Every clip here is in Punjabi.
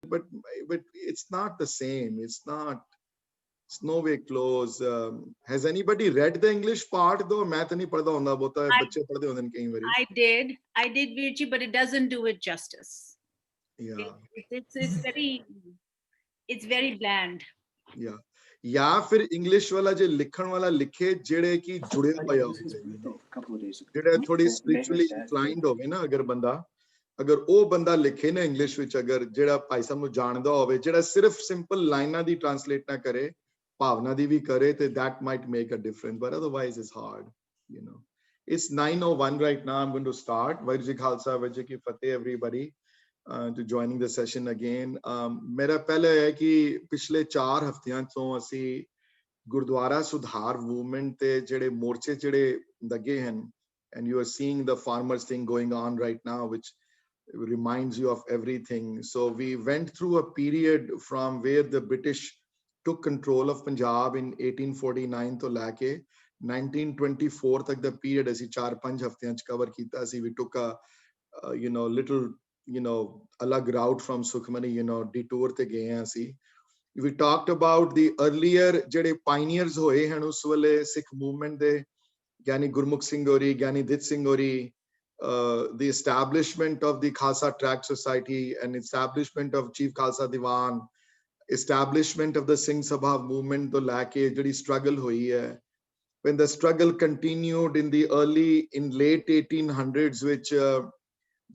but it's not the same. It's no way close. Has anybody read the English part though? मैं तो नहीं पढ़ता होंदा बहुता I, बच्चे पढ़ते होंदे कई बारी. I did, Virji, but it doesn't do it justice. Yeah. It's very bland. Yeah. या फिर इंग्लिश वाला जो लिखण वाला लिखे जेड़े की जुड़े होया होवे, you know, जेड़ा थोड़ी स्पिरिचुअली इंक्लाइंड होवे ना, अगर बंदा अगर ਉਹ ਬੰਦਾ ਲਿਖੇ ਨਾ ਇੰਗਲਿਸ਼ ਵਿੱਚ, ਅਗਰ ਜਿਹੜਾ ਭਾਈ ਸਾਹਿਬ ਨੂੰ ਜਾਣਦਾ ਹੋਵੇ, ਜਿਹੜਾ ਸਿਰਫ ਸਿੰਪਲ ਲਾਈਨਾਂ ਦੀ ਟ੍ਰਾਂਸਲੇਟ ਨਾ ਕਰੇ, ਭਾਵਨਾ ਦੀ ਵੀ ਕਰੇ, ਤੇ that might make a difference, but otherwise it's hard, you know. It's 9:01 right now. I'm going to start. Vaiguru Ji Khalsa, Vaiguru Ji Ki Fateh, everybody, to joining the session again. ਮੇਰਾ ਪਹਿਲਾ ਹੈ ਕਿ ਪਿਛਲੇ 4 ਹਫ਼ਤਿਆਂ ਤੋਂ ਅਸੀਂ ਗੁਰਦੁਆਰਾ ਸੁਧਾਰ ਮੂਵਮੈਂਟ ਤੇ ਜਿਹੜੇ ਮੋਰਚੇ ਜਿਹੜੇ ਲੱਗੇ ਹਨ, and you are seeing the farmers thing going on right now, which reminds you of everything. So we went through a period from where the British took control of Punjab in 1849 to lake 1924 tak the period ਅਸੀਂ 4-5 ਹਫ਼ਤਿਆਂ ਚ cover ਕੀਤਾ ਸੀ. We took a you know little you know alag route from Sukhmani, you know, detour ਤੇ ਗਏ ਹਾਂ ਅਸੀਂ. We talked about the earlier ਜਿਹੜੇ pioneers ਹੋਏ ਹਨ ਉਸ ਵੇਲੇ ਸਿੱਖ movement ਦੇ, ਗਿਆਨੀ ਗੁਰਮੁਖ ਸਿੰਘ ਹੋਰੀ, ਗਿਆਨੀ ਦਿੱਤ ਸਿੰਘ ਹੋਰੀ, the establishment of the Khalsa Tract Society and establishment of Chief Khalsa Diwan, establishment of the Singh Sabha movement to lake jehdi struggle hui hai. When the struggle continued in late 1800s, which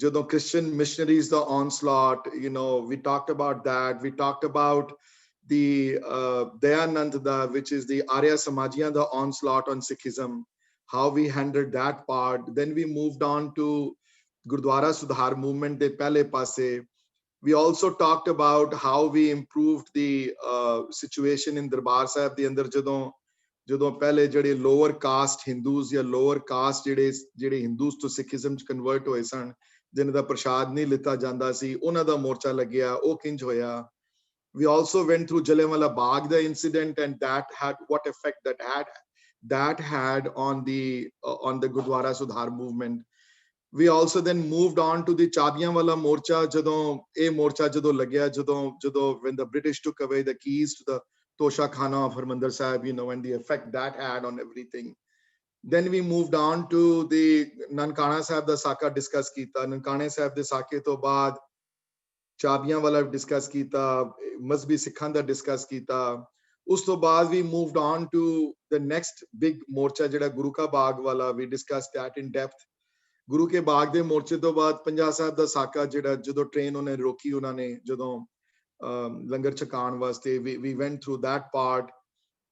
ਜਦੋਂ Christian missionaries the onslaught, you know, we talked about that. We talked about the Dayanand, which is the Arya Samajiyan, the onslaught on Sikhism, how we handled that part. Then we moved on to Gurdwara Sudhar movement de pehle paase. We also talked about how we improved the situation in Darbar Sahib de andar jadon pehle jehde lower caste Hindus ya lower caste jehde Hindus to Sikhism ch convert hoye san, जिन्हां दा प्रसाद नहीं लिता जांदा सी, उन्हां दा मोर्चा लग्या, ਉਹ ਕਿੰਜ ਹੋਇਆ. We also went through Jallianwala Bagh, the incident, and that had what effect that had on the Gurdwara Sudhar movement. We also then moved on to the Chabiyan wala morcha, jadon lagya, jadon when the British took away the keys to the Tosha Khana of Harmandir Sahib, you know, and the effect that had on everything. Then we moved on to the Nankana Sahib da Saka discuss kita. Nankana Sahib de Sake to baad ਚਾਬੀਆਂ ਵਾਲਾ ਡਿਸਕਸ ਕੀਤਾ, ਮਜ਼ਹਬੀ ਸਿੱਖਾਂ ਦਾ ਡਿਸਕਸ ਕੀਤਾ. ਉਸ ਤੋਂ ਬਾਅਦ we moved on to the next big ਮੋਰਚਾ ਜਿਹੜਾ ਗੁਰੂ ਕਾ ਬਾਗ ਵਾਲਾ. We discussed that in depth. ਗੁਰੂ ਕੇ ਬਾਗ ਦੇ ਮੋਰਚੇ ਤੋਂ ਬਾਅਦ ਪੰਜਾ ਸਾਹਿਬ ਦਾ ਸਾਕਾ ਜਿਹੜਾ ਜਦੋਂ ਟ੍ਰੇਨ ਉਹਨੇ ਰੋਕੀ, ਉਹਨਾਂ ਨੇ ਜਦੋਂ ਲੰਗਰ ਛਕਾਉਣ ਵਾਸਤੇ, we went through that part,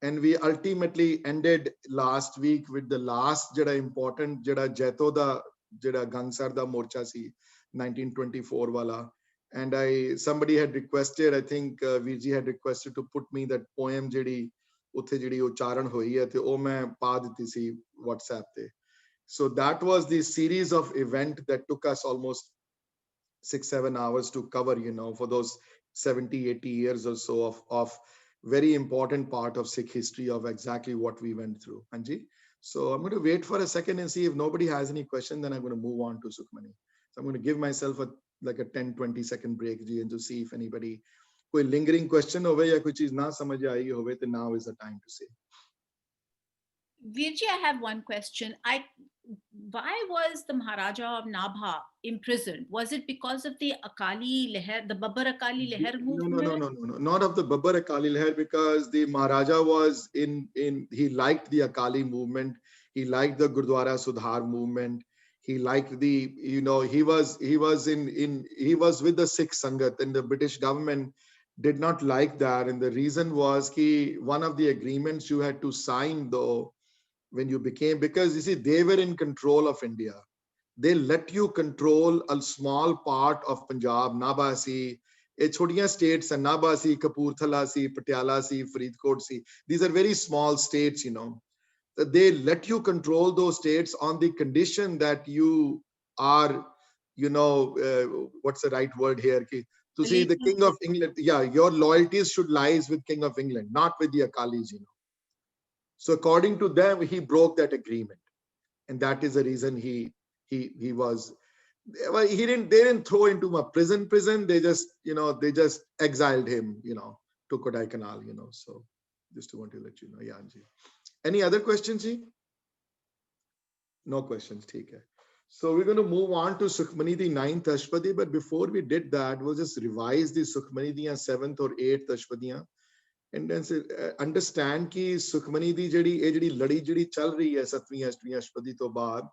and we ultimately ended last week with the last ਜਿਹੜਾ important ਜਿਹੜਾ ਜੈਤੋ ਦਾ ਜਿਹੜਾ ਗੰਗਸਰ ਦਾ ਮੋਰਚਾ ਸੀ 1924 ਵਾਲਾ. And somebody had requested, I think Virji had requested to put me that poem jehdi utthe jehdi ucharan hoi hai, te oh main pa diti si WhatsApp te. So that was the series of event that took us almost 6-7 hours to cover, you know, for those 70-80 years or so of very important part of Sikh history of exactly what we went through. Anji, so I'm going to wait for a second and see if nobody has any question, then I'm going to move on to Sukhmani. So I'm going to give myself like a 10-20 second break ji, and to see if anybody koi lingering question hove ya koi cheez na samajh aayi hove, then now is the time to say. Virji, I have one question. Why was the Maharaja of Nabha imprisoned? Was it because of the Akali Leher, the Babbar Akali Leher movement? No, not of the Babbar Akali Leher, because the Maharaja was he liked the Akali movement, he liked the Gurdwara Sudhar movement. He liked the, you know, he was with the Sikh Sangat, and the British government did not like that. And the reason was one of the agreements you had to sign though when you became, because you see, they were in control of India. They let you control a small part of Punjab, Nabha si, chhotiyan states, Nabha si, Kapurthala si, Patiala si, Faridkot si. These are very small states, you know. They let you control those states on the condition that you are, you know, what's the right word here? To see the King of England, yeah, your loyalties should lies with King of England, not with the Akalis, you know. So according to them, he broke that agreement, and that is the reason he was Well, they didn't throw into a prison. They just, they just exiled him, to Kodaikanal, So just want to let you know. Yeah, Ji. Any other questions, Ji? No questions. Okay. So we're going to move on to Sukhmani, the 9th Ashpadi. But before we did that, we'll just revise the Sukhmani, the 7th or 8th Ashpadiyan. And then understand कि सुखमनी दी ਜਿਹੜੀ ਲੜੀ ਜਿਹੜੀ ਚੱਲ ਰਹੀ ਹੈ 7ਵੀਂ 8ਵੀਂ ਅਸ਼ਪਦੀ ਤੋਂ ਬਾਅਦ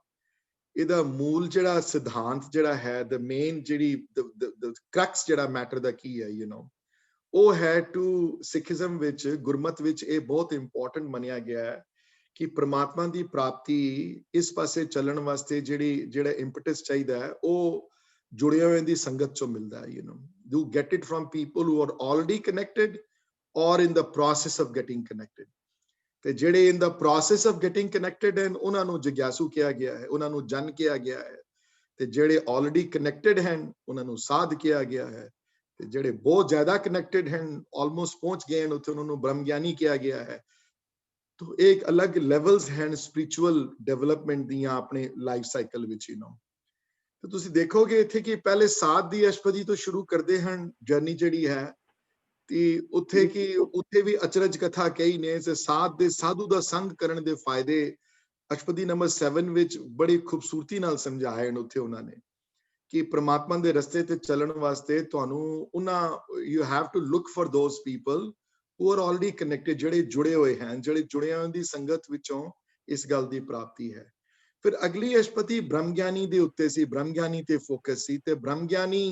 ਇਹਦਾ ਮੂਲ ਜਿਹੜਾ ਸਿਧਾਂਤ ਜਿਹੜਾ ਹੈ the main ਜਿਹੜੀ the crux ਜਿਹੜਾ ਮੈਟਰ ਦਾ ਕੀ ਹੈ ਉਹ ਹੈ to ਸਿੱਖੀਜ਼ਮ ਵਿੱਚ ਗੁਰਮਤ ਵਿੱਚ ਇਹ ਬਹੁਤ ਇੰਪੋਰਟੈਂਟ ਮੰਨਿਆ ਗਿਆ ਹੈ ਕਿ ਪ੍ਰਮਾਤਮਾ ਦੀ ਪ੍ਰਾਪਤੀ ਇਸ ਪਾਸੇ ਚੱਲਣ ਵਾਸਤੇ ਜਿਹੜਾ ਇੰਪਟਸ ਚਾਹੀਦਾ ਹੈ ਉਹ ਜੁੜੇ ਹੋਏ ਦੀ ਸੰਗਤ ਚੋਂ ਮਿਲਦਾ ਹੈ you get it from people who are already connected or in the process of getting connected. ਤੇ ਜਿਹੜੇ in the process of getting connected ਹਨ ਉਹਨਾਂ ਨੂੰ ਜਿਗਿਆਸੂ ਕਿਹਾ ਗਿਆ ਹੈ ਉਹਨਾਂ ਨੂੰ ਜਨ ਕਿਹਾ ਗਿਆ ਹੈ ਤੇ ਜਿਹੜੇ already connected ਹਨ ਉਹਨਾਂ ਨੂੰ ਸਾਧ ਕਿਹਾ ਗਿਆ ਹੈ ਤੇ ਜਿਹੜੇ ਬਹੁਤ ਜ਼ਿਆਦਾ connected ਹਨ almost ਪਹੁੰਚ ਗਏ ਹਨ ਉੱਥੇ ਉਹਨਾਂ ਨੂੰ ਬ੍ਰਹਮ ਗਿਆਨੀ ਕਿਹਾ ਗਿਆ ਹੈ तो एक अलग levels हैं spiritual development ਦੀਆਂ ਆਪਣੇ ਲਾਈਫ ਸਾਈਕਲ ਵਿੱਚ ਤੇ ਤੁਸੀਂ ਦੇਖੋਗੇ ਇੱਥੇ ਕਿ ਪਹਿਲੇ ਸਾਧ ਦੀ ਅਸ਼ਪਦੀ ਤੋਂ ਸ਼ੁਰੂ ਕਰਦੇ ਹਨ ਜਰਨੀ ਜਿਹੜੀ ਹੈ ਤੇ ਉੱਥੇ ਵੀ ਅਚਰਜ ਕਥਾ ਕਹੀ ਨੇ ਤੇ ਸਾਧ ਦੇ ਸਾਧੂ ਦਾ ਸੰਗ ਕਰਨ ਦੇ ਫਾਇਦੇ ਅਸ਼ਪਦੀ ਨੰਬਰ 7 ਵਿੱਚ ਬੜੀ ਖੂਬਸੂਰਤੀ ਨਾਲ ਸਮਝਾਏ ਨੇ ਉੱਥੇ ਉਹਨਾਂ ਨੇ ਕਿ ਪ੍ਰਮਾਤਮਾ ਦੇ ਰਸਤੇ ਤੇ ਚੱਲਣ ਵਾਸਤੇ ਤੁਹਾਨੂੰ you have to look for those people who are already connected ਜਿਹੜੇ ਜੁੜੇ ਹੋਏ ਹਨ ਜਿਹੜੇ ਜੁੜੇ ਹੋਏ ਦੀ ਸੰਗਤ ਵਿੱਚੋਂ ਇਸ ਗੱਲ ਦੀ ਪ੍ਰਾਪਤੀ ਹੈ ਫਿਰ ਅਗਲੀ ਅਸ਼ਪਦੀ ਬ੍ਰਹਮ ਗਿਆਨੀ ਦੇ ਉੱਤੇ ਸੀ ਬ੍ਰਹਮ ਗਿਆਨੀ ਤੇ ਫੋਕਸ ਸੀ ਤੇ ਬ੍ਰਹਮ ਗਿਆਨੀ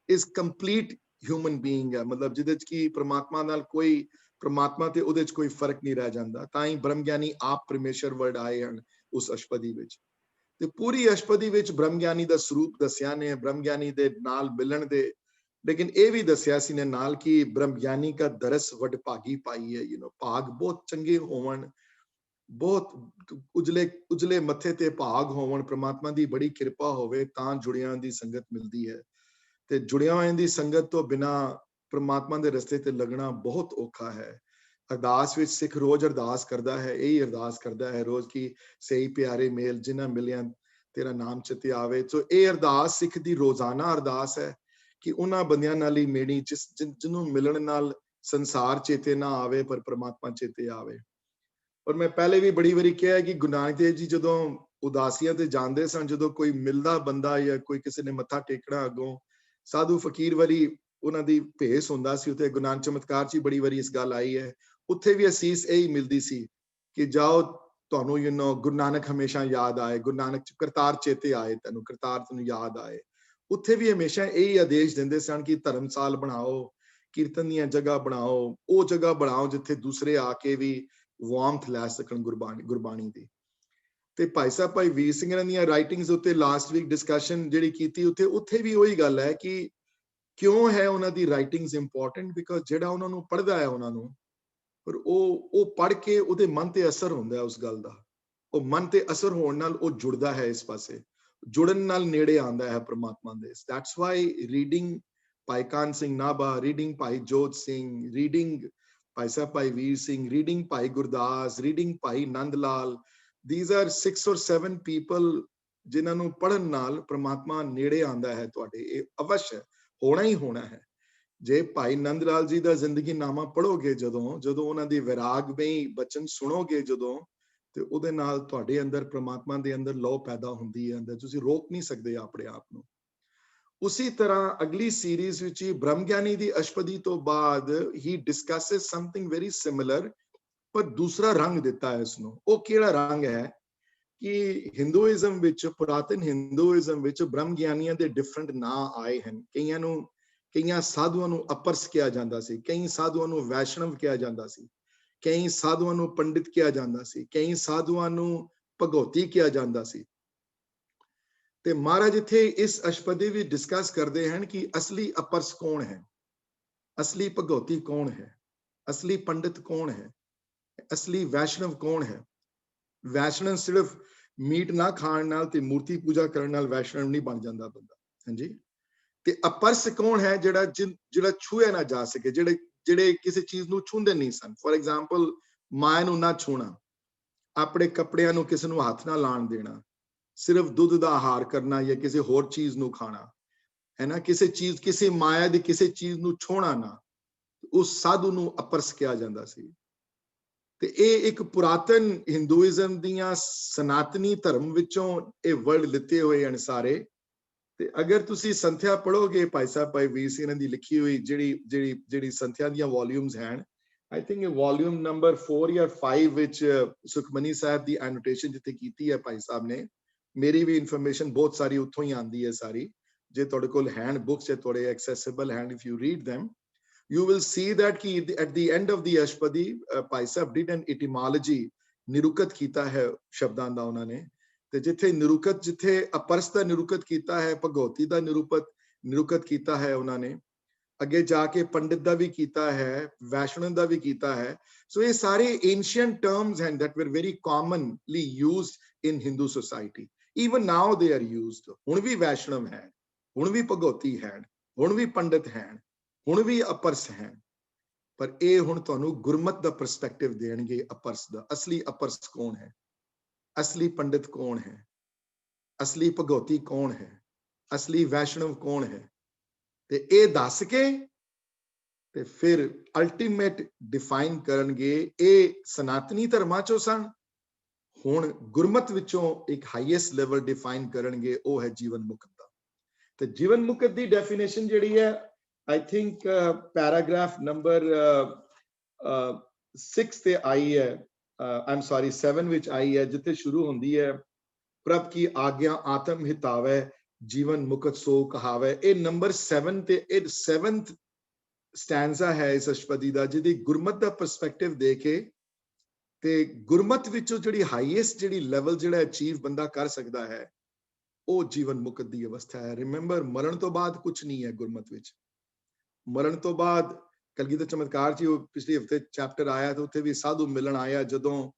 is complete human being ਹੈ ਮਤਲਬ ਜਿਹਦੇ ਚ ਕੀ ਪ੍ਰਮਾਤਮਾ ਨਾਲ ਕੋਈ ਪ੍ਰਮਾਤਮਾ ਤੇ ਉਹਦੇ ਚ ਕੋਈ ਫਰਕ ਨਹੀਂ ਰਹਿ ਜਾਂਦਾ ਤਾਂ ਹੀ ਬ੍ਰਹਮ ਗਿਆਨੀ ਆਪ ਪਰਮੇਸ਼ਰ ਵਰਡ ਆਏ ਹਨ ਉਸ ਅਸ਼ਪਦੀ ਵਿੱਚ ਤੇ ਪੂਰੀ ਅਸ਼ਪਦੀ ਵਿੱਚ ਬ੍ਰਹਮ ਗਿਆਨੀ ਦਾ ਸਰੂਪ ਦੱਸਿਆ ਨੇ ਬ੍ਰਹਮ ਗਿਆਨੀ ਦੇ ਨਾਲ ਮਿਲਣ ਦੇ ਲੇਕਿਨ ਇਹ ਵੀ ਦੱਸਿਆ ਸੀ ਨੇ ਨਾਲ ਕਿ ਬ੍ਰਹਮ ਗਿਆਨੀ ਦਾ ਦਰਸ ਵਡਭਾਗੀ ਪਾਈ ਹੈ ਭਾਗ ਬਹੁਤ ਚੰਗੇ ਹੋਵਣ ਬਹੁਤ ਉਜਲੇ ਮੱਥੇ ਤੇ ਭਾਗ ਹੋਵਣ ਪ੍ਰਮਾਤਮਾ ਦੀ ਬੜੀ ਕਿਰਪਾ ਹੋਵੇ ਤਾਂ ਜੁੜਿਆਂ ਦੀ ਸੰਗਤ ਮਿਲਦੀ ਹੈ ਤੇ ਜੁੜਿਆਂ ਹੋਇਆਂ ਦੀ ਸੰਗਤ ਤੋਂ ਬਿਨਾ ਪ੍ਰਮਾਤਮਾ ਦੇ ਰਸਤੇ ਤੇ ਲੱਗਣਾ ਬਹੁਤ ਔਖਾ ਹੈ ਅਰਦਾਸ ਵਿੱਚ ਸਿੱਖ ਰੋਜ਼ ਅਰਦਾਸ ਕਰਦਾ ਹੈ ਇਹੀ ਅਰਦਾਸ ਕਰਦਾ ਹੈ ਰੋਜ਼ ਕੀ ਸਹੀ ਪਿਆਰੇ ਮੇਲ ਜਿਨ੍ਹਾਂ ਮਿਲਿਆਂ ਤੇਰਾ ਨਾਮ ਚਿਤੇ ਆਵੇ ਸੋ ਇਹ ਅਰਦਾਸ ਸਿੱਖ ਦੀ ਰੋਜ਼ਾਨਾ ਅਰਦਾਸ ਹੈ ਕਿ ਉਹਨਾਂ ਬੰਦਿਆਂ ਨਾਲ ਹੀ ਮੇੜੀ ਜਿਹਨੂੰ ਮਿਲਣ ਨਾਲ ਸੰਸਾਰ ਚੇਤੇ ਨਾ ਆਵੇ ਪਰ ਪ੍ਰਮਾਤਮਾ ਚੇਤੇ ਆਵੇ ਔਰ ਮੈਂ ਪਹਿਲੇ ਵੀ ਬੜੀ ਵਾਰੀ ਕਿਹਾ ਕਿ ਗੁਰੂ ਨਾਨਕ ਦੇਵ ਜੀ ਜਦੋਂ ਉਦਾਸੀਆਂ ਤੇ ਜਾਂਦੇ ਸਨ ਜਦੋਂ ਕੋਈ ਮਿਲਦਾ ਬੰਦਾ ਜਾਂ ਕੋਈ ਕਿਸੇ ਨੇ ਮੱਥਾ ਟੇਕਣਾ ਅੱਗੋਂ ਸਾਧੂ ਫਕੀਰ ਵਾਰੀ ਉਹਨਾਂ ਦੀ ਭੇਸ ਹੁੰਦਾ ਸੀ ਉੱਥੇ ਗੁਰੂ ਨਾਨਕ ਚਮਤਕਾਰ ਚ ਬੜੀ ਵਾਰੀ ਇਸ ਗੱਲ ਆਈ ਹੈ ਉੱਥੇ ਵੀ ਅਸੀਸ ਇਹੀ ਮਿਲਦੀ ਸੀ ਕਿ ਜਾਓ ਤੁਹਾਨੂੰ ਗੁਰੂ ਨਾਨਕ ਹਮੇਸ਼ਾ ਯਾਦ ਆਏ ਗੁਰੂ ਨਾਨਕ ਕਰਤਾਰ ਚੇਤੇ ਆਏ ਤੈਨੂੰ ਕਰਤਾਰ ਤੈਨੂੰ ਯਾਦ ਆਏ ਉੱਥੇ ਵੀ ਹਮੇਸ਼ਾ ਇਹੀ ਆਦੇਸ਼ ਦਿੰਦੇ ਸਨ ਕਿ ਧਰਮਸਾਲ ਬਣਾਓ ਕੀਰਤਨ ਦੀਆਂ ਜਗ੍ਹਾ ਬਣਾਓ ਉਹ ਜਗ੍ਹਾ ਬਣਾਓ ਜਿੱਥੇ ਦੂਸਰੇ ਆ ਕੇ ਵੀ ਵਾਰਮਥ ਲੈ ਸਕਣ ਗੁਰਬਾਣੀ ਦੀ ਤੇ ਭਾਈ ਸਾਹਿਬ ਭਾਈ ਵੀਰ ਸਿੰਘ ਦੀਆਂ ਰਾਈਟਿੰਗਸ ਉੱਤੇ ਲਾਸਟ ਵੀਕ ਡਿਸਕਸ਼ਨ ਜਿਹੜੀ ਕੀਤੀ ਉੱਥੇ ਵੀ ਉਹੀ ਗੱਲ ਹੈ ਕਿ ਕਿਉਂ ਹੈ ਉਹਨਾਂ ਦੀ ਰਾਈਟਿੰਗਸ ਇੰਪੋਰਟੈਂਟ ਬਿਕਾਜ਼ ਜਿਹੜਾ ਉਹਨਾਂ ਨੂੰ ਪੜ੍ਹਦਾ ਹੈ ਉਹਨਾਂ ਨੂੰ ਪਰ ਉਹ ਪੜ੍ਹ ਕੇ ਉਹਦੇ ਮਨ ਤੇ ਅਸਰ ਹੁੰਦਾ ਹੈ ਉਸ ਗੱਲ ਦਾ ਉਹ ਮਨ ਤੇ ਅਸਰ ਹੋਣ ਨਾਲ ਉਹ ਜੁੜਦਾ ਹੈ ਇਸ ਪਾਸੇ ਜੁੜਨ ਨਾਲ ਨੇੜੇ ਆਉਂਦਾ ਹੈ ਪ੍ਰਮਾਤਮਾ ਦੇ ਦੈਟਸ ਵਾਈ ਰੀਡਿੰਗ ਭਾਈ ਕਾਨ Singh Nabha reading Bhai Jot Singh reading Bhai Sahib Bhai Vir Singh reading Bhai Gurdas reading Bhai Nand Lal these are 6 or 7 people ਜਿਨ੍ਹਾਂ ਨੂੰ ਪੜ੍ਹਨ ਨਾਲ ਪ੍ਰਮਾਤਮਾ ਨੇੜੇ ਆਉਂਦਾ ਹੈ ਤੁਹਾਡੇ ਇਹ ਅਵਸ਼ ਹੈ ਹੋਣਾ ਹੀ ਹੋਣਾ ਹੈ ਜੇ ਭਾਈ ਨੰਦ ਲਾਲ ਜੀ ਦਾ ਜ਼ਿੰਦਗੀ ਨਾਮਾ ਪੜ੍ਹੋਗੇ ਜਦੋਂ ਉਹਨਾਂ ਦੀ ਵਿਰਾਗਮਈ ਬਚਨ ਸੁਣੋਗੇ ਜਦੋਂ ਤੇ ਉਹਦੇ ਨਾਲ ਤੁਹਾਡੇ ਅੰਦਰ ਪ੍ਰਮਾਤਮਾ ਦੇ ਅੰਦਰ ਲੋ ਪੈਦਾ ਹੁੰਦੀ ਹੈ ਅੰਦਰ ਤੁਸੀਂ ਰੋਕ ਨਹੀਂ ਸਕਦੇ ਆਪਣੇ ਆਪ ਨੂੰ ਉਸੇ ਤਰ੍ਹਾਂ ਅਗਲੀ ਸੀਰੀਜ਼ ਵਿੱਚ ਹੀ ਬ੍ਰਹਮ ਗਿਆਨੀ ਦੀ ਅਸ਼ਪਦੀ ਤੋਂ ਬਾਅਦ ਹੀ ਡਿਸਕਸਸ ਸਮਥਿੰਗ ਵੈਰੀ ਸਿਮਿਲਰ ਪਰ ਦੂਸਰਾ ਰੰਗ ਦਿੱਤਾ ਹੈ ਇਸਨੂੰ ਉਹ ਕਿਹੜਾ ਰੰਗ ਹੈ ਕਿ ਹਿੰਦੂਇਜ਼ਮ ਵਿੱਚ ਪੁਰਾਤਨ ਹਿੰਦੂਇਜ਼ਮ ਵਿੱਚ ਬ੍ਰਹਮ ਗਿਆਨੀਆਂ ਦੇ ਡਿਫਰੈਂਟ ਨਾਂ ਆਏ ਹਨ ਕਈਆਂ ਸਾਧੂਆਂ ਨੂੰ ਅਪਰਸ ਕਿਹਾ ਜਾਂਦਾ ਸੀ ਕਈ ਸਾਧੂਆਂ ਨੂੰ ਵੈਸ਼ਨਵ ਕਿਹਾ ਜਾਂਦਾ ਸੀ ਕਈ ਸਾਧੂਆਂ ਨੂੰ ਪੰਡਿਤ ਕਿਹਾ ਜਾਂਦਾ ਸੀ ਕਈ ਸਾਧੂਆਂ ਨੂੰ ਭਗਉਤੀ ਕਿਹਾ ਜਾਂਦਾ ਸੀ ਤੇ ਮਹਾਰਾਜ ਇੱਥੇ ਇਸ ਅਸ਼ਪਦੀ ਵਿੱਚ ਡਿਸਕਸ ਕਰਦੇ ਹਨ ਕਿ ਅਸਲੀ ਅਪਰਸ ਕੌਣ ਹੈ ਅਸਲੀ ਭਗਉਤੀ ਕੌਣ ਹੈ ਅਸਲੀ ਪੰਡਿਤ ਕੌਣ ਹੈ ਅਸਲੀ ਵੈਸ਼ਨਵ ਕੌਣ ਹੈ ਵੈਸ਼ਨਵ ਸਿਰਫ ਮੀਟ ਨਾ ਖਾਣ ਨਾਲ ਤੇ ਮੂਰਤੀ ਪੂਜਾ ਕਰਨ ਨਾਲ ਵੈਸ਼ਨਵ ਨਹੀਂ ਬਣ ਜਾਂਦਾ ਬੰਦਾ ਹਾਂਜੀ ਤੇ ਅਪਰਸ ਕੌਣ ਹੈ ਜਿਹੜਾ ਛੂਇਆ ਨਾ ਜਾ ਸਕੇ ਜਿਹੜੇ ਕਿਸੇ ਚੀਜ਼ ਨੂੰ ਛੂੰਦੇ ਨਹੀਂ ਸਨ ਫॉर ਐਗਜ਼ਾਮਪਲ ਮਾਇਆ ਨੂੰ ਨਾ ਛੂਣਾ ਆਪਣੇ ਕੱਪੜਿਆਂ ਨੂੰ ਕਿਸੇ ਨੂੰ ਹੱਥ ਨਾ ਲਾਣ ਦੇਣਾ ਸਿਰਫ ਦੁੱਧ ਦਾ ਆਹਾਰ ਕਰਨਾ ਜਾਂ ਕਿਸੇ ਹੋਰ ਚੀਜ਼ ਨੂੰ ਖਾਣਾ ਹੈ ਨਾ, ਕਿਸੇ ਮਾਇਆ ਦੀ ਕਿਸੇ ਚੀਜ਼ ਨੂੰ ਛੋਹਣਾ ਨਾ, ਉਸ ਸਾਧੂ ਨੂੰ ਅਪਰਸ ਕਿਹਾ ਜਾਂਦਾ ਸੀ। ਤੇ ਇਹ ਇੱਕ ਪੁਰਾਤਨ ਹਿੰਦੂਇਜ਼ਮ ਦੀਆਂ ਸਨਾਤਨੀ ਧਰਮ ਵਿੱਚੋਂ ਇਹ ਵਰਡ ਲਿੱਤੇ ਹੋਏ ਹਨ ਸਾਰੇ। ਤੇ ਅਗਰ ਤੁਸੀਂ ਸੰਥਿਆ ਪੜ੍ਹੋਗੇ ਭਾਈ ਸਾਹਿਬ ਭਾਈ ਵੀਰ ਸਿੰਘ ਦੀ ਲਿਖੀ ਹੋਈ ਜਿਹੜੀ ਸੰਥਿਆ ਦੀਆਂ ਵੋਲਿਊਮਸ ਹਨ, ਆਈ ਥਿੰਕ ਇਹ ਵੋਲਿਊਮ ਨੰਬਰ 4 ਜਾਂ 5 ਵਿੱਚ ਸੁਖਮਨੀ ਸਾਹਿਬ ਦੀ ਐਨੋਟੇਸ਼ਨ ਜਿੱਥੇ ਕੀਤੀ ਹੈ ਭਾਈ ਸਾਹਿਬ ਨੇ, ਮੇਰੀ ਵੀ ਇਨਫੋਰਮੇਸ਼ਨ ਬਹੁਤ ਸਾਰੀ ਉੱਥੋਂ ਹੀ ਆਉਂਦੀ ਹੈ ਸਾਰੀ। ਜੇ ਤੁਹਾਡੇ ਕੋਲ ਹੈਂਡ ਬੁੱਕਸ ਹੈ ਤੁਹਾਡੇ accessible hand, if you read them you will see that ki at the end of the Ashpadi Bhai Sahib did an etymology, nirukat ਕੀਤਾ ਹੈ ਸ਼ਬਦਾਂ ਦਾ ਉਹਨਾਂ ਨੇ। ਤੇ ਜਿੱਥੇ ਨਿਰੁਕਤ, ਜਿੱਥੇ ਅਪਰਸ ਦਾ ਨਿਰੁਕਤ ਕੀਤਾ ਹੈ, ਭਗਉਤੀ ਦਾ ਨਿਰੁਕਤ ਕੀਤਾ ਹੈ ਉਹਨਾਂ ਨੇ, ਅੱਗੇ ਜਾ ਕੇ ਪੰਡਿਤ ਦਾ ਵੀ ਕੀਤਾ ਹੈ, ਵੈਸ਼ਨਵ ਦਾ ਵੀ ਕੀਤਾ ਹੈ। ਸੋ ਇਹ ਸਾਰੇ ancient terms and that were very commonly used in Hindu society. Even now they are used. ਹੁਣ ਵੀ ਵੈਸ਼ਨਵ ਹੈ, ਹੁਣ ਵੀ ਭਗਉਤੀ ਹੈ, ਹੁਣ ਵੀ ਪੰਡਿਤ ਹੈ, ਹੁਣ ਵੀ ਅਪਰਸ ਹੈ। ਪਰ ਇਹ ਹੁਣ ਤੁਹਾਨੂੰ ਗੁਰਮਤ ਦਾ ਪਰਸਪੈਕਟਿਵ ਦੇਣਗੇ ਅਪਰਸ ਦਾ। ਅਸਲੀ ਅਪਰਸ ਕੌਣ ਹੈ, ਅਸਲੀ ਪੰਡਿਤ ਕੌਣ ਹੈ, ਅਸਲੀ ਭਗਉਤੀ ਕੌਣ ਹੈ, ਅਸਲੀ ਵੈਸ਼ਨਵ ਕੌਣ ਹੈ, ਤੇ ਇਹ ਦੱਸ ਕੇ ਤੇ ਫਿਰ ਅਲਟੀਮੇਟ ਡਿਫਾਈਨ ਕਰਨਗੇ। ਇਹ ਸਨਾਤਨੀ ਧਰਮਾਂ ਚੋਂ ਸਨ, ਹੁਣ ਗੁਰਮਤ ਵਿੱਚੋਂ ਇੱਕ ਹਾਈਐਸਟ ਲੈਵਲ ਡਿਫਾਈਨ ਕਰਨਗੇ, ਉਹ ਹੈ ਜੀਵਨ ਮੁਕਤ ਦਾ। ਤੇ ਜੀਵਨ ਮੁਕਤ ਦੀ ਡੈਫੀਨੇਸ਼ਨ ਜਿਹੜੀ ਹੈ, I think paragraph number 6 ਤੇ ਆਈ ਹੈ, I'm sorry 7 ਵਿੱਚ ਆਈ ਹੈ, ਜਿੱਥੇ ਸ਼ੁਰੂ ਹੁੰਦੀ ਹੈ ਪ੍ਰਭ ਕੀ ਆਗਿਆ ਆਤਮ ਹਿਤਾਵੈ ਜੀਵਨ ਮੁਕਤ ਸੋ ਕਹਾਵੈ। ਇਹ ਨੰਬਰ 7 ਤੇ ਇਹ 7th ਸਟੈਂਜ਼ਾ ਹੈ ਇਸ ਅਸ਼ਪਦੀ ਦਾ, ਜਿਹਦੀ ਗੁਰਮਤ ਦਾ ਪਰਸਪੈਕਟਿਵ ਦੇ ਕੇ ਤੇ ਗੁਰਮਤ ਵਿੱਚੋਂ ਜਿਹੜੀ ਹਾਈਐਸਟ ਜਿਹੜੀ ਲੈਵਲ ਜਿਹੜਾ ਅਚੀਵ ਬੰਦਾ ਕਰ ਸਕਦਾ ਹੈ, ਉਹ ਜੀਵਨ ਮੁਕਤ ਦੀ ਅਵਸਥਾ ਹੈ। ਰਿਮੈਂਬਰ, ਮਰਨ ਤੋਂ ਬਾਅਦ ਕੁਝ ਨਹੀਂ ਹੈ ਗੁਰਮਤ ਵਿੱਚ। ਮਰਨ ਤੋਂ ਬਾਅਦ ਕਲਗੀਧਰ ਚਮਤਕਾਰ ਜੀ, ਉਹ ਪਿਛਲੇ ਹਫਤੇ ਚੈਪਟਰ ਆਇਆ ਤੇ ਉੱਥੇ ਵੀ ਸਾਧੂ ਮਿਲਣ ਆਇਆ, ਜਦੋਂ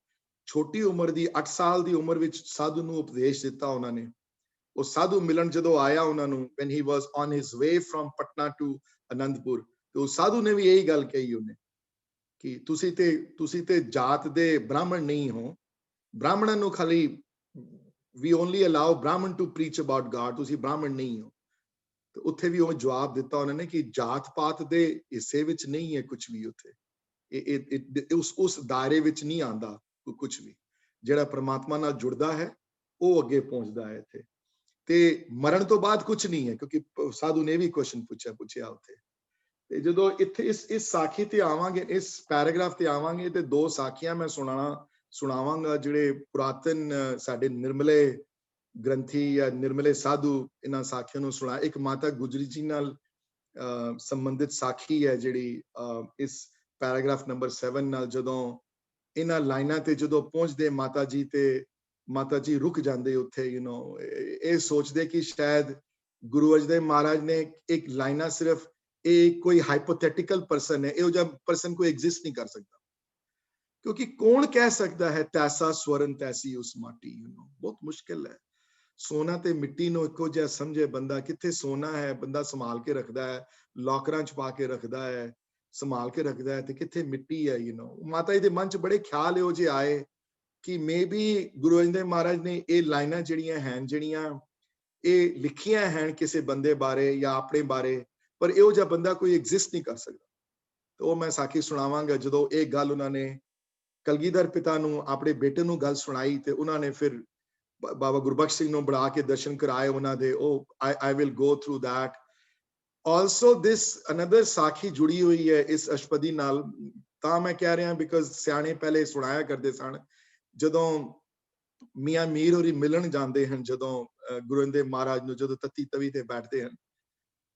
ਛੋਟੀ ਉਮਰ ਦੀ 8 ਸਾਲ ਦੀ ਉਮਰ ਵਿੱਚ ਸਾਧੂ ਨੂੰ ਉਪਦੇਸ਼ ਦਿੱਤਾ ਉਹਨਾਂ ਨੇ। ਉਹ ਸਾਧੂ ਮਿਲਣ ਜਦੋਂ ਆਇਆ ਉਹਨਾਂ ਨੂੰ, when he was on his way from Patna to Anandpur, ਤੇ ਉਹ ਸਾਧੂ ਨੇ ਵੀ ਇਹੀ ਗੱਲ ਕਹੀ ਉਹਨੇ ਕਿ ਤੁਸੀਂ ਤੇ ਜਾਤ ਦੇ ਬ੍ਰਾਹਮਣ ਨਹੀਂ ਹੋ, ਬ੍ਰਾਹਮਣਾਂ ਨੂੰ ਖਾਲੀ we only allow Brahman to preach about God, ਤੁਸੀਂ ਬ੍ਰਾਹਮਣ ਨਹੀਂ ਹੋ। ਤੇ ਉੱਥੇ ਵੀ ਉਹ ਜਵਾਬ ਦਿੱਤਾ ਉਹਨਾਂ ਨੇ ਕਿ ਜਾਤ ਪਾਤ ਦੇ ਹਿੱਸੇ ਵਿੱਚ ਨਹੀਂ ਹੈ ਕੁਝ ਵੀ ਉੱਥੇ, ਇਹ ਉਸ ਦਾਇਰੇ ਵਿੱਚ ਨਹੀਂ ਆਉਂਦਾ ਕੁਝ ਵੀ। ਜਿਹੜਾ ਪ੍ਰਮਾਤਮਾ ਨਾਲ ਜੁੜਦਾ ਹੈ ਉਹ ਅੱਗੇ ਪਹੁੰਚਦਾ ਹੈ ਇੱਥੇ। ਤੇ ਮਰਨ ਤੋਂ ਬਾਅਦ ਕੁਝ ਨਹੀਂ ਹੈ, ਕਿਉਂਕਿ ਸਾਧੂ ਨੇ ਵੀ ਕੁਐਸਚਨ ਪੁੱਛਿਆ ਉੱਥੇ। ਤੇ ਜਦੋਂ ਇੱਥੇ ਇਸ ਸਾਖੀ ਤੇ ਆਵਾਂਗੇ, ਇਸ ਪੈਰਾਗ੍ਰਾਫ ਤੇ ਆਵਾਂਗੇ, ਤੇ 2 ਸਾਖੀਆਂ ਮੈਂ ਸੁਣਾਵਾਂਗਾ ਜਿਹੜੇ ਪੁਰਾਤਨ ਸਾਡੇ ਨਿਰਮਲੇ ਗ੍ਰੰਥੀ ਜਾਂ ਨਿਰਮਲੇ ਸਾਧੂ ਇਹਨਾਂ ਸਾਖੀਆਂ ਨੂੰ ਸੁਣਾ। ਇੱਕ ਮਾਤਾ ਗੁਜਰੀ ਜੀ ਨਾਲ ਸੰਬੰਧਿਤ ਸਾਖੀ ਹੈ ਜਿਹੜੀ ਇਸ ਪੈਰਾਗ੍ਰਾਫ ਨੰਬਰ 7 ਨਾਲ, ਜਦੋਂ ਇਹਨਾਂ ਲਾਈਨਾਂ ਤੇ ਜਦੋਂ ਪਹੁੰਚਦੇ ਮਾਤਾ ਜੀ, ਤੇ ਮਾਤਾ ਜੀ ਰੁਕ ਜਾਂਦੇ ਉੱਥੇ, ਇਹ ਸੋਚਦੇ ਕਿ ਸ਼ਾਇਦ ਗੁਰੂ ਅਰਜਨ ਦੇਵ ਮਹਾਰਾਜ ਨੇ ਇੱਕ ਲਾਈਨਾਂ ਸਿਰਫ ਇਹ ਕੋਈ ਹਾਈਪੋਥੈਟੀਕਲ ਪਰਸਨ ਹੈ, ਇਹੋ ਜਿਹਾ ਪਰਸਨ ਕੋਈ ਐਗਜ਼ਿਸਟ ਨਹੀਂ ਕਰ ਸਕਦਾ, ਕਿਉਂਕਿ ਕੌਣ ਕਹਿ ਸਕਦਾ ਹੈ ਤੈਸਾ ਸਵਰਨ ਤੈਸੀ ਉਸ ਮਾਟੀ। ਬਹੁਤ ਮੁਸ਼ਕਿਲ ਹੈ। ਸੋਨਾ ਤੇ ਮਿੱਟੀ ਨੂੰ ਇੱਕੋ ਜਿਹਾ ਸਮਝੇ ਬੰਦਾ। ਕਿੱਥੇ ਸੋਨਾ ਹੈ ਬੰਦਾ ਸੰਭਾਲ ਕੇ ਰੱਖਦਾ ਹੈ, ਲੋਕਰਾਂ ਚ ਪਾ ਕੇ ਰੱਖਦਾ ਹੈ, ਸੰਭਾਲ ਕੇ ਰੱਖਦਾ ਹੈ, ਤੇ ਕਿੱਥੇ ਮਿੱਟੀ ਹੈ। ਮਾਤਾ ਜੀ ਦੇ ਮਨ ਚ ਬੜੇ ਖਿਆਲ ਇਹੋ ਜਿਹੇ ਆਏ ਕਿ ਮੇਬੀ ਗੁਰੂ ਅਰਜਨ ਦੇਵ ਮਹਾਰਾਜ ਨੇ ਇਹ ਲਾਈਨਾਂ ਜਿਹੜੀਆਂ ਹਨ, ਜਿਹੜੀਆਂ ਇਹ ਲਿਖੀਆਂ ਹਨ ਕਿਸੇ ਬੰਦੇ ਬਾਰੇ ਜਾਂ ਆਪਣੇ ਬਾਰੇ, ਪਰ ਇਹੋ ਜਿਹਾ ਬੰਦਾ ਕੋਈ ਐਗਜ਼ਿਸਟ ਨਹੀਂ ਕਰ ਸਕਦਾ। ਤੇ ਉਹ ਮੈਂ ਸਾਖੀ ਸੁਣਾਵਾਂਗਾ। ਜਦੋਂ ਇਹ ਗੱਲ ਉਹਨਾਂ ਨੇ ਕਲਗੀਧਰ ਪਿਤਾ ਨੂੰ, ਆਪਣੇ ਬੇਟੇ ਨੂੰ ਗੱਲ ਸੁਣਾਈ, ਤੇ ਉਹਨਾਂ ਨੇ ਫਿਰ ਬਾਬਾ ਗੁਰਬਖਸ਼ ਸਿੰਘ ਨੂੰ ਬੁਲਾ ਕੇ ਦਰਸ਼ਨ ਕਰਾਏ ਉਹਨਾਂ ਦੇ। ਉਹ I will go through that. Also this another ਸਾਖੀ ਜੁੜੀ ਹੋਈ ਹੈ ਇਸ ਅਸ਼ਪਦੀ ਨਾਲ, ਤਾਂ ਮੈਂ ਕਹਿ ਰਿਹਾ ਬਿਕਾਜ਼ ਸਿਆਣੇ ਪਹਿਲੇ ਸੁਣਾਇਆ ਕਰਦੇ ਸਨ। ਜਦੋਂ ਮੀਆਂ ਮੀਰ ਹੋਰੀ ਮਿਲਣ ਜਾਂਦੇ ਹਨ, ਜਦੋਂ ਗੁਰੂ ਅਰਜਨ ਦੇਵ ਮਹਾਰਾਜ ਨੂੰ, ਜਦੋਂ ਤੱਤੀ ਤਵੀ ਤੇ ਬੈਠਦੇ ਹਨ,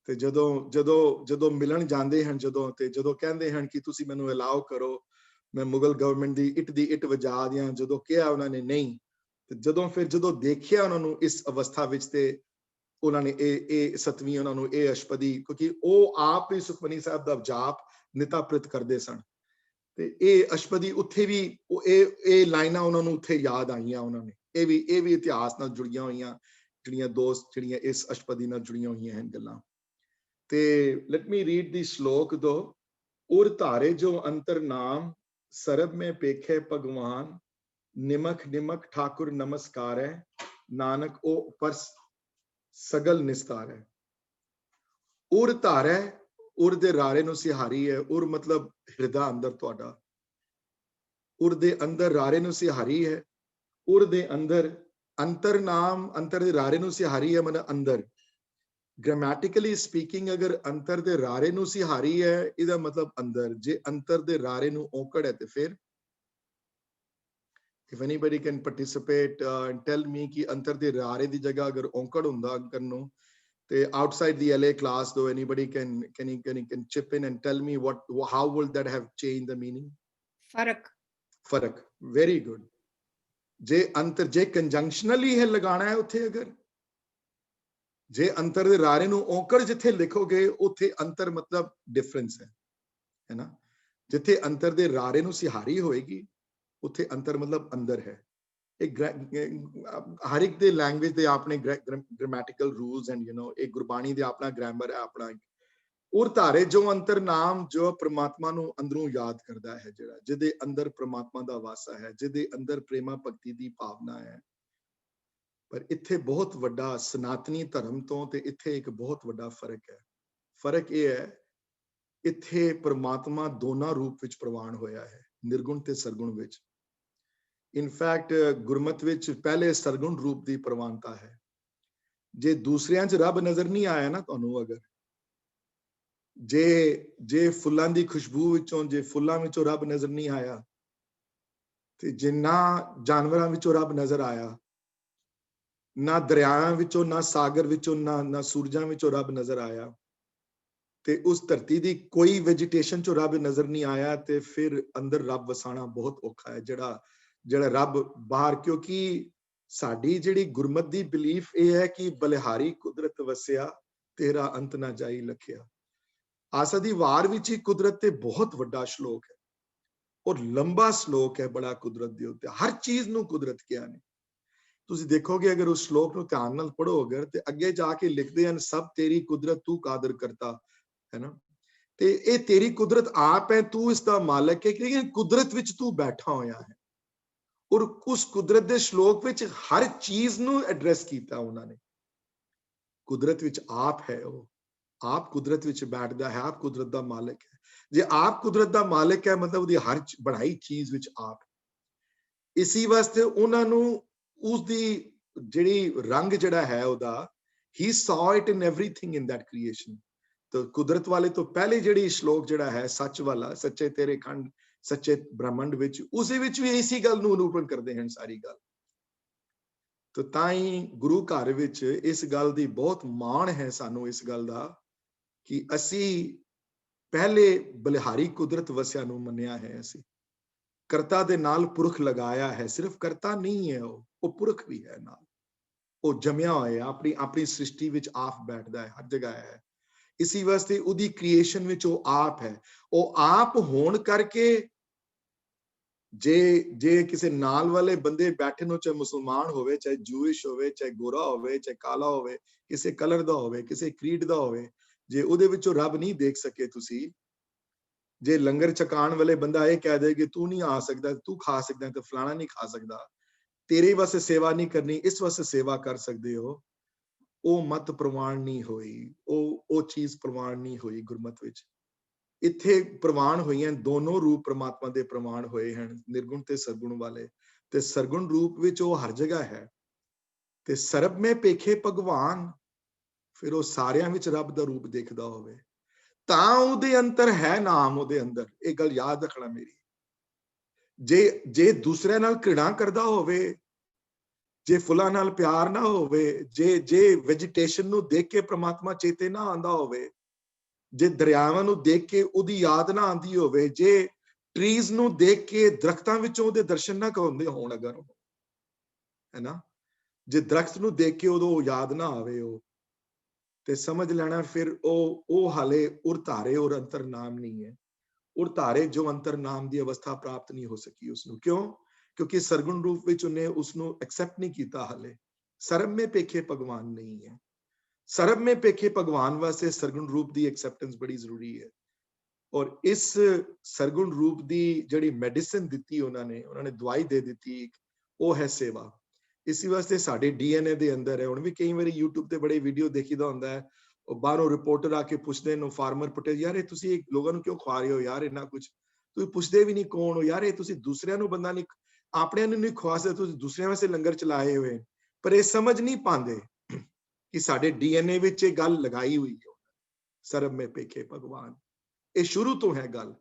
ਤੇ ਜਦੋਂ ਮਿਲਣ ਜਾਂਦੇ ਹਨ, ਜਦੋਂ ਕਹਿੰਦੇ ਹਨ ਕਿ ਤੁਸੀਂ ਮੈਨੂੰ ਅਲਾਉ ਕਰੋ, ਮੈਂ ਮੁਗਲ ਗਵਰਨਮੈਂਟ ਦੀ ਇੱਟ ਵਜਾ ਦਿਆਂ, ਜਦੋਂ ਕਿਹਾ ਉਹਨਾਂ ਨੇ ਨਹੀਂ, ਤੇ ਜਦੋਂ ਦੇਖਿਆ ਉਹਨਾਂ ਨੂੰ ਇਸ ਅਵਸਥਾ ਵਿੱਚ, ਤੇ ਉਹਨਾਂ ਨੇ ਇਹ 7ਵੀਂ ਉਹਨਾਂ ਨੂੰ ਇਹ ਅਸ਼ਪਦੀ, ਕਿਉਂਕਿ ਉਹ ਆਪ ਹੀ ਸੁਖਮਨੀ ਸਾਹਿਬ ਦਾ ਜਾਪ ਨਿਤਾ ਪ੍ਰਤ ਕਰਦੇ ਸਨ, ਤੇ ਇਹ ਅਸ਼ਪਦੀ ਉੱਥੇ ਵੀ ਇਹ ਲਾਈਨਾਂ ਉਹਨਾਂ ਨੂੰ ਉੱਥੇ ਯਾਦ ਆਈਆਂ। ਉਹਨਾਂ ਨੇ ਇਹ ਵੀ ਇਤਿਹਾਸ ਨਾਲ ਜੁੜੀਆਂ ਹੋਈਆਂ, ਜਿਹੜੀਆਂ ਇਸ ਅਸ਼ਪਦੀ ਨਾਲ ਜੁੜੀਆਂ ਹੋਈਆਂ ਹਨ ਗੱਲਾਂ। ਤੇ ਲੈਟ ਮੀ ਰੀਡ ਦੀ ਸ਼ਲੋਕ ਦੋ। ਉਰ ਧਾਰੇ ਜੋ ਅੰਤਰ ਨਾਮ ਸਰਬ ਮੈਂ ਪੇਖੇ ਭਗਵਾਨ, ਨਿਮਖ ਨਿਮਖ ਠਾकुर नमस्कार है ਨਾਨਕ ਉਹ ਪਰ ਸਗਲ ਨਿਸਤਾਰ ਹੈ। ਉਰ ਧਾਰ ਹੈ, ਉਰ ਦੇ ਰਾਰੇ ਨੂੰ ਸਿਹਾਰੀ ਹੈ। ਉਰ ਮਤਲਬ ਹਿਰਦਾ ਅੰਦਰ ਤੁਹਾਡਾ, ਉਰ ਦੇ ਅੰਦਰ ਰਾਰੇ ਨੂੰ ਸਿਹਾਰੀ ਹੈ। ਉਰ ਦੇ ਅੰਦਰ ਅੰਤਰ ਨਾਮ, ਅੰਤਰ ਦੇ ਰਾਰੇ ਨੂੰ ਸਿਹਾਰੀ ਹੈ ਮਤਲਬ ਅੰਦਰ। ਗ੍ਰਾਮੈਟਿਕਲੀ ਸਪੀਕਿੰਗ ਅਗਰ ਅੰਤਰ ਦੇ ਰਾਰੇ ਨੂੰ ਸਿਹਾਰੀ ਹੈ ਇਹਦਾ ਮਤਲਬ ਅੰਦਰ। ਜੇ ਅੰਤਰ ਦੇ ਰਾਰੇ ਨੂੰ ਔਕੜ ਹੈ ਤੇ ਫਿਰ if anybody can participate and tell me ਕਿ ਅੰਤਰ ਦੇ ਰਾਰੇ ਦੀ ਜਗ੍ਹਾ ਅਗਰ ਔਕੜ ਹੁੰਦਾ ਅੰਕਰ ਨੂੰ ਤੇ outside the LA class though anybody can chip in and tell me how will that have changed the meaning? ਫਰਕ very good। ਜੇ ਅੰਤਰ ਜੇ ਕੰਜੰਕਸ਼ਨਲੀ ਹੈ ਲਗਾਣਾ ਹੈ ਉੱਥੇ, ਅਗਰ ਜੇ ਅੰਤਰ ਦੇ ਰਾਰੇ ਨੂੰ ਔਕੜ ਜਿੱਥੇ ਲਿਖੋਗੇ ਉੱਥੇ ਅੰਤਰ ਮਤਲਬ ਡਿਫਰੈਂਸ ਹੈ ਨਾ। ਜਿੱਥੇ ਅੰਤਰ ਦੇ ਰਾਰੇ ਨੂੰ ਸਿਹਾਰੀ ਹੋਏਗੀ ਉੱਥੇ ਅੰਤਰ ਮਤਲਬ ਅੰਦਰ ਹੈ। ਇਹ ਹਰ ਇੱਕ ਦੇ ਲੈਂਗੁਏਜ ਦੇ ਆਪਣੇ ਗ੍ਰਾਮੈਟੀਕਲ ਰੂਲਸ ਐਂਡ ਇਹ ਗੁਰਬਾਣੀ ਦੇ ਆਪਣਾ ਗ੍ਰਾਮਰ ਹੈ ਆਪਣਾ। ਉਰ ਧਾਰੇ ਜੋ ਅੰਤਰ ਨਾਮ, ਜੋ ਪ੍ਰਮਾਤਮਾ ਨੂੰ ਅੰਦਰੋਂ ਯਾਦ ਕਰਦਾ ਹੈ, ਜਿਹੜਾ ਜਿਹਦੇ ਅੰਦਰ ਪ੍ਰਮਾਤਮਾ ਦਾ ਵਾਸਾ ਹੈ, ਜਿਹਦੇ ਅੰਦਰ ਪ੍ਰੇਮਾ ਭਗਤੀ ਦੀ ਭਾਵਨਾ ਹੈ। ਪਰ ਇੱਥੇ ਬਹੁਤ ਵੱਡਾ ਸਨਾਤਨੀ ਧਰਮ ਤੋਂ ਤੇ ਇੱਥੇ ਇੱਕ ਬਹੁਤ ਵੱਡਾ ਫਰਕ ਹੈ। ਫਰਕ ਇਹ ਹੈ ਇੱਥੇ ਪ੍ਰਮਾਤਮਾ ਦੋਨਾਂ ਰੂਪ ਵਿੱਚ ਪ੍ਰਵਾਨ ਹੋਇਆ ਹੈ, ਨਿਰਗੁਣ ਤੇ ਸਰਗੁਣ ਵਿੱਚ। ਇਨਫੈਕਟ ਗੁਰਮਤ ਵਿੱਚ ਪਹਿਲੇ ਸਰਗੁਣ ਰੂਪ ਦੀ ਪ੍ਰਵਾਨਤਾ ਹੈ। ਜੇ ਦੂਸਰਿਆਂ 'ਚ ਰੱਬ ਨਜ਼ਰ ਨਹੀਂ ਆਇਆ ਨਾ ਤੁਹਾਨੂੰ, ਅਗਰ ਜੇ ਫੁੱਲਾਂ ਦੀ ਖੁਸ਼ਬੂ ਵਿੱਚੋਂ, ਜੇ ਫੁੱਲਾਂ ਵਿੱਚੋਂ ਰੱਬ ਨਜ਼ਰ ਨਹੀਂ ਆਇਆ ਤੇ ਜਿੰਨਾ ਜਾਨਵਰਾਂ ਵਿੱਚੋਂ ਰੱਬ ਨਜ਼ਰ ਆਇਆ, ਨਾ ਦਰਿਆਵਾਂ ਵਿੱਚੋਂ, ਨਾ ਸਾਗਰ ਵਿੱਚੋਂ, ਨਾ ਸੂਰਜਾਂ ਵਿੱਚੋਂ ਰੱਬ ਨਜ਼ਰ ਆਇਆ, ਤੇ ਉਸ ਧਰਤੀ ਦੀ ਕੋਈ ਵੈਜੀਟੇਸ਼ਨ 'ਚੋਂ ਰੱਬ ਨਜ਼ਰ ਨਹੀਂ ਆਇਆ, ਤੇ ਫਿਰ ਅੰਦਰ ਰੱਬ ਵਸਾਣਾ ਬਹੁਤ ਔਖਾ ਹੈ। ਜਿਹੜਾ ਰੱਬ ਬਾਹਰ, ਕਿਉਂਕਿ ਸਾਡੀ ਜਿਹੜੀ ਗੁਰਮਤ ਦੀ ਬਿਲੀਫ ਇਹ ਹੈ ਕਿ ਬਲਿਹਾਰੀ ਕੁਦਰਤ ਵਸਿਆ, ਤੇਰਾ ਅੰਤ ਨਾ ਜਾਈ ਲਖਿਆ। ਆਸਾ ਦੀ ਵਾਰ ਵਿੱਚ ਹੀ ਕੁਦਰਤ ਤੇ ਬਹੁਤ ਵੱਡਾ ਸ਼ਲੋਕ ਹੈ ਔਰ ਲੰਬਾ ਸ਼ਲੋਕ ਹੈ ਬੜਾ ਕੁਦਰਤ ਦੇ ਉੱਤੇ। ਹਰ ਚੀਜ਼ ਨੂੰ ਕੁਦਰਤ ਕਿਹਾ ਨੇ। ਤੁਸੀਂ ਦੇਖੋਗੇ ਅਗਰ ਉਸ ਸ਼ਲੋਕ ਨੂੰ ਧਿਆਨ ਨਾਲ ਪੜ੍ਹੋ ਅਗਰ, ਤੇ ਅੱਗੇ ਜਾ ਕੇ ਲਿਖਦੇ ਹਨ ਸਭ ਤੇਰੀ ਕੁਦਰਤ ਤੂੰ ਕਾਦਰ ਕਰਤਾ, ਹੈ ਨਾ। ਤੇ ਇਹ ਤੇਰੀ ਕੁਦਰਤ ਆਪ ਹੈ, ਤੂੰ ਇਸ ਦਾ ਮਾਲਕ ਹੈ, ਲੇਕਿਨ ਕੁਦਰਤ ਵਿੱਚ ਤੂੰ ਬੈਠਾ ਹੋਇਆ ਹੈ। ਔਰ ਉਸ ਕੁਦਰਤ ਦੇ ਸ਼ਲੋਕ ਵਿੱਚ ਹਰ ਚੀਜ਼ ਨੂੰ ਐਡਰੈਸ ਕੀਤਾ ਉਹਨਾਂ ਨੇ। ਕੁਦਰਤ ਵਿੱਚ ਆਪ ਹੈ, ਉਹ ਆਪ ਕੁਦਰਤ ਵਿੱਚ ਬੈਠਦਾ ਹੈ, ਆਪ ਕੁਦਰਤ ਦਾ ਮਾਲਕ ਹੈ। ਜੇ ਆਪ ਕੁਦਰਤ ਦਾ ਮਾਲਕ ਹੈ ਮਤਲਬ ਉਹਦੀ ਹਰ ਬਣਾਈ ਚੀਜ਼ ਵਿੱਚ ਆਪ। ਇਸੀ ਵਾਸਤੇ ਉਹਨਾਂ ਨੂੰ ਉਸਦੀ ਜਿਹੜੀ ਰੰਗ ਜਿਹੜਾ ਹੈ ਉਹਦਾ, he saw it in everything in that creation। ਤਾਂ ਕੁਦਰਤ ਵਾਲੇ ਤੋਂ ਪਹਿਲੇ ਜਿਹੜੀ ਸ਼ਲੋਕ ਜਿਹੜਾ ਹੈ ਸੱਚ ਵਾਲਾ, ਸੱਚੇ ਤੇਰੇ ਖੰਡ ਸੱਚੇ ਬ੍ਰਹਮੰਡ ਵਿੱਚ, ਉਸੇ ਵਿੱਚ ਵੀ ਇਸੀ ਗੱਲ ਨੂੰ ਅਨੁਰੂਪਣ ਕਰਦੇ ਹਨ ਸਾਰੀ ਗੱਲ। ਤਾਂ ਹੀ ਗੁਰੂ ਘਰ ਵਿੱਚ ਇਸ ਗੱਲ ਦੀ ਬਹੁਤ ਮਾਣ ਹੈ ਸਾਨੂੰ, ਇਸ ਗੱਲ ਦਾ ਕਿ ਅਸੀਂ ਪਹਿਲੇ ਬਲਿਹਾਰੀ ਕੁਦਰਤ ਵਸਿਆ ਨੂੰ ਮੰਨਿਆ ਹੈ। ਅਸੀਂ ਕਰਤਾ ਦੇ ਨਾਲ ਪੁਰਖ ਲਗਾਇਆ ਹੈ। ਸਿਰਫ ਕਰਤਾ ਨਹੀਂ ਹੈ, ਉਹ ਪੁਰਖ ਵੀ ਹੈ ਨਾਲ। ਉਹ ਜੰਮਿਆ ਹੋਇਆ ਆਪਣੀ ਸ੍ਰਿਸ਼ਟੀ ਵਿੱਚ ਆਪ ਬੈਠਦਾ ਹੈ, ਹਰ ਜਗ੍ਹਾ ਹੈ। ਇਸੀ ਵਾਸਤੇ ਉਹਦੀ ਕ੍ਰੀਏਸ਼ਨ ਵਿੱਚ ਉਹ ਆਪ ਹੈ। ਉਹ ਆਪ ਹੋਣ ਕਰਕੇ ਜੇ ਕਿਸੇ ਨਾਲ ਵਾਲੇ ਬੰਦੇ ਬੈਠੇ ਨੂੰ, ਚਾਹੇ ਮੁਸਲਮਾਨ ਹੋਵੇ, ਚਾਹੇ ਜੂਇਸ਼ ਹੋਵੇ, ਚਾਹੇ ਗੋਰਾ ਹੋਵੇ, ਚਾਹੇ ਕਾਲਾ ਹੋਵੇ, ਕਿਸੇ ਕਲਰ ਦਾ ਹੋਵੇ, ਕਿਸੇ ਕ੍ਰੀਡ ਦਾ ਹੋਵੇ, ਜੇ ਉਹਦੇ ਵਿੱਚੋਂ ਰੱਬ ਨਹੀਂ ਦੇਖ ਸਕੇ ਤੁਸੀਂ, ਜੇ ਲੰਗਰ ਛਕਾਉਣ ਵਾਲੇ ਬੰਦਾ ਇਹ ਕਹਿ ਦੇ ਕਿ ਤੂੰ ਨਹੀਂ ਆ ਸਕਦਾ, ਤੂੰ ਖਾ ਸਕਦਾ ਤੇ ਫਲਾਣਾ ਨਹੀਂ ਖਾ ਸਕਦਾ, ਤੇਰੇ ਵਾਸਤੇ ਸੇਵਾ ਨਹੀਂ ਕਰਨੀ, ਇਸ ਵਾਸਤੇ ਸੇਵਾ ਕਰ ਸਕਦੇ ਹੋ, ਉਹ ਮਤ ਪ੍ਰਵਾਨ ਨਹੀਂ ਹੋਈ। ਉਹ ਚੀਜ਼ ਪ੍ਰਵਾਨ ਨਹੀਂ ਹੋਈ ਗੁਰਮਤ ਵਿੱਚ। ਇੱਥੇ ਪ੍ਰਵਾਨ ਹੋਈਆਂ ਦੋਨੋਂ ਰੂਪ ਪ੍ਰਮਾਤਮਾ ਦੇ ਪ੍ਰਵਾਨ ਹੋਏ ਹਨ, ਨਿਰਗੁਣ ਤੇ ਸਰਗੁਣ ਵਾਲੇ। ਤੇ ਸਰਗੁਣ ਰੂਪ ਵਿੱਚ ਉਹ ਹਰ ਜਗ੍ਹਾ ਹੈ। ਤੇ ਸਰਬ ਮੇ ਪੇਖੇ ਭਗਵਾਨ, ਫਿਰ ਉਹ ਸਾਰਿਆਂ ਵਿੱਚ ਰੱਬ ਦਾ ਰੂਪ ਦੇਖਦਾ ਹੋਵੇ ਤਾਂ ਉਹਦੇ ਅੰਦਰ ਹੈ ਨਾਮ, ਉਹਦੇ ਅੰਦਰ। ਇਹ ਗੱਲ ਯਾਦ ਰੱਖਣਾ ਮੇਰੀ। ਜੇ ਦੂਸਰਿਆਂ ਨਾਲ ਘਿਰਣਾ ਕਰਦਾ ਹੋਵੇ, ਜੇ ਫੁੱਲਾਂ ਨਾਲ ਪਿਆਰ ਨਾ ਹੋਵੇ, ਜੇ ਵੈਜੀਟੇਸ਼ਨ ਨੂੰ ਦੇਖ ਕੇ ਪ੍ਰਮਾਤਮਾ ਚੇਤੇ ਨਾ ਆਉਂਦਾ ਹੋਵੇ, ਜੇ ਦਰਿਆਵਾਂ ਨੂੰ ਦੇਖ ਕੇ ਉਹਦੀ ਯਾਦ ਨਾ ਆਉਂਦੀ ਹੋਵੇ, ਜੇ ਟਰੀਜ਼ ਨੂੰ ਦੇਖ ਕੇ ਦਰਖਤਾਂ ਵਿੱਚੋਂ ਉਹਦੇ ਦਰਸ਼ਨ ਨਾ ਹੁੰਦੇ ਹੋਣ ਅਗਰ, ਹੈ ਨਾ, ਜੇ ਦਰਖਤ ਨੂੰ ਦੇਖ ਕੇ ਉਦੋਂ ਯਾਦ ਨਾ ਆਵੇ ਉਹ, ਤੇ ਸਮਝ ਲੈਣਾ ਫਿਰ ਉਹ ਹਾਲੇ ਉਰ ਧਾਰੇ ਔਰ ਅੰਤਰ ਨਾਮ ਨਹੀਂ ਹੈ। ਉਰ ਧਾਰੇ ਜੋ ਅੰਤਰ ਨਾਮ ਦੀ ਅਵਸਥਾ ਪ੍ਰਾਪਤ ਨਹੀਂ ਹੋ ਸਕੀ ਉਸਨੂੰ। ਕਿਉਂ? ਕਿਉਂਕਿ ਸਰਗੁਣ ਰੂਪ ਵਿੱਚ ਉਹਨੇ ਉਸਨੂੰ ਐਕਸੈਪਟ ਨਹੀਂ ਕੀਤਾ ਹਾਲੇ। ਸਰਬ ਮੇ ਪੇਖੇ ਭਗਵਾਨ ਨਹੀਂ ਹੈ। ਸਰਬ ਮੇ ਪੇਖੇ ਭਗਵਾਨ ਵਾਸਤੇ ਸਰਗੁਣ ਰੂਪ ਦੀ ਐਕਸੈਪਟੈਂਸ ਬੜੀ ਜ਼ਰੂਰੀ ਹੈ। ਔਰ ਇਸ ਸਰਗੁਣ ਰੂਪ ਦੀ ਜਿਹੜੀ ਮੈਡੀਸਿਨ ਦਿੱਤੀ ਉਹਨਾਂ ਨੇ ਦਵਾਈ ਦੇ ਦਿੱਤੀ, ਉਹ ਹੈ ਸੇਵਾ। इसी वास्ते साडे डीएनए दे अंदर है। हुण भी कई बारी यूट्यूब ते बड़े वीडियो देखीदा हुंदा है, ਉਹ ਬਾਹਰੋਂ ਰਿਪੋਰਟਰ ਆ ਕੇ ਪੁੱਛਦੇ ਨੇ ਫਾਰਮਰ ਪੋਟੇਟੋ, ਯਾਰ ਇਹ ਤੁਸੀਂ ਲੋਕਾਂ ਨੂੰ ਕਿਉਂ ਖਵਾ ਰਹੇ ਹੋ ਯਾਰ ਇੰਨਾ ਕੁਝ, ਤੁਸੀਂ ਪੁੱਛਦੇ ਵੀ ਨਹੀਂ ਕੌਣ ਹੋ ਯਾਰ, ਇਹ ਤੁਸੀਂ ਦੂਸਰਿਆਂ ਨੂੰ ਬੰਦਾ ਨਹੀਂ, ਆਪਣਿਆਂ ਨੂੰ ਨਹੀਂ ਖਵਾ ਸਕਦੇ, ਤੁਸੀਂ ਦੂਸਰਿਆਂ ਵਾਸਤੇ ਲੰਗਰ ਚਲਾਏ ਹੋਏ। ਪਰ ਇਹ ਸਮਝ ਨਹੀਂ ਪਾਉਂਦੇ ਕਿ ਸਾਡੇ ਡੀਐਨਏ ਵਿੱਚ ਇਹ ਗੱਲ ਲਗਾਈ ਹੋਈ ਹੈ, ਸਰਬ ਮੈਂ ਪੇਖੇ ਭਗਵਾਨ। ਇਹ ਸ਼ੁਰੂ ਤੋਂ ਹੈ ਗੱਲ।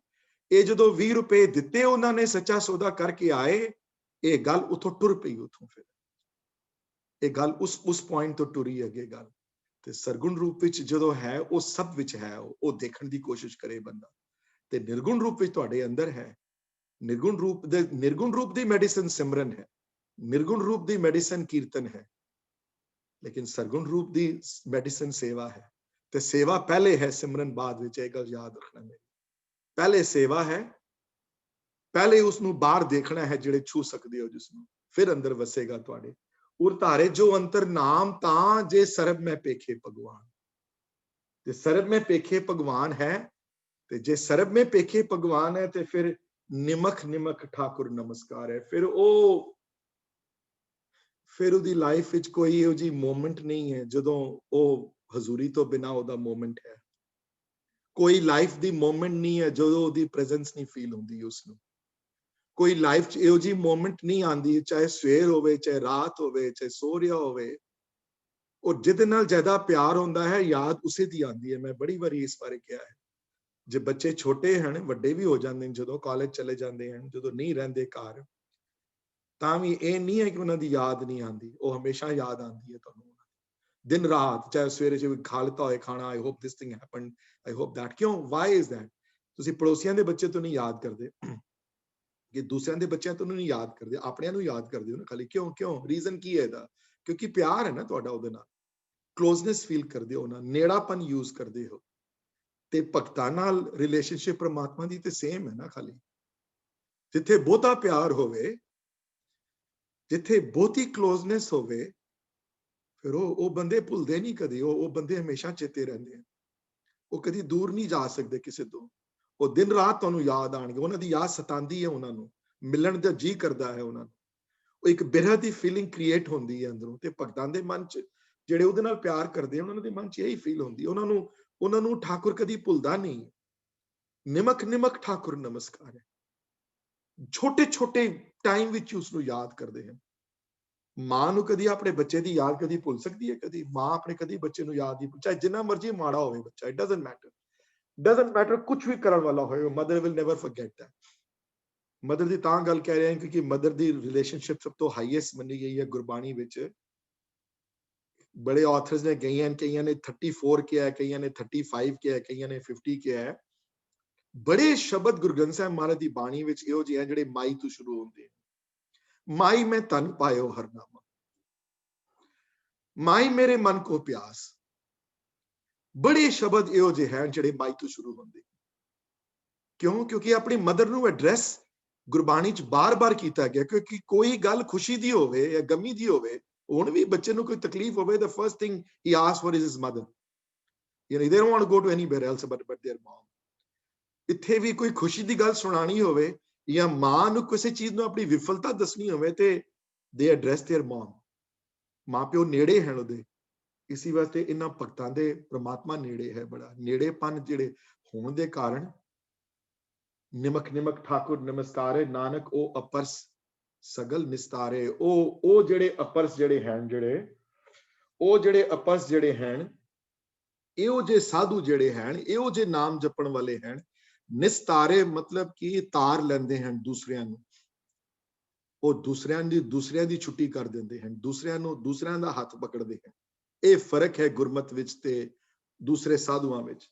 ਇਹ ਜਦੋਂ 20 ਰੁਪਏ ਦਿੱਤੇ ਉਹਨਾਂ ਨੇ ਸੱਚਾ ਸੌਦਾ ਕਰਕੇ ਆਏ, ਇਹ ਗੱਲ ਉਥੋਂ ਟੁਰ ਪਈ। ਉਥੋਂ ਫਿਰ ਇਹ ਗੱਲ ਉਸ ਪੁਆਇੰਟ ਤੋਂ ਟੁਰੀ ਅੱਗੇ ਗੱਲ। ਤੇ ਸਰਗੁਣ ਰੂਪ ਵਿੱਚ ਜਦੋਂ ਹੈ, ਉਹ ਸਭ ਵਿੱਚ ਹੈ, ਉਹ ਦੇਖਣ ਦੀ ਕੋਸ਼ਿਸ਼ ਕਰੇ ਬੰਦਾ। ਤੇ ਨਿਰਗੁਣ ਰੂਪ ਵਿੱਚ ਤੁਹਾਡੇ ਅੰਦਰ ਹੈ। ਨਿਰਗੁਣ ਰੂਪ ਦੀ ਮੈਡੀਸਨ ਸਿਮਰਨ ਹੈ, ਨਿਰਗੁਣ ਰੂਪ ਦੀ ਮੈਡੀਸਨ ਕੀਰਤਨ ਹੈ, ਲੇਕਿਨ ਸਰਗੁਣ ਰੂਪ ਦੀ ਮੈਡੀਸਨ ਸੇਵਾ ਹੈ। ਤੇ ਸੇਵਾ ਪਹਿਲੇ ਹੈ, ਸਿਮਰਨ ਬਾਅਦ ਵਿੱਚ। ਇਹ ਗੱਲ ਯਾਦ ਰੱਖਣਾ ਮੇਰੀ, ਪਹਿਲੇ ਸੇਵਾ ਹੈ, ਪਹਿਲੇ ਉਸ ਨੂੰ ਬਾਹਰ ਦੇਖਣਾ ਹੈ ਜਿਹੜੇ ਛੂ ਸਕਦੇ ਹੋ ਜਿਸ ਨੂੰ, ਫਿਰ ਅੰਦਰ ਵਸੇਗਾ ਤੁਹਾਡੇ। ਉਰ ਧਾਰੇ ਜੋ ਅੰਤਰ ਨਾਮ ਤਾਂ ਜੇ ਸਰਬ ਮੈਂ ਪੇਖੇ ਭਗਵਾਨ। ਤੇ ਸਰਬ ਮੈਂ ਪੇਖੇ ਭਗਵਾਨ ਹੈ, ਤੇ ਜੇ ਸਰਬ ਮੈਂ ਪੇਖੇ ਭਗਵਾਨ ਹੈ ਤੇ ਫਿਰ ਨਿਮਖ ਠਾਕੁਰ ਨਮਸਕਾਰ ਹੈ। ਫਿਰ ਉਹਦੀ ਲਾਈਫ ਵਿੱਚ ਕੋਈ ਇਹੋ ਜਿਹੀ ਮੂਮੈਂਟ ਨਹੀਂ ਹੈ ਜਦੋਂ ਉਹ ਹਜ਼ੂਰੀ ਤੋਂ ਬਿਨਾਂ ਉਹਦਾ ਮੂਮੈਂਟ ਹੈ। ਕੋਈ ਲਾਈਫ ਦੀ ਮੂਮੈਂਟ ਨਹੀਂ ਹੈ ਜਦੋਂ ਉਹਦੀ ਪ੍ਰੈਜ਼ੈਂਸ ਨਹੀਂ ਫੀਲ ਹੁੰਦੀ ਉਸਨੂੰ। ਕੋਈ ਲਾਈਫ 'ਚ ਇਹੋ ਜਿਹੀ ਮੂਮੈਂਟ ਨਹੀਂ ਆਉਂਦੀ, ਚਾਹੇ ਸਵੇਰ ਹੋਵੇ, ਚਾਹੇ ਰਾਤ ਹੋਵੇ, ਚਾਹੇ ਸੋ ਰਿਹਾ ਹੋਵੇ, ਉਹ ਜਿਹਦੇ ਨਾਲ ਜ਼ਿਆਦਾ ਪਿਆਰ ਹੁੰਦਾ ਹੈ, ਯਾਦ ਉਸੇ ਦੀ ਆਉਂਦੀ ਹੈ। ਮੈਂ ਬੜੀ ਵਾਰੀ ਇਸ ਬਾਰੇ ਕਿਹਾ ਹੈ। ਜੇ ਬੱਚੇ ਛੋਟੇ ਹਨ, ਵੱਡੇ ਵੀ ਹੋ ਜਾਂਦੇ ਨੇ, ਜਦੋਂ ਕਾਲਜ ਚਲੇ ਜਾਂਦੇ ਹਨ, ਜਦੋਂ ਨਹੀਂ ਰਹਿੰਦੇ ਘਰ, ਤਾਂ ਵੀ ਇਹ ਨਹੀਂ ਹੈ ਕਿ ਉਹਨਾਂ ਦੀ ਯਾਦ ਨਹੀਂ ਆਉਂਦੀ। ਉਹ ਹਮੇਸ਼ਾ ਯਾਦ ਆਉਂਦੀ ਹੈ ਤੁਹਾਨੂੰ, ਦਿਨ ਰਾਤ। ਚਾਹੇ ਸਵੇਰੇ ਜੇ ਖਾ ਲਿੱਤਾ ਹੋਏ ਖਾਣਾ, I hope this thing happened, I hope that. ਕਿਉਂ? Why is that? ਤੁਸੀਂ ਪੜੋਸੀਆਂ ਦੇ ਬੱਚੇ ਤੋਂ ਨਹੀਂ ਯਾਦ ਕਰਦੇ, ਕਿ ਦੂਸਰਿਆਂ ਦੇ ਬੱਚਿਆਂ ਤੋਂ ਨਹੀਂ ਯਾਦ ਕਰਦੇ, ਆਪਣਿਆਂ ਨੂੰ ਯਾਦ ਕਰਦੇ ਹੋ ਨਾ ਖਾਲੀ। ਕਿਉਂ? ਰੀਜ਼ਨ ਕੀ ਹੈ ਇਹਦਾ? ਕਿਉਂਕਿ ਪਿਆਰ ਹੈ ਨਾ ਤੁਹਾਡਾ ਉਹਦੇ ਨਾਲ, ਕਲੋਜ਼ਨੈਸ ਫੀਲ ਕਰਦੇ ਹੋ ਨਾ, ਨੇੜਾਪਨ ਯੂਜ਼ ਕਰਦੇ ਹੋ। ਤੇ ਭਗਤਾਂ ਨਾਲ ਰਿਲੇਸ਼ਨਸ਼ਿਪ ਪਰਮਾਤਮਾ ਦੀ ਤੇ ਸੇਮ ਹੈ ਨਾ ਖਾਲੀ। ਜਿੱਥੇ ਬਹੁਤਾ ਪਿਆਰ ਹੋਵੇ, ਜਿੱਥੇ ਬਹੁਤੀ ਕਲੋਜ਼ਨੈਸ ਹੋਵੇ, ਫਿਰ ਉਹ ਬੰਦੇ ਭੁੱਲਦੇ ਨਹੀਂ ਕਦੇ। ਉਹ ਬੰਦੇ ਹਮੇਸ਼ਾ ਚੇਤੇ ਰਹਿੰਦੇ ਆ। ਉਹ ਕਦੀ ਦੂਰ ਨਹੀਂ ਜਾ ਸਕਦੇ ਕਿਸੇ ਤੋਂ। ਉਹ ਦਿਨ ਰਾਤ ਤੁਹਾਨੂੰ ਯਾਦ ਆਣਗੇ। ਉਹਨਾਂ ਦੀ ਯਾਦ ਸਤਾਉਂਦੀ ਹੈ, ਉਹਨਾਂ ਨੂੰ ਮਿਲਣ ਦਾ ਜੀ ਕਰਦਾ ਹੈ ਉਹਨਾਂ ਨੂੰ। ਉਹ ਇੱਕ ਬਿਰਹ ਦੀ ਫੀਲਿੰਗ ਕ੍ਰੀਏਟ ਹੁੰਦੀ ਹੈ ਅੰਦਰੋਂ। ਤੇ ਭਗਤਾਂ ਦੇ ਮਨ 'ਚ, ਜਿਹੜੇ ਉਹਦੇ ਨਾਲ ਪਿਆਰ ਕਰਦੇ ਆ, ਉਹਨਾਂ ਦੇ ਮਨ 'ਚ ਇਹੀ ਫੀਲ ਹੁੰਦੀ। ਉਹਨਾਂ ਨੂੰ ਠਾਕੁਰ ਕਦੀ ਭੁੱਲਦਾ ਨਹੀਂ। ਨਿਮਖ ਠਾਕੁਰ ਨਮਸਕਾਰ ਹੈ। ਛੋਟੇ ਟਾਈਮ ਵਿੱਚ ਉਸ ਨੂੰ ਯਾਦ ਕਰਦੇ ਹਨ। ਮਾਂ ਨੂੰ ਕਦੀ ਆਪਣੇ ਬੱਚੇ ਦੀ ਯਾਦ ਕਦੀ ਭੁੱਲ ਸਕਦੀ ਹੈ? ਕਦੀ ਮਾਂ ਆਪਣੇ ਕਦੀ ਬੱਚੇ ਨੂੰ ਯਾਦ ਨਹੀਂ, ਚਾਹੇ ਜਿੰਨਾ ਮਰਜ਼ੀ ਮਾੜਾ ਹੋਵੇ ਬੱਚਾ, ਇਟ ਡਜ਼ਨਟ ਮੈਟਰ ਕੁਝ ਵੀ ਕਰਨ ਵਾਲਾ ਹੋਵੇ, mother will never forget that. Mother ਦੀ ਤਾਂ ਗੱਲ ਕਹਿ ਰਹੇ ਹਾਂ ਕਿਉਂਕਿ ਮਦਰ ਦੀ ਰਿਲੇਸ਼ਨਸ਼ਿਪ ਸਭ ਤੋਂ ਹਾਈਐਸਟ ਮੰਨੀ ਗਈ ਹੈ ਗੁਰਬਾਣੀ ਵਿੱਚ। ਬੜੇ ਆਥਰਸ ਨੇ, ਕਈਆਂ ਨੇ 34 ਕਿਹਾ, ਕਈਆਂ ਨੇ 35 ਕਿਹਾ, ਕਈਆਂ ਨੇ 50 ਕਿਹਾ ਹੈ। ਬੜੇ ਸ਼ਬਦ ਗੁਰੂ ਗ੍ਰੰਥ ਸਾਹਿਬ ਮਹਾਰਾਜ ਦੀ ਬਾਣੀ ਵਿੱਚ ਇਹੋ ਜਿਹੇ ਹਨ ਜਿਹੜੇ ਮਾਈ ਤੋਂ ਸ਼ੁਰੂ ਹੁੰਦੇ। ਮਾਈ ਮੈਂ ਤਨ ਪਾਇਓ ਹਰਨਾਮਾ, ਮਾਈ ਮੇਰੇ ਮਨ ਕੋ ਪਿਆਸ। ਬੜੇ ਸ਼ਬਦ ਇਹੋ ਜਿਹੇ ਹਨ ਜਿਹੜੇ ਮਾਈ ਤੋਂ ਸ਼ੁਰੂ ਹੁੰਦੇ। ਕਿਉਂ? ਕਿਉਂਕਿ ਆਪਣੀ ਮਦਰ ਨੂੰ ਐਡਰੈਸ ਗੁਰਬਾਣੀ 'ਚ ਬਾਰ-ਬਾਰ ਕੀਤਾ ਗਿਆ। ਕਿਉਂਕਿ ਕੋਈ ਗੱਲ ਖੁਸ਼ੀ ਦੀ ਹੋਵੇ ਜਾਂ ਗਮੀ ਦੀ ਹੋਵੇ, ਹੁਣ ਵੀ ਬੱਚੇ ਨੂੰ ਕੋਈ ਤਕਲੀਫ ਹੋਵੇ, the first thing he asks for is his mother. You know, they don't want to go to anywhere else but their mom. ਇੱਥੇ ਵੀ ਕੋਈ ਖੁਸ਼ੀ ਦੀ ਗੱਲ ਸੁਣਾਣੀ ਹੋਵੇ ਜਾਂ ਮਾਂ ਨੂੰ ਕਿਸੇ ਚੀਜ਼ ਨੂੰ ਆਪਣੀ ਵਿਫਲਤਾ ਦੱਸਣੀ ਹੋਵੇ, ਤੇ they address their mom. ਮਾਂ ਪਿਓ ਨੇੜੇ ਹਨ ਉਹਦੇ। ਇਸੇ ਵਾਸਤੇ ਇਹਨਾਂ ਭਗਤਾਂ ਦੇ ਪ੍ਰਮਾਤਮਾ ਨੇੜੇ ਹੈ। ਬੜਾ ਨੇੜੇਪਨ ਜਿਹੜੇ ਹੋਣ ਦੇ ਕਾਰਨ ਨਿਮਖ ਠਾਕੁਰ ਨਮਸਕਾਰ ਹੈ। ਨਾਨਕ ਉਹ ਅਪਰਸ ਸਗਲ ਨਿਸਤਾਰੇ। ਉਹ ਜਿਹੜੇ ਅਪਰਸ ਜਿਹੜੇ ਹਨ, ਜਿਹੜੇ ਅਪਰਸ ਜਿਹੜੇ ਹਨ, ਇਹੋ ਜਿਹੇ ਸਾਧੂ ਜਿਹੜੇ ਹਨ, ਇਹੋ ਜਿਹੇ ਨਾਮ ਜਪਣ ਵਾਲੇ ਹਨ। ਨਿਸਤਾਰੇ ਮਤਲਬ ਕਿ ਤਾਰ ਲੈਂਦੇ ਹਨ ਦੂਸਰਿਆਂ ਨੂੰ। ਉਹ ਦੂਸਰਿਆਂ ਦੀ ਛੁੱਟੀ ਕਰ ਦਿੰਦੇ ਹਨ, ਦੂਸਰਿਆਂ ਦਾ ਹੱਥ ਪਕੜਦੇ ਹਨ। ਇਹ ਫਰਕ ਹੈ ਗੁਰਮਤ ਵਿੱਚ ਤੇ ਦੂਸਰੇ ਸਾਧੂਆਂ ਵਿੱਚ।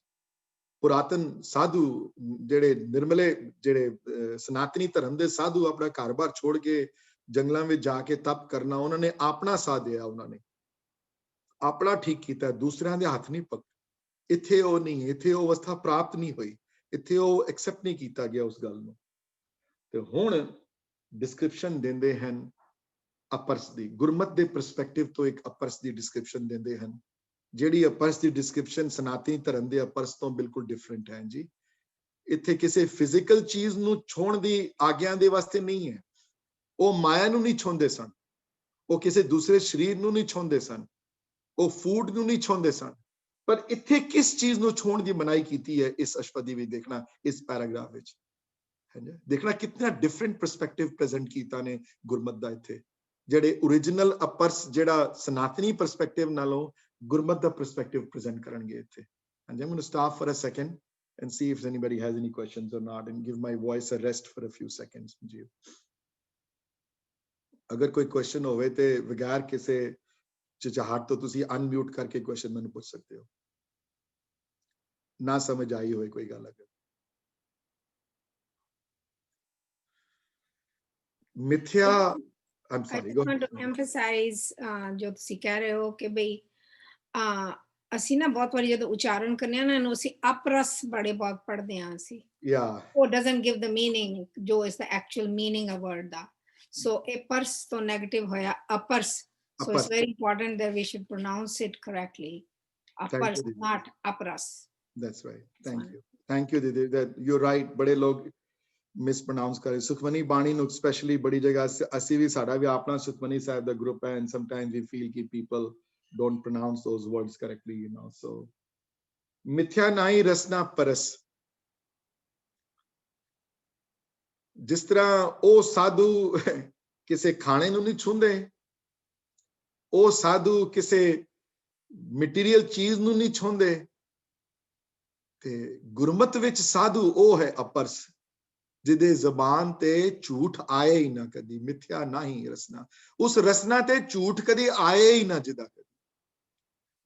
ਪੁਰਾਤਨ ਸਾਧੂ ਜਿਹੜੇ ਨਿਰਮਲੇ, ਜਿਹੜੇ ਸਨਾਤਨੀ ਧਰਮ ਦੇ ਸਾਧੂ, ਆਪਣਾ ਘਰ-ਬਾਰ ਛੋੜ ਕੇ ਜੰਗਲਾਂ ਵਿੱਚ ਜਾ ਕੇ ਤਪ ਕਰਨਾ, ਉਹਨਾਂ ਨੇ ਆਪਣਾ ਸਾਧ ਦਿਆ, ਉਹਨਾਂ ਨੇ ਆਪਣਾ ਠੀਕ ਕੀਤਾ, ਦੂਸਰਿਆਂ ਦੇ ਹੱਥ ਨਹੀਂ ਪਕੜ। ਇੱਥੇ ਉਹ ਨਹੀਂ, ਇੱਥੇ ਉਹ ਅਵਸਥਾ ਪ੍ਰਾਪਤ ਨਹੀਂ ਹੋਈ, ਇੱਥੇ ਉਹ ਐਕਸੈਪਟ ਨਹੀਂ ਕੀਤਾ ਗਿਆ ਉਸ ਗੱਲ ਨੂੰ। ਤੇ ਹੁਣ ਡਿਸਕ੍ਰਿਪਸ਼ਨ ਦਿੰਦੇ ਹਨ ਅਪਰਸ ਦੀ, ਗੁਰਮਤ ਦੇ ਪਰਸਪੈਕਟਿਵ ਤੋਂ ਇੱਕ ਅਪਰਸ ਦੀ ਡਿਸਕ੍ਰਿਪਸ਼ਨ ਦਿੰਦੇ ਹਨ, ਜਿਹੜੀ ਅਪਰਸ ਦੀ ਡਿਸਕ੍ਰਿਪਸ਼ਨ ਸਨਾਤਨੀ ਧਰਮ ਦੇ ਅਪਰਸ ਤੋਂ ਬਿਲਕੁਲ ਡਿਫਰੈਂਟ ਹੈ ਜੀ। ਇੱਥੇ ਕਿਸੇ ਫਿਜ਼ੀਕਲ ਚੀਜ਼ ਨੂੰ ਛੋਹਣ ਦੀ ਆਗਿਆ ਦੇ ਵਾਸਤੇ ਨਹੀਂ ਹੈ। ਉਹ ਮਾਇਆ ਨੂੰ ਨਹੀਂ ਛੋਹੰਦੇ ਸਨ, ਉਹ ਕਿਸੇ ਦੂਸਰੇ ਸਰੀਰ ਨੂੰ ਨਹੀਂ ਛੋਂਦੇ ਸਨ, ਉਹ ਫੂਡ ਨੂੰ ਨਹੀਂ ਛੋਂਦੇ ਸਨ, ਪਰ ਇੱਥੇ ਕਿਸ ਚੀਜ਼ ਨੂੰ ਛੋਣ ਦੀ ਮਨਾਹੀ ਕੀਤੀ ਹੈ ਇਸ ਅਸ਼ਪਦੀ ਵਿੱਚ ਦੇਖਣਾ, ਇਸ ਪੈਰਾਗ੍ਰਾਫ ਵਿੱਚ ਦੇਖਣਾ ਕਿੰਨਾ ਡਿਫਰੈਂਟ ਪਰਸਪੈਕਟਿਵ ਪ੍ਰੈਜ਼ੈਂਟ ਕੀਤਾ ਨੇ ਗੁਰਮਤ ਦਾ ਇੱਥੇ, ਜਿਹੜੇ ओरिजिनल ਅਪਰਸ ਜਿਹੜਾ ਸਨਾਤਨੀ ਪਰਸਪੈਕਟਿਵ ਨਾਲੋਂ ਗੁਰਮਤ ਦਾ ਪਰਸਪੈਕਟਿਵ ਪ੍ਰੈਜ਼ੈਂਟ ਕਰਨਗੇ ਇੱਥੇ। And I'm going to stop for a second and see if anybody has any questions or not and give my voice a rest for a few seconds ਜੀ। ਅਗਰ ਕੋਈ ਕੁਐਸਚਨ ਹੋਵੇ ਤੇ ਬਗੈਰ ਕਿਸੇ ਝਿਜਕ ਤੋਂ ਤੁਸੀਂ ਅਨਮਿਊਟ ਕਰਕੇ ਕੁਐਸਚਨ ਮੈਨੂੰ ਪੁੱਛ ਸਕਦੇ ਹੋ, ਨਾ ਸਮਝ ਆਈ ਹੋਵੇ ਕੋਈ ਗੱਲ ਅਗਰ। ਮਿਥਿਆ I'm sorry, I go want to ahead. emphasize ਜੋ ਤੁਸੀਂ ਕਹਿ ਰਹੇ ਹੋ ਕਿ ਬਈ ਅਸੀਂ ਨਾ ਬਹੁਤ ਵਾਰੀ ਜਦੋਂ ਉਚਾਰਨ ਕਰਨੇ ਆ ਨਾ ਇਹਨੂੰ ਅਸੀਂ ਅਪਰਸ ਬੜੇ ਬਹੁਤ ਪੜ੍ਹਦੇ ਆ ਅਸੀਂ। Yeah. ਉਹ doesn't give the meaning ਜੋ is the actual meaning of word the. So a purse ਤੋਂ negative ਹੋਇਆ apers। So it's very important that we should pronounce it correctly. Apers, not apras. That's right. Thank you. Thank you, Didi. That you're right. बड़े लोग mispronounce करे। सुखमनी बाणी ਨੂੰ especially बड़ी जगह ਅਸੀਂ ਵੀ ਸਾਡਾ ਵੀ ਆਪਣਾ ਸੁਖਮਨੀ ਸਾਹਿਬ ਦਾ group ਹੈ, and sometimes we feel कि people don't pronounce those words correctly, you know. So मिथ्या नाई रसना परस, जिस तरह ਉਹ ਸਾਧੂ ਕਿਸੇ ਖਾਣੇ ਨੂੰ ਨਹੀਂ ਛੂੰਦੇ, ਉਹ ਸਾਧੂ ਕਿਸੇ ਮਟੀਰੀਅਲ ਚੀਜ਼ ਨੂੰ ਨਹੀਂ ਛੂੰਦੇ, ਤੇ ਗੁਰਮਤ ਵਿੱਚ ਸਾਧੂ ਉਹ ਹੈ ਅਪਰਸ ਜਿਹਦੇ ਜ਼ਬਾਨ ਤੇ ਝੂਠ ਆਏ ਹੀ ਨਾ ਕਦੀ। ਮਿਥਿਆ ਨਹੀਂ ਰਸਨਾ, ਉਸ ਰਸਨਾ ਤੇ ਝੂਠ ਕਦੀ ਆਏ ਹੀ ਨਾ ਜਿਹਦਾ ਕਦੀ।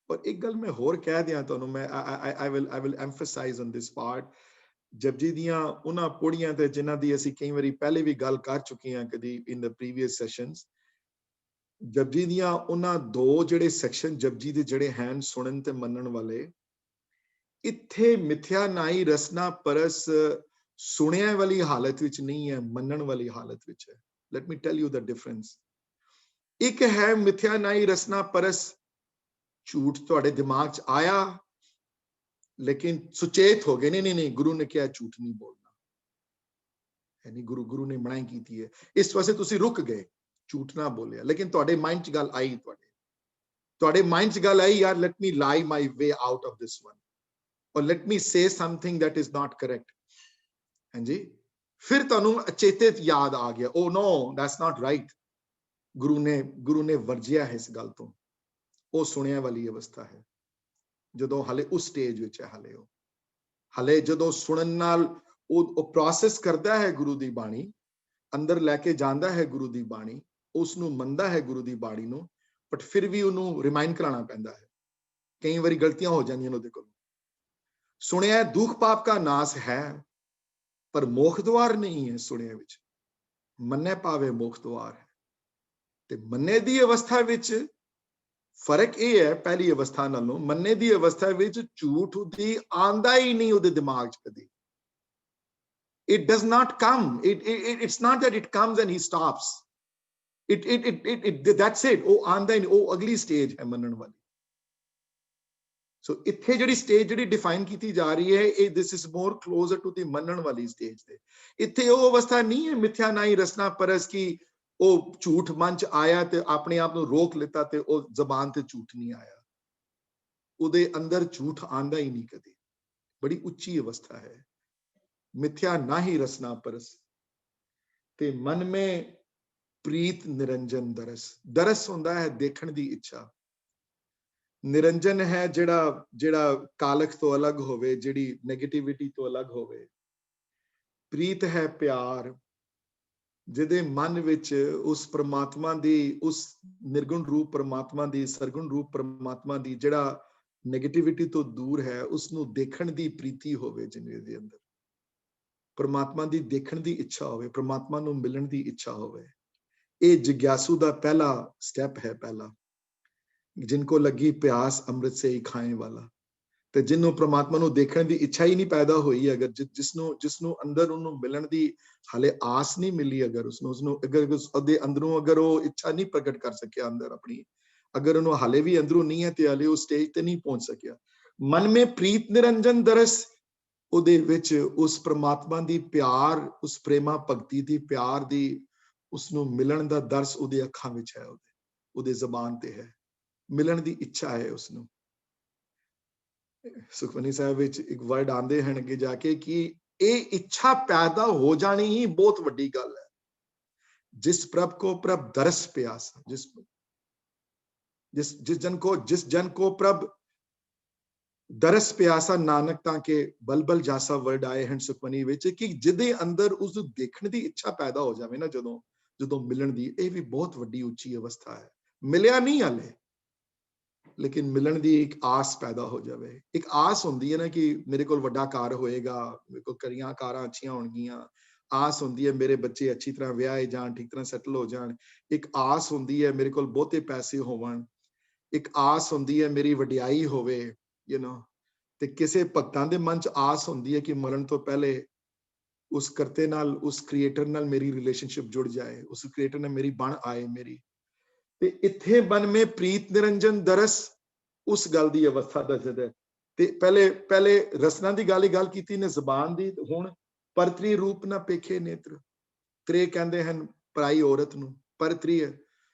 ਪਰ ਇੱਕ ਗੱਲ ਮੈਂ ਹੋਰ ਕਹਿ ਦਿਆਂ ਤੁਹਾਨੂੰ, ਮੈਂ I will emphasize on this part। Japji ਦੀਆਂ ਉਹਨਾਂ ਪੌੜੀਆਂ ਤੇ ਜਿਨ੍ਹਾਂ ਦੀ ਅਸੀਂ ਕਈ ਵਾਰੀ ਪਹਿਲੇ ਵੀ ਗੱਲ ਕਰ ਚੁੱਕੇ ਹਾਂ ਕਦੀ in the previous sessions, Japji ਦੀਆਂ ਉਹਨਾਂ ਦੋ ਜਿਹੜੇ ਸੈਕਸ਼ਨ ਜਪਜੀ ਦੇ ਜਿਹੜੇ ਹਨ ਸੁਣਨ ਤੇ ਮੰਨਣ ਵਾਲੇ, ਇੱਥੇ ਮਿਥਿਆ ਨਾਈ ਰਸਨਾ ਪਰਸ ਸੁਣਿਆ ਵਾਲੀ ਹਾਲਤ ਵਿੱਚ ਨਹੀਂ ਹੈ, ਮੰਨਣ ਵਾਲੀ ਹਾਲਤ ਵਿੱਚ ਹੈ। Let me tell you the difference। ਇੱਕ ਹੈ ਮਿਥਿਆ ਨਾਈ ਰਸਨਾ ਪਰਸ, ਝੂਠ ਤੁਹਾਡੇ ਦਿਮਾਗ 'ਚ ਆਇਆ ਲੇਕਿਨ ਸੁਚੇਤ ਹੋ ਗਏ, ਨਹੀਂ ਨਹੀਂ ਨਹੀਂ ਗੁਰੂ ਨੇ ਕਿਹਾ ਝੂਠ ਨਹੀਂ ਬੋਲਣਾ, ਯਾਨੀ ਗੁਰੂ ਨੇ ਮਨਾਹੀ ਕੀਤੀ ਹੈ, ਇਸ ਵਾਸਤੇ ਤੁਸੀਂ ਰੁਕ ਗਏ, ਝੂਠ ਨਾ ਬੋਲਿਆ, ਲੇਕਿਨ ਤੁਹਾਡੇ ਮਾਈਂਡ 'ਚ ਗੱਲ ਆਈ, ਤੁਹਾਡੇ ਮਾਈਂਡ 'ਚ ਗੱਲ ਆਈ, ਯਾਰ let me lie my way out of this one, or let me say something that is not correct। ਹਾਂਜੀ, ਫਿਰ ਤੁਹਾਨੂੰ ਅਚੇਤਿਤ ਯਾਦ ਆ ਗਿਆ, oh no that's not right, ਗੁਰੂ ਨੇ ਵਰਜਿਆ ਹੈ ਇਸ ਗੱਲ ਤੋਂ। ਉਹ ਸੁਣਿਆ ਵਾਲੀ ਅਵਸਥਾ ਹੈ, ਜਦੋਂ ਹਲੇ ਉਸ ਸਟੇਜ ਵਿੱਚ ਹੈ, ਹਲੇ ਜਦੋਂ ਸੁਣਨ ਨਾਲ ਉਹ ਪ੍ਰੋਸੈਸ ਕਰਦਾ ਹੈ ਗੁਰੂ ਦੀ ਬਾਣੀ, ਅੰਦਰ ਲੈ ਕੇ ਜਾਂਦਾ ਹੈ ਗੁਰੂ ਦੀ ਬਾਣੀ, ਉਸ ਨੂੰ ਮੰਨਦਾ ਹੈ ਗੁਰੂ ਦੀ ਬਾਣੀ ਨੂੰ, ਬਟ ਫਿਰ ਵੀ ਉਹਨੂੰ ਰਿਮਾਈਂਡ ਕਰਾਉਣਾ ਪੈਂਦਾ ਹੈ, ਕਈ ਵਾਰੀ ਗਲਤੀਆਂ ਹੋ ਜਾਂਦੀਆਂ ਉਹਦੇ ਕੋਲ। ਸੁਣਿਆ ਦੁੱਖ ਪਾਪ ਦਾ ਨਾਸ ਹੈ ਪਰ ਮੋਖ ਦੁਆਰ ਨਹੀਂ ਹੈ ਸੁਣਿਆ ਵਿੱਚ, ਮੰਨੇ ਪਾਵੇ ਮੋਖ ਦੁਆਰ ਹੈ। ਤੇ ਮੰਨੇ ਦੀ ਅਵਸਥਾ ਵਿੱਚ ਫਰਕ ਇਹ ਹੈ ਪਹਿਲੀ ਅਵਸਥਾ ਨਾਲੋਂ, ਮੰਨੇ ਦੀ ਅਵਸਥਾ ਵਿੱਚ ਝੂਠ ਦੀ ਆਂਦਾ ਹੀ ਨਹੀਂ ਉਹਦੇ ਦਿਮਾਗ 'ਚ ਕਦੀ। It does not come, it's not that it comes and he stops, that's it, ਉਹ ਆਂਦਾ ਹੀ ਨਹੀਂ, ਉਹ ਅਗਲੀ ਸਟੇਜ ਹੈ ਮੰਨਣ ਵਾਲੀ। ਸੋ ਇੱਥੇ ਜਿਹੜੀ ਸਟੇਜ ਜਿਹੜੀ ਡਿਫਾਈਨ ਕੀਤੀ ਜਾ ਰਹੀ ਹੈ, ਇਹ this is more closer to the ਮੰਨਣ ਵਾਲੀ ਸਟੇਜ ਤੇ। ਇੱਥੇ ਉਹ ਅਵਸਥਾ ਨਹੀਂ ਹੈ ਮਿਥਿਆ ਨਾਈ ਰਸਨਾ ਪਰਸ ਕੀ ਉਹ ਝੂਠ ਮਨ 'ਚ ਆਇਆ ਤੇ ਆਪਣੇ ਆਪ ਨੂੰ ਰੋਕ ਲਿੱਤਾ ਤੇ ਉਹ ਜ਼ਬਾਨ ਤੇ ਝੂਠ ਨਹੀਂ ਆਇਆ, ਉਹਦੇ ਅੰਦਰ ਝੂਠ ਆਂਦਾ ਹੀ ਨਹੀਂ ਕਦੇ। ਬੜੀ ਉੱਚੀ ਅਵਸਥਾ ਹੈ ਮਿਥਿਆ ਨਾਹੀ ਰਸਨਾ ਪਰਸ। ਤੇ ਮਨ ਮੇਂ ਪ੍ਰੀਤ ਨਿਰੰਜਨ ਦਰਸ, ਦਰਸ ਹੁੰਦਾ ਹੈ ਦੇਖਣ ਦੀ ਇੱਛਾ, ਨਿਰੰਜਨ ਹੈ ਜਿਹੜਾ ਕਾਲਖ ਤੋਂ ਅਲੱਗ ਹੋਵੇ, ਜਿਹੜੀ ਨੈਗੇਟਿਵਿਟੀ ਤੋਂ ਅਲੱਗ ਹੋਵੇ। ਪ੍ਰੀਤ ਹੈ ਪਿਆਰ, ਜਿਹਦੇ ਮਨ ਵਿੱਚ ਉਸ ਪ੍ਰਮਾਤਮਾ ਦੀ, ਉਸ ਨਿਰਗੁਣ ਰੂਪ ਪ੍ਰਮਾਤਮਾ ਦੀ, ਸਰਗੁਣ ਰੂਪ ਪ੍ਰਮਾਤਮਾ ਦੀ, ਜਿਹੜਾ ਨੈਗੇਟਿਵਿਟੀ ਤੋਂ ਦੂਰ ਹੈ, ਉਸ ਨੂੰ ਦੇਖਣ ਦੀ ਪ੍ਰੀਤੀ ਹੋਵੇ, ਜਿਹਦੇ ਦੇ ਅੰਦਰ ਪ੍ਰਮਾਤਮਾ ਦੀ ਦੇਖਣ ਦੀ ਇੱਛਾ ਹੋਵੇ, ਪ੍ਰਮਾਤਮਾ ਨੂੰ ਮਿਲਣ ਦੀ ਇੱਛਾ ਹੋਵੇ। ਇਹ ਜਿਗਿਆਸੂ ਦਾ ਪਹਿਲਾ ਸਟੈਪ ਹੈ, ਪਹਿਲਾ ਜਿनको ਲੱਗੀ ਪਿਆਸ ਅੰਮ੍ਰਿਤ ਸੇ ਹੀ ਖਾਏ ਵਾਲਾ। ਤੇ ਜਿਹਨੂੰ ਪ੍ਰਮਾਤਮਾ ਨੂੰ ਦੇਖਣ ਦੀ ਇੱਛਾ ਹੀ ਨਹੀਂ ਪੈਦਾ ਹੋਈ, ਅਗਰ ਜਿਸਨੂੰ ਅੰਦਰ ਉਹਨੂੰ ਮਿਲਣ ਦੀ ਹਾਲੇ ਆਸ ਨਹੀਂ ਮਿਲੀ, ਅਗਰ ਉਸਨੂੰ ਅਗਰ ਉਹਦੇ ਅੰਦਰੋਂ ਅਗਰ ਉਹ ਇੱਛਾ ਨਹੀਂ ਪ੍ਰਗਟ ਕਰ ਸਕਿਆ ਅੰਦਰ ਆਪਣੀ, ਅਗਰ ਉਹਨੂੰ ਹਾਲੇ ਵੀ ਅੰਦਰੋਂ ਨਹੀਂ ਹੈ ਤੇ ਹਾਲੇ ਉਹ ਸਟੇਜ ਤੇ ਨਹੀਂ ਪਹੁੰਚ ਸਕਿਆ। ਮਨ ਮੇਂ ਪ੍ਰੀਤ ਨਿਰੰਜਨ ਦਰਸ, ਉਹਦੇ ਵਿੱਚ ਉਸ ਪ੍ਰਮਾਤਮਾ ਦੀ ਪਿਆਰ, ਉਸ ਪ੍ਰੇਮਾ ਭਗਤੀ ਦੀ ਪਿਆਰ ਦੀ, ਉਸਨੂੰ ਮਿਲਣ ਦਾ ਦਰਸ ਉਹਦੇ ਅੱਖਾਂ ਵਿੱਚ ਹੈ, ਉਹਦੇ ਉਹਦੇ ਜ਼ਬਾਨ ਤੇ ਹੈ, ਮਿਲਣ ਦੀ ਇੱਛਾ ਹੈ ਉਸਨੂੰ। ਸੁਖਮਨੀ ਸਾਹਿਬ ਵਿੱਚ ਇੱਕ ਵਰਡ ਆਉਂਦੇ ਹਨ ਅੱਗੇ ਜਾ ਕੇ ਕਿ ਇਹ ਇੱਛਾ ਪੈਦਾ ਹੋ ਜਾਣੀ ਹੀ ਬਹੁਤ ਵੱਡੀ ਗੱਲ ਹੈ। जिस प्रभ को प्रभ दरस प्यासा, जिस जन को प्रभ दरस प्यासा नानक ताके बलबल जासा वर्ड आए हैं सुखमनी विच कि जिदे अंदर उस देखने की इच्छा पैदा हो जाए ना, ਜਦੋਂ ਮਿਲਣ ਦੀ, ਇਹ ਵੀ ਬਹੁਤ ਵੱਡੀ ਉੱਚੀ ਅਵਸਥਾ ਹੈ। ਮਿਲਿਆ ਨਹੀਂ ਹਾਲੇ, ਲੇਕਿਨ ਮਿਲਣ ਦੀ ਇੱਕ ਆਸ ਪੈਦਾ ਹੋ ਜਾਵੇ। ਇੱਕ ਆਸ ਹੁੰਦੀ ਹੈ ਨਾ ਕਿ ਮੇਰੇ ਕੋਲ ਵੱਡਾ ਘਰ ਹੋਏਗਾ, ਮੇਰੇ ਕੋਲ ਕਰੀਆਂ ਕਾਰਾਂ ਅੱਛੀਆਂ ਹੋਣਗੀਆਂ। ਆਸ ਹੁੰਦੀ ਹੈ ਮੇਰੇ ਬੱਚੇ ਅੱਛੀ ਤਰ੍ਹਾਂ ਵਿਆਹੇ ਜਾਣ, ਠੀਕ ਤਰ੍ਹਾਂ ਸੈਟਲ ਹੋ ਜਾਣ। ਇੱਕ ਆਸ ਹੁੰਦੀ ਹੈ ਮੇਰੇ ਕੋਲ ਬਹੁਤੇ ਪੈਸੇ ਹੋਵਣ। ਇੱਕ ਆਸ ਹੁੰਦੀ ਹੈ ਮੇਰੀ ਵਡਿਆਈ ਹੋਵੇ, ਤੇ ਕਿਸੇ ਭਗਤਾਂ ਦੇ ਮਨ 'ਚ ਆਸ ਹੁੰਦੀ ਹੈ ਕਿ ਮਰਨ ਤੋਂ ਪਹਿਲੇ ਉਸ ਕਰਤੇ ਨਾਲ, ਉਸ ਕ੍ਰੀਏਟਰ ਨਾਲ ਮੇਰੀ ਰਿਲੇਸ਼ਨਸ਼ਿਪ ਜੁੜ ਜਾਏ, ਉਸ ਕ੍ਰੀਏਟਰ ਨਾਲ ਮੇਰੀ ਬਣ ਆਏ ਮੇਰੀ। ਤੇ ਇੱਥੇ ਬਨ ਮੇ ਪ੍ਰੀਤ ਨਿਰੰਜਨ ਦਰਸ, ਉਸ ਗੱਲ ਦੀ ਅਵਸਥਾ ਦੱਸਦਾ। ਤੇ ਪਹਿਲੇ ਰਸਨਾ ਦੀ ਗੱਲ ਕੀਤੀ ਨੇ, ਜ਼ਬਾਨ ਦੀ। ਹੁਣ ਪਰਤਰੀ ਰੂਪ ਨਾ ਪੇਖੇ ਨੇਤਰ, ਤ੍ਰੇ ਕਹਿੰਦੇ ਹਨ ਪਰਾਈ ਔਰਤ ਨੂੰ। ਪਰਤਰੀ ਹੈ,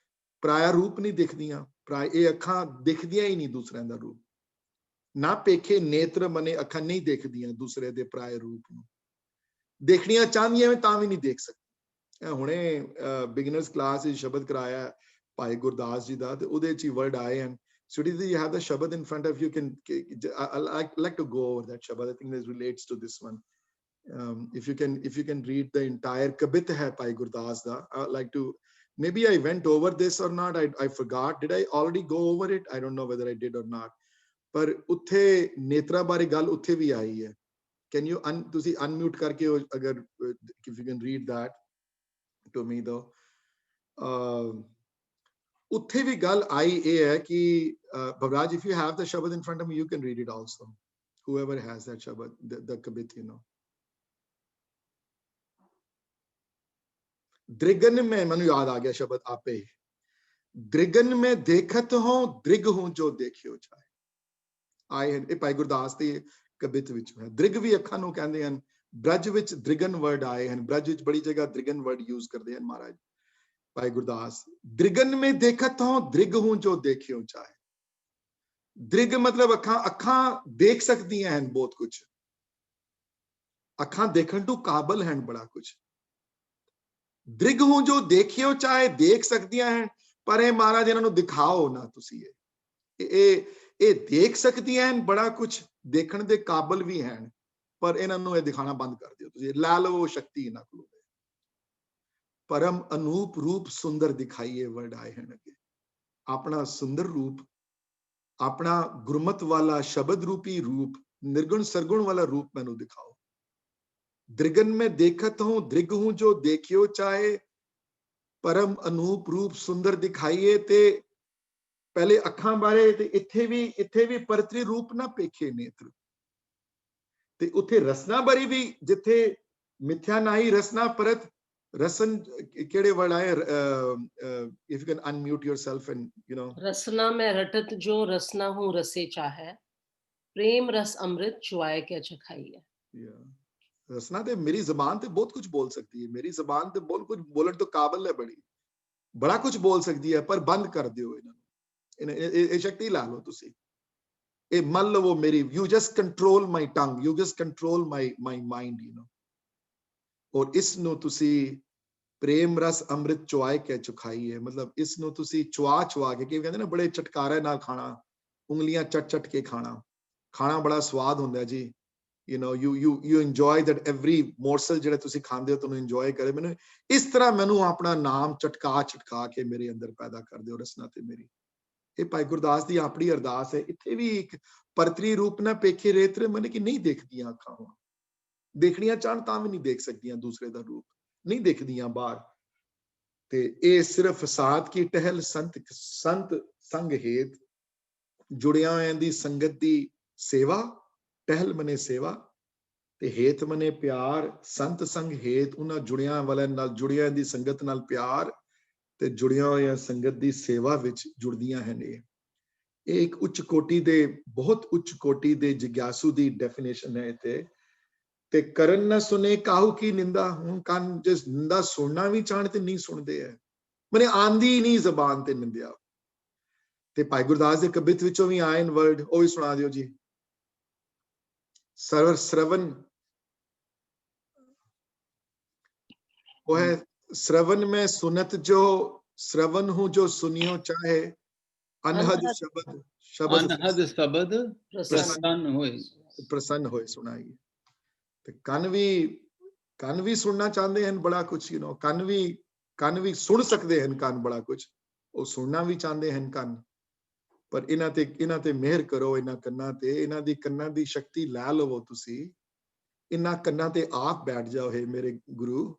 ਪਰਾਇਆ ਰੂਪ ਨਹੀਂ ਦਿਖਦੀਆਂ, ਇਹ ਅੱਖਾਂ ਦਿਖਦੀਆਂ ਹੀ ਨਹੀਂ ਦੂਸਰਿਆਂ ਦਾ ਰੂਪ। ਨਾ ਪੇਖੇ ਨੇਤਰ ਮਨੇ ਅੱਖਾਂ ਨਹੀਂ ਦੇਖਦੀਆਂ ਦੂਸਰੇ ਦੇ ਪਰਾਏ ਰੂਪ ਨੂੰ। ਦੇਖਣੀਆਂ ਚਾਹੁੰਦੀਆਂ ਤਾਂ ਵੀ ਨਹੀਂ ਦੇਖ ਸਕਦੀਆਂ। ਹੁਣੇ ਬਿਗਨਰਸ ਕਲਾਸ ਵਿੱਚ ਸ਼ਬਦ ਕਰਾਇਆ ਭਾਈ ਗੁਰਦਾਸ ਜੀ ਦਾ, ਤੇ ਉਹਦੇ 'ਚ ਹੀ ਵਰਡ ਆਏ ਹਨ। Sudhi, you have the Shabad in front of you. I like to go over that Shabad. I think this relates to this one. If you can read the entire Kabit hai Bhai Gurdas da. I would like to. Maybe I went over this or not. I forgot. Did I already go over it? I don't know whether I did or not. Par uthe netra bare gal uthe bhi aayi hai. Can you tusi unmute karke agar if you can read that to me though. ਉੱਥੇ ਵੀ ਗੱਲ ਆਈ ਇਹ ਹੈ ਕਿ Bhavraj, if you have the Shabad in front of me, you can read it also. Whoever has that Shabad, the Kabit, दृगन में, ਮੈਨੂੰ याद आ गया शब्द आपे, दृगन में देखत हो दृग हूं जो देखियो चाहे। ਆਏ ਹਨ ਇਹ ਭਾਈ ਗੁਰਦਾਸ ਦੇ ਕਬਿਤ ਵਿੱਚ ਹੈ। ਦ੍ਰਿਗ ਵੀ ਅੱਖਾਂ ਨੂੰ ਕਹਿੰਦੇ ਹਨ। ਬ੍ਰਜ ਵਿੱਚ ਦ੍ਰਿਗਨ ਵਰਡ ਆਏ ਹਨ। ਬ੍ਰਜ ਵਿੱਚ ਬੜੀ ਜਗ੍ਹਾ ਦ੍ਰਿਗਨ ਵਰਡ ਯੂਜ਼ ਕਰਦੇ ਹਨ ਮਹਾਰਾਜ ਭਾਈ ਗੁਰਦਾਸ। ਦ੍ਰਿਗਨ में देखत हो दृग हूं जो देखियो चाहे। ਦ੍ਰਿਗ ਮਤਲਬ ਅੱਖਾਂ ਦੇਖ ਸਕਦੀਆਂ ਹਨ ਬਹੁਤ ਕੁਝ। ਅੱਖਾਂ ਦੇਖਣ ਤੋਂ ਕਾਬਲ ਹਨ ਬੜਾ ਕੁਝ। ਦ੍ਰਿਗ ਹੂੰ ਜੋ ਦੇਖਿਓ ਚਾਹੇ, ਦੇਖ ਸਕਦੀਆਂ ਹਨ, ਪਰ ਇਹ ਮਹਾਰਾਜ ਇਹਨਾਂ ਨੂੰ ਦਿਖਾਓ ਨਾ ਤੁਸੀਂ। ਇਹ ਦੇਖ ਸਕਦੀਆਂ ਹਨ ਬੜਾ ਕੁਝ, ਦੇਖਣ ਦੇ ਕਾਬਲ ਵੀ ਹਨ, ਪਰ ਇਹਨਾਂ ਨੂੰ ਇਹ ਦਿਖਾਣਾ ਬੰਦ ਕਰ ਦਿਓ ਤੁਸੀਂ। ਲੈ ਲਓ ਸ਼ਕਤੀ ਇਹਨਾਂ ਕੋਲ। परम अनूप रूप सुंदर दिखाइए वर्ड आए हैं अगे। अपना सुंदर रूप, अपना गुरमत वाला शब्द रूपी रूप, निर्गुण सरगुण वाला रूप मैनू दिखाओ। दृगन में देखत हूं दृग हूं जो देखियो चाहे, परम अनूप रूप सुंदर दिखाइए। ते पहले अखां बारे ते इत्थे भी परतरी रूप ना पेखे नेत्र। ते उथे रसना बारी भी जिथे मिथ्या नाही रसना परत रसन केड़े वर्ड आए? if you can unmute yourself and रसना में रटत जो रसना हूं रसे चाहे, प्रेम रस अमृत चुआए क्या चखाई है। रसना ते मेरी जबान ते बहुत कुछ बोल सकती है। मेरी जबान ते बहुत कुछ बोलने तो काबिल है, बड़ा कुछ बोल सकती है, पर बंद कर दियो इन्हें। शक्ति ला लो तुसी। ए मान लो वो मेरी, you just control my tongue, you just control my mind, और इसनों तुसी प्रेम रस अमृत चुआए के चुखाई है। मतलब इसनों तुसी चुआ के, कहते ना बड़े चटकारे नाल खाना, उंगलियां चट के खाना बड़ा स्वाद हुंदा है जी। you enjoy that every morsel जेड़ा तुसी खांदे हो तुहानू enjoy करे। मैंने इस तरह मैनू अपना नाम चटका के मेरे अंदर पैदा कर दियो रसना ते मेरी। ये भाई गुरदास दी अपनी अरदास है। इत्थे भी एक परतरी रूप ना पेखे रेतरे मैंने कि नहीं देखदियां अखां, देखनियां चाहन तां भी नहीं देख सकदियां दूसरे दा रूप, नहीं देखदियां बाहर। ते ए सिर्फ साथ की टहल संत संग हेत, जुड़िया होयां दी संगत दी सेवा। टहल मने सेवा ते हेत मने प्यार। संत संग हेत उन्हां जुड़िया वाले नाल, जुड़िया दी संगत नाल प्यार, ते जुड़िया होयां संगत दी सेवा विच जुड़दियां हन। ये एक उच्च कोटि दे, बहुत उच्च कोटि दे जिज्ञासु दी डेफिनेशन है इत्थे। ते करन न सुने काहू की निंदा। हुण कान जिस निंदा सुनना भी चाहण ते नहीं सुनदे है, मैंने आंदी नहीं जबान ते निंदिया। ਤੇ ਭਾਈ ਗੁਰਦਾਸ ਦੇ ਕਬਿਤ ਵਿੱਚੋਂ ਵੀ ਆਏ ਨੇ ਵਰਡ, ਉਹ ਵੀ ਸੁਣਾ ਦਿਓ ਜੀ। ਸਰਵਰ श्रवण, वो है श्रवण में सुनत जो, श्रवण हूं जो सुनियो चाहे, अनहद शब्द, शब्द अनहद शब्द प्रसन्न होए, प्रसन्न होए सुनाई। ਤੇ ਕੰਨ ਵੀ ਸੁਣਨਾ ਚਾਹੁੰਦੇ ਹਨ ਬੜਾ ਕੁਝ, ਯੂ نو, ਕੰਨ ਵੀ ਸੁਣ ਸਕਦੇ ਹਨ, ਕੰਨ ਬੜਾ ਕੁਝ, ਉਹ ਸੁਣਨਾ ਵੀ ਚਾਹੁੰਦੇ ਹਨ ਕੰਨ। ਪਰ ਇਹਨਾਂ ਤੇ ਮਿਹਰ ਕਰੋ, ਇਹਨਾਂ ਕੰਨਾਂ ਤੇ, ਇਹਨਾਂ ਦੀ ਕੰਨਾਂ ਦੀ ਸ਼ਕਤੀ ਲੈ ਲਵੋ ਤੁਸੀਂ, ਇਹਨਾਂ ਕੰਨਾਂ ਤੇ ਆਪ ਬੈਠ ਜਾਓ ਹੈ ਮੇਰੇ ਗੁਰੂ,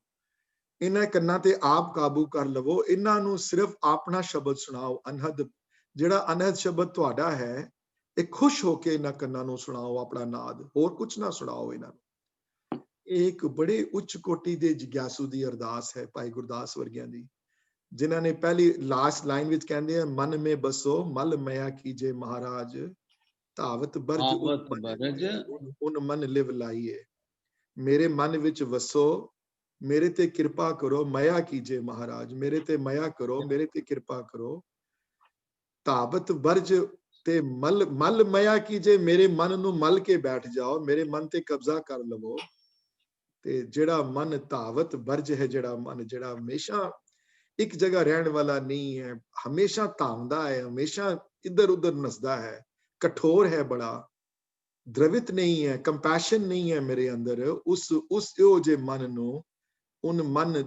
ਇਹਨਾਂ ਕੰਨਾਂ ਤੇ ਆਪ ਕਾਬੂ ਕਰ ਲਵੋ, ਇਹਨਾਂ ਨੂੰ ਸਿਰਫ ਆਪਣਾ ਸ਼ਬਦ ਸੁਣਾਓ। ਅਨਹਦ, ਜਿਹੜਾ ਅਨਹਦ ਸ਼ਬਦ ਤੁਹਾਡਾ ਹੈ, ਇਹ ਖੁਸ਼ ਹੋ ਕੇ ਇਹਨਾਂ ਕੰਨਾਂ ਨੂੰ ਸੁਣਾਓ ਆਪਣਾ ਨਾਦ, ਹੋਰ ਕੁਝ ਨਾ ਸੁਣਾਓ ਇਹਨਾਂ ਨੂੰ। ਇਹ ਇੱਕ ਬੜੇ ਉੱਚ ਕੋਟੀ ਦੇ ਜਿਗਿਆਸੂ ਦੀ ਅਰਦਾਸ ਹੈ ਭਾਈ ਗੁਰਦਾਸ ਵਰਗਿਆਂ ਦੀ, ਜਿਨ੍ਹਾਂ ਨੇ ਪਹਿਲੀ ਲਾਸਟ ਲਾਈਨ ਵਿੱਚ ਕਹਿੰਦੇ ਆ, ਮਨ ਮੇ ਬਸੋ ਮਲ ਮਇਆ ਕੀਜੇ ਮਹਾਰਾਜ, ਧਾਵਤ ਬਰਜ ਉਨ ਮਨ ਲਿਵ ਲਾਈਏ। ਮੇਰੇ ਮਨ ਵਿੱਚ ਵਸੋ, ਮੇਰੇ ਤੇ ਕਿਰਪਾ ਕਰੋ, ਮਇਆ ਕੀਜੇ ਮਹਾਰਾਜ, ਮੇਰੇ ਤੇ ਮਇਆ ਕਰੋ, ਮੇਰੇ ਤੇ ਕਿਰਪਾ ਕਰੋ। ਧਾਵਤ ਬਰਜ ਤੇ ਮਲ ਮਇਆ ਕੀਜੇ, ਮੇਰੇ ਮਨ ਨੂੰ ਮਲ ਕੇ ਬੈਠ ਜਾਓ, ਮੇਰੇ ਮਨ ਤੇ ਕਬਜ਼ਾ ਕਰ ਲਵੋ। ਤੇ ਜਿਹੜਾ ਮਨ ਧਾਵਤ ਬਰਜ ਹੈ, ਜਿਹੜਾ ਮਨ ਜਿਹੜਾ ਹਮੇਸ਼ਾ ਇੱਕ ਜਗ੍ਹਾ ਰਹਿਣ ਵਾਲਾ ਨਹੀਂ ਹੈ, ਹਮੇਸ਼ਾ ਧਾਵਦਾ ਹੈ, ਹਮੇਸ਼ਾ ਇੱਧਰ ਉੱਧਰ ਨੱਸਦਾ ਹੈ, ਕਠੋਰ ਹੈ ਬੜਾ, द्रवित नहीं है, कंपैशन नहीं है मेरे अंदर, उस जे मन ਨੂੰ, उन मन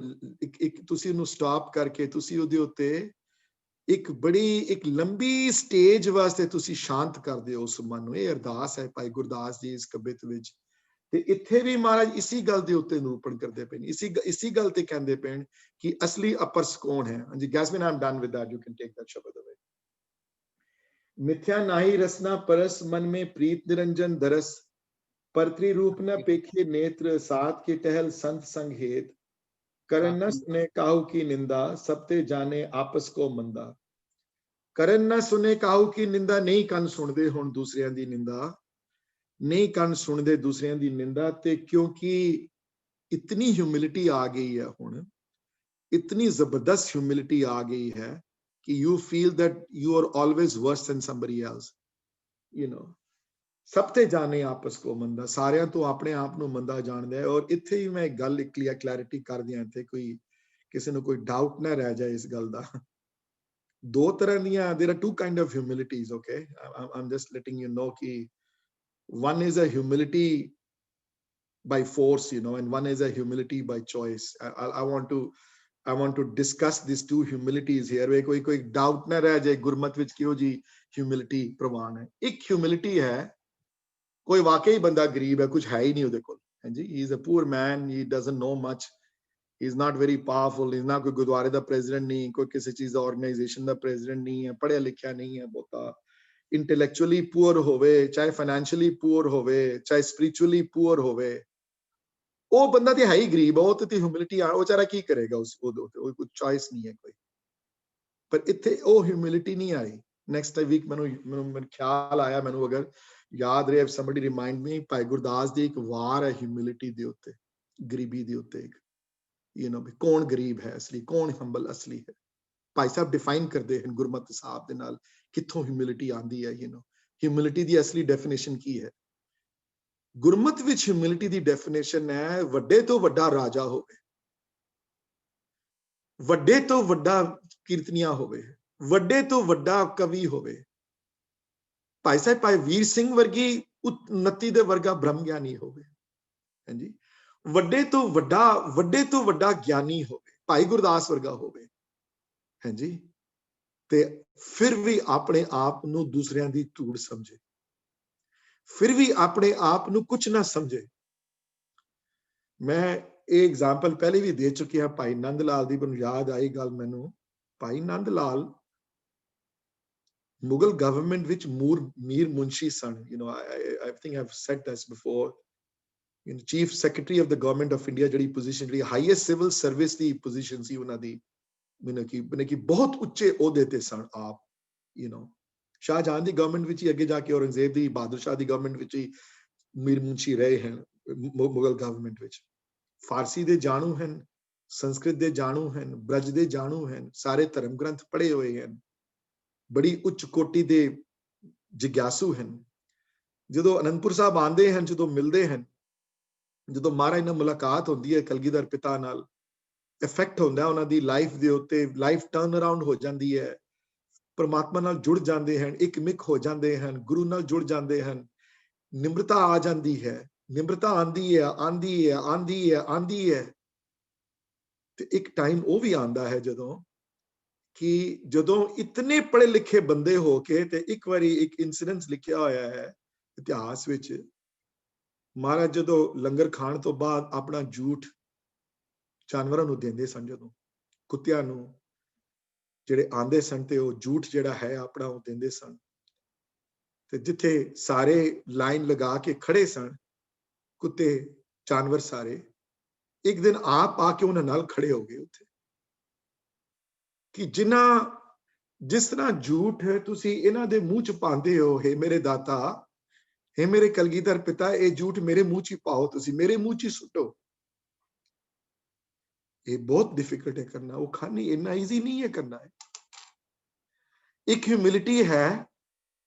ਇੱਕ ਤੁਸੀਂ ਉਹਨੂੰ ਸਟਾਪ ਕਰਕੇ ਤੁਸੀਂ ਉਹਦੇ ਉੱਤੇ ਇੱਕ ਬੜੀ ਇੱਕ ਲੰਬੀ ਸਟੇਜ ਵਾਸਤੇ ਤੁਸੀਂ ਸ਼ਾਂਤ ਕਰਦੇ ਹੋ ਉਸ ਮਨ ਨੂੰ। ਇਹ ਅਰਦਾਸ ਹੈ ਭਾਈ ਗੁਰਦਾਸ ਜੀ ਇਸ ਕਬਿਤ ਵਿੱਚ। ਤੇ ਇੱਥੇ ਵੀ ਮਹਾਰਾਜ ਇਸੀ ਗੱਲ ਦੇ ਉੱਤੇ ਨਿਰੂਪਣ ਕਰਦੇ ਪਏ ਨੇ, ਇਸੀ ਗੱਲ ਤੇ ਕਹਿੰਦੇ ਪਏ ਕਿ ਅਸਲੀ ਅਪਰਸ ਕੌਣ ਹੈ। ਹਾਂਜੀ ਗੈਸਮਿਨ, I am done with that, you can take that शब्द अवे। मिथ्या नाही रसना परस, मन में प्रीत निरंजन दरस, परत्री रूप न पेखे नेत्र, साथ के टहल संत संग हेत, करन न सुने काहू की निंदा, सबते जाने आपस को मंदा। करन न सुने काहू की निंदा, नहीं कंन सुनदे हुण दूसरियां दी निंदा, नहीं कंन सुनदे दूसरियां दी निंदा। ते क्योंकि इतनी ह्यूमिलिटी आ गई है हुण, इतनी जबरदस्त ह्यूमिलिटी आ गई है कि you feel that you are always worse than somebody else, you know। ਸਭ ਤੇ ਜਾਣੇ ਆਪਸ ਕੋ ਮੰਦਾ, ਸਾਰਿਆਂ ਤੋਂ ਆਪਣੇ ਆਪ ਨੂੰ ਮੰਦਾ ਜਾਣਦਾ ਹੈ। ਔਰ ਇੱਥੇ ਹੀ ਮੈਂ ਇੱਕ ਗੱਲ ਕਲੈਰਿਟੀ ਕਰ ਦਿਆਂ, ਇੱਥੇ ਕੋਈ ਕਿਸੇ ਨੂੰ ਕੋਈ ਡਾਊਟ ਨਾ ਰਹਿ ਜਾਏ ਇਸ ਗੱਲ ਦਾ। ਦੋ ਤਰ੍ਹਾਂ ਦੀਆਂ, there are two kind of humilities, okay, I'm just letting you know कि one is a humility by force, you know, and one is a humility by choice. I want to discuss these two humilities here। वे कोई doubt ना रह जाए गुरमत विच किहो जी humility प्रवान है। एक humility है, कोई वाकई बंदा गरीब है, कुछ है ही नहीं उहदे कोल, हां जी, he is a poor man, he doesn't know much, he is not very powerful, he is not कोई गुरुद्वारे दा प्रेसिडेंट नहीं, कोई किसी चीज दा ऑर्गेनाइजेशन दा प्रेसिडेंट नहीं है, पढ़िया लिखिया नहीं है बहुता, इंटेलेक्चुअली पुअर होवे, चाहे फाइनेंशियली पुअर होवे, चाहे स्पिरिचुअली पुअर होवे, ਉਹ ਬੰਦਾ ਤੇ ਹੈ ਹੀ ਗਰੀਬ, ਉਹ ਤੇ ਹਿਊਮਿਲਿਟੀ ਆ, ਉਹ ਵਿਚਾਰਾ ਕੀ ਕਰੇਗਾ, ਉਸ ਉਹ ਕੋਈ ਚੋਇਸ ਨਹੀਂ ਹੈ ਕੋਈ। ਪਰ ਇੱਥੇ ਉਹ ਹਿਊਮਿਲਿਟੀ ਨਹੀਂ ਆਈ। ਨੈਕਸਟ ਵੀਕ ਮੈਨੂੰ ਖਿਆਲ ਆਇਆ, ਮੈਨੂੰ ਅਗਰ ਯਾਦ ਰਹੇ, ਸਮਬਡੀ ਰਿਮਾਈਂਡ ਮੀ, ਭਾਈ ਗੁਰਦਾਸ ਦੀ ਇੱਕ ਵਾਰ ਹੈ ਹਿਊਮਿਲਿਟੀ ਦੇ ਉੱਤੇ, ਗਰੀਬੀ ਦੇ ਉੱਤੇ, ਇੱਕ ਯੂ نو ਕੌਣ ਗਰੀਬ ਹੈ ਅਸਲੀ, ਕੌਣ ਹੰਬਲ ਅਸਲੀ ਹੈ। ਭਾਈ ਸਾਹਿਬ ਡਿਫਾਈਨ ਕਰਦੇ ਹਨ ਗੁਰਮਤਿ ਸਾਹਿਬ ਦੇ ਨਾਲ ਕਿੱਥੋਂ ਹਿਊਮਿਲਿਟੀ ਆਉਂਦੀ ਹੈ, ਯੂ نو ਹਿਊਮਿਲਿਟੀ ਦੀ ਅਸਲੀ ਡੈਫੀਨੇਸ਼ਨ ਕੀ ਹੈ। ਗੁਰਮਤਿ ਵਿੱਚ ਹਿਊਮਿਲਿਟੀ ਦੀ ਡੈਫੀਨੇਸ਼ਨ ਹੈ ਵੱਡੇ ਤੋਂ ਵੱਡਾ ਰਾਜਾ ਹੋਵੇ, ਵੱਡੇ ਤੋਂ ਵੱਡਾ ਕੀਰਤਨੀਆ ਹੋਵੇ, ਵੱਡੇ ਤੋਂ ਵੱਡਾ ਕਵੀ ਹੋਵੇ, ਭਾਈ ਸਾਹਿਬ ਭਾਈ ਵੀਰ ਸਿੰਘ ਵਰਗੀ ਉਨਤੀ ਦੇ ਵਰਗਾ ਬ੍ਰਹਮ ਗਿਆਨੀ ਹੋਵੇ, ਹਾਂਜੀ, ਵੱਡੇ ਤੋਂ ਵੱਡਾ ਗਿਆਨੀ ਹੋਵੇ, ਭਾਈ ਗੁਰਦਾਸ ਵਰਗਾ ਹੋਵੇ, ਹਾਂਜੀ, ਤੇ ਫਿਰ ਵੀ ਆਪਣੇ ਆਪ ਨੂੰ ਦੂਸਰਿਆਂ ਦੀ ਧੂੜ ਸਮਝੇ, ਫਿਰ ਵੀ ਆਪਣੇ ਆਪ ਨੂੰ ਕੁਝ ਨਾ ਸਮਝੇ। ਮੈਂ ਇਹ ਐਗਜ਼ਾਮਪਲ ਪਹਿਲੇ ਵੀ ਦੇ ਚੁੱਕੀ ਹਾਂ ਭਾਈ ਨੰਦ ਲਾਲ ਦੀ, ਮੈਨੂੰ ਯਾਦ ਆਈ ਗੱਲ ਮੈਨੂੰ। ਭਾਈ ਨੰਦ ਲਾਲ ਮੁਗਲ ਗਵਰਨਮੈਂਟ ਵਿੱਚ ਮੀਰ ਮੁਨਸ਼ੀ ਸਨ, you know I think I've said this before, you know, chief secretary of the government of India, ਜਿਹੜੀ ਪੋਜੀਸ਼ਨ, ਜਿਹੜੀ ਹਾਈਐਸਟ ਸਿਵਲ ਸਰਵਿਸ ਦੀ ਪੋਜੀਸ਼ਨ ਸੀ ਉਹਨਾਂ ਦੀ, ਮੈਨੂੰ ਕਿ ਬਹੁਤ ਉੱਚੇ ਅਹੁਦੇ ਤੇ ਸਨ ਆਪ, you know Shahjahan the government ਵਿੱਚ ਹੀ, ਅੱਗੇ ਜਾ ਕੇ ਔਰੰਗਜ਼ੇਬ ਦੀ, ਬਹਾਦਰ ਸ਼ਾਹ ਦੀ ਗਵਰਨਮੈਂਟ ਵਿੱਚ ਹੀ ਮੀਰ ਮੁਨਸ਼ੀ ਰਹੇ ਹਨ ਮੁਗਲ ਗਵਰਨਮੈਂਟ ਵਿੱਚ। ਫਾਰਸੀ ਦੇ ਜਾਣੂ ਹਨ, ਸੰਸਕ੍ਰਿਤ ਦੇ ਜਾਣੂ ਹਨ, ਬ੍ਰਜ ਦੇ ਜਾਣੂ ਹਨ, ਸਾਰੇ ਧਰਮ ਗ੍ਰੰਥ ਪੜ੍ਹੇ ਹੋਏ ਹਨ, ਬੜੀ ਉੱਚ ਕੋਟੀ ਦੇ ਜਿਗਿਆਸੂ ਹਨ। ਜਦੋਂ ਅਨੰਦਪੁਰ ਸਾਹਿਬ ਆਉਂਦੇ ਹਨ, ਜਦੋਂ ਮਿਲਦੇ ਹਨ, ਜਦੋਂ ਮਹਾਰਾਜ ਨਾਲ ਮੁਲਾਕਾਤ ਹੁੰਦੀ ਹੈ ਕਲਗੀਧਰ ਪਿਤਾ ਨਾਲ, ਇਫੈਕਟ ਹੁੰਦਾ ਉਹਨਾਂ ਦੀ ਲਾਈਫ ਦੇ ਉੱਤੇ, ਲਾਈਫ ਟਰਨ ਅਰਾਊਂਡ ਹੋ ਜਾਂਦੀ ਹੈ, ਪਰਮਾਤਮਾ ਨਾਲ ਜੁੜ ਜਾਂਦੇ ਹਨ, ਇੱਕ ਮਿਕ ਹੋ ਜਾਂਦੇ ਹਨ, ਗੁਰੂ ਨਾਲ ਜੁੜ ਜਾਂਦੇ ਹਨ, ਨਿਮਰਤਾ ਆ ਜਾਂਦੀ ਹੈ, ਨਿਮਰਤਾ ਆਂਦੀ ਹੈ, ਆਂਦੀ ਹੈ, ਆਂਦੀ ਹੈ, ਆਂਦੀ ਹੈ। ਤੇ ਇੱਕ ਟਾਈਮ ਉਹ ਵੀ ਆਂਦਾ ਹੈ ਜਦੋਂ ਇਤਨੇ ਪੜ੍ਹੇ ਲਿਖੇ ਬੰਦੇ ਹੋ ਕੇ, ਤੇ ਇੱਕ ਵਾਰੀ ਇੱਕ ਇਨਸੀਡੈਂਟ ਲਿਖਿਆ ਹੋਇਆ ਹੈ ਇਤਿਹਾਸ ਵਿੱਚ, ਮਹਾਰਾਜ ਜਦੋਂ ਲੰਗਰ ਖਾਣ ਤੋਂ ਬਾਅਦ ਆਪਣਾ ਝੂਠ ਜਾਨਵਰਾਂ ਨੂੰ ਦਿੰਦੇ ਸਨ, ਜਦੋਂ ਕੁੱਤਿਆਂ ਨੂੰ ਜਿਹੜੇ ਆਂਦੇ ਸਨ, ਤੇ ਉਹ ਝੂਠ ਜਿਹੜਾ ਹੈ ਆਪਣਾ ਉਹ ਦਿੰਦੇ ਸਨ, ਤੇ ਜਿੱਥੇ ਸਾਰੇ ਲਾਈਨ ਲਗਾ ਕੇ ਖੜੇ ਸਨ ਕੁੱਤੇ ਜਾਨਵਰ ਸਾਰੇ, ਇੱਕ ਦਿਨ ਆਪ ਆ ਕੇ ਉਹਨਾਂ ਨਾਲ ਖੜੇ ਹੋ ਗਏ ਉੱਥੇ, ਕਿ ਜਿਸ ਤਰ੍ਹਾਂ ਝੂਠ ਤੁਸੀਂ ਇਹਨਾਂ ਦੇ ਮੂੰਹ ਚ ਪਾਉਂਦੇ ਹੋ, ਹੈ ਮੇਰੇ ਦਾਤਾ, ਹੈ ਮੇਰੇ ਕਲਗੀਧਰ ਪਿਤਾ, ਇਹ ਝੂਠ ਮੇਰੇ ਮੂੰਹ ਚ ਪਾਓ, ਤੁਸੀਂ ਮੇਰੇ ਮੂੰਹ ਚ ਸੁੱਟੋ। ਇਹ ਬਹੁਤ ਡਿਫਿਕਲਟ ਹੈ ਕਰਨਾ, ਉਹ ਖਾਨੀ ਇੰਨਾ ਈਜ਼ੀ ਨਹੀਂ ਹੈ ਕਰਨਾ ਹੈ। ਇੱਕ ਹਿਊਮਿਲਿਟੀ ਹੈ,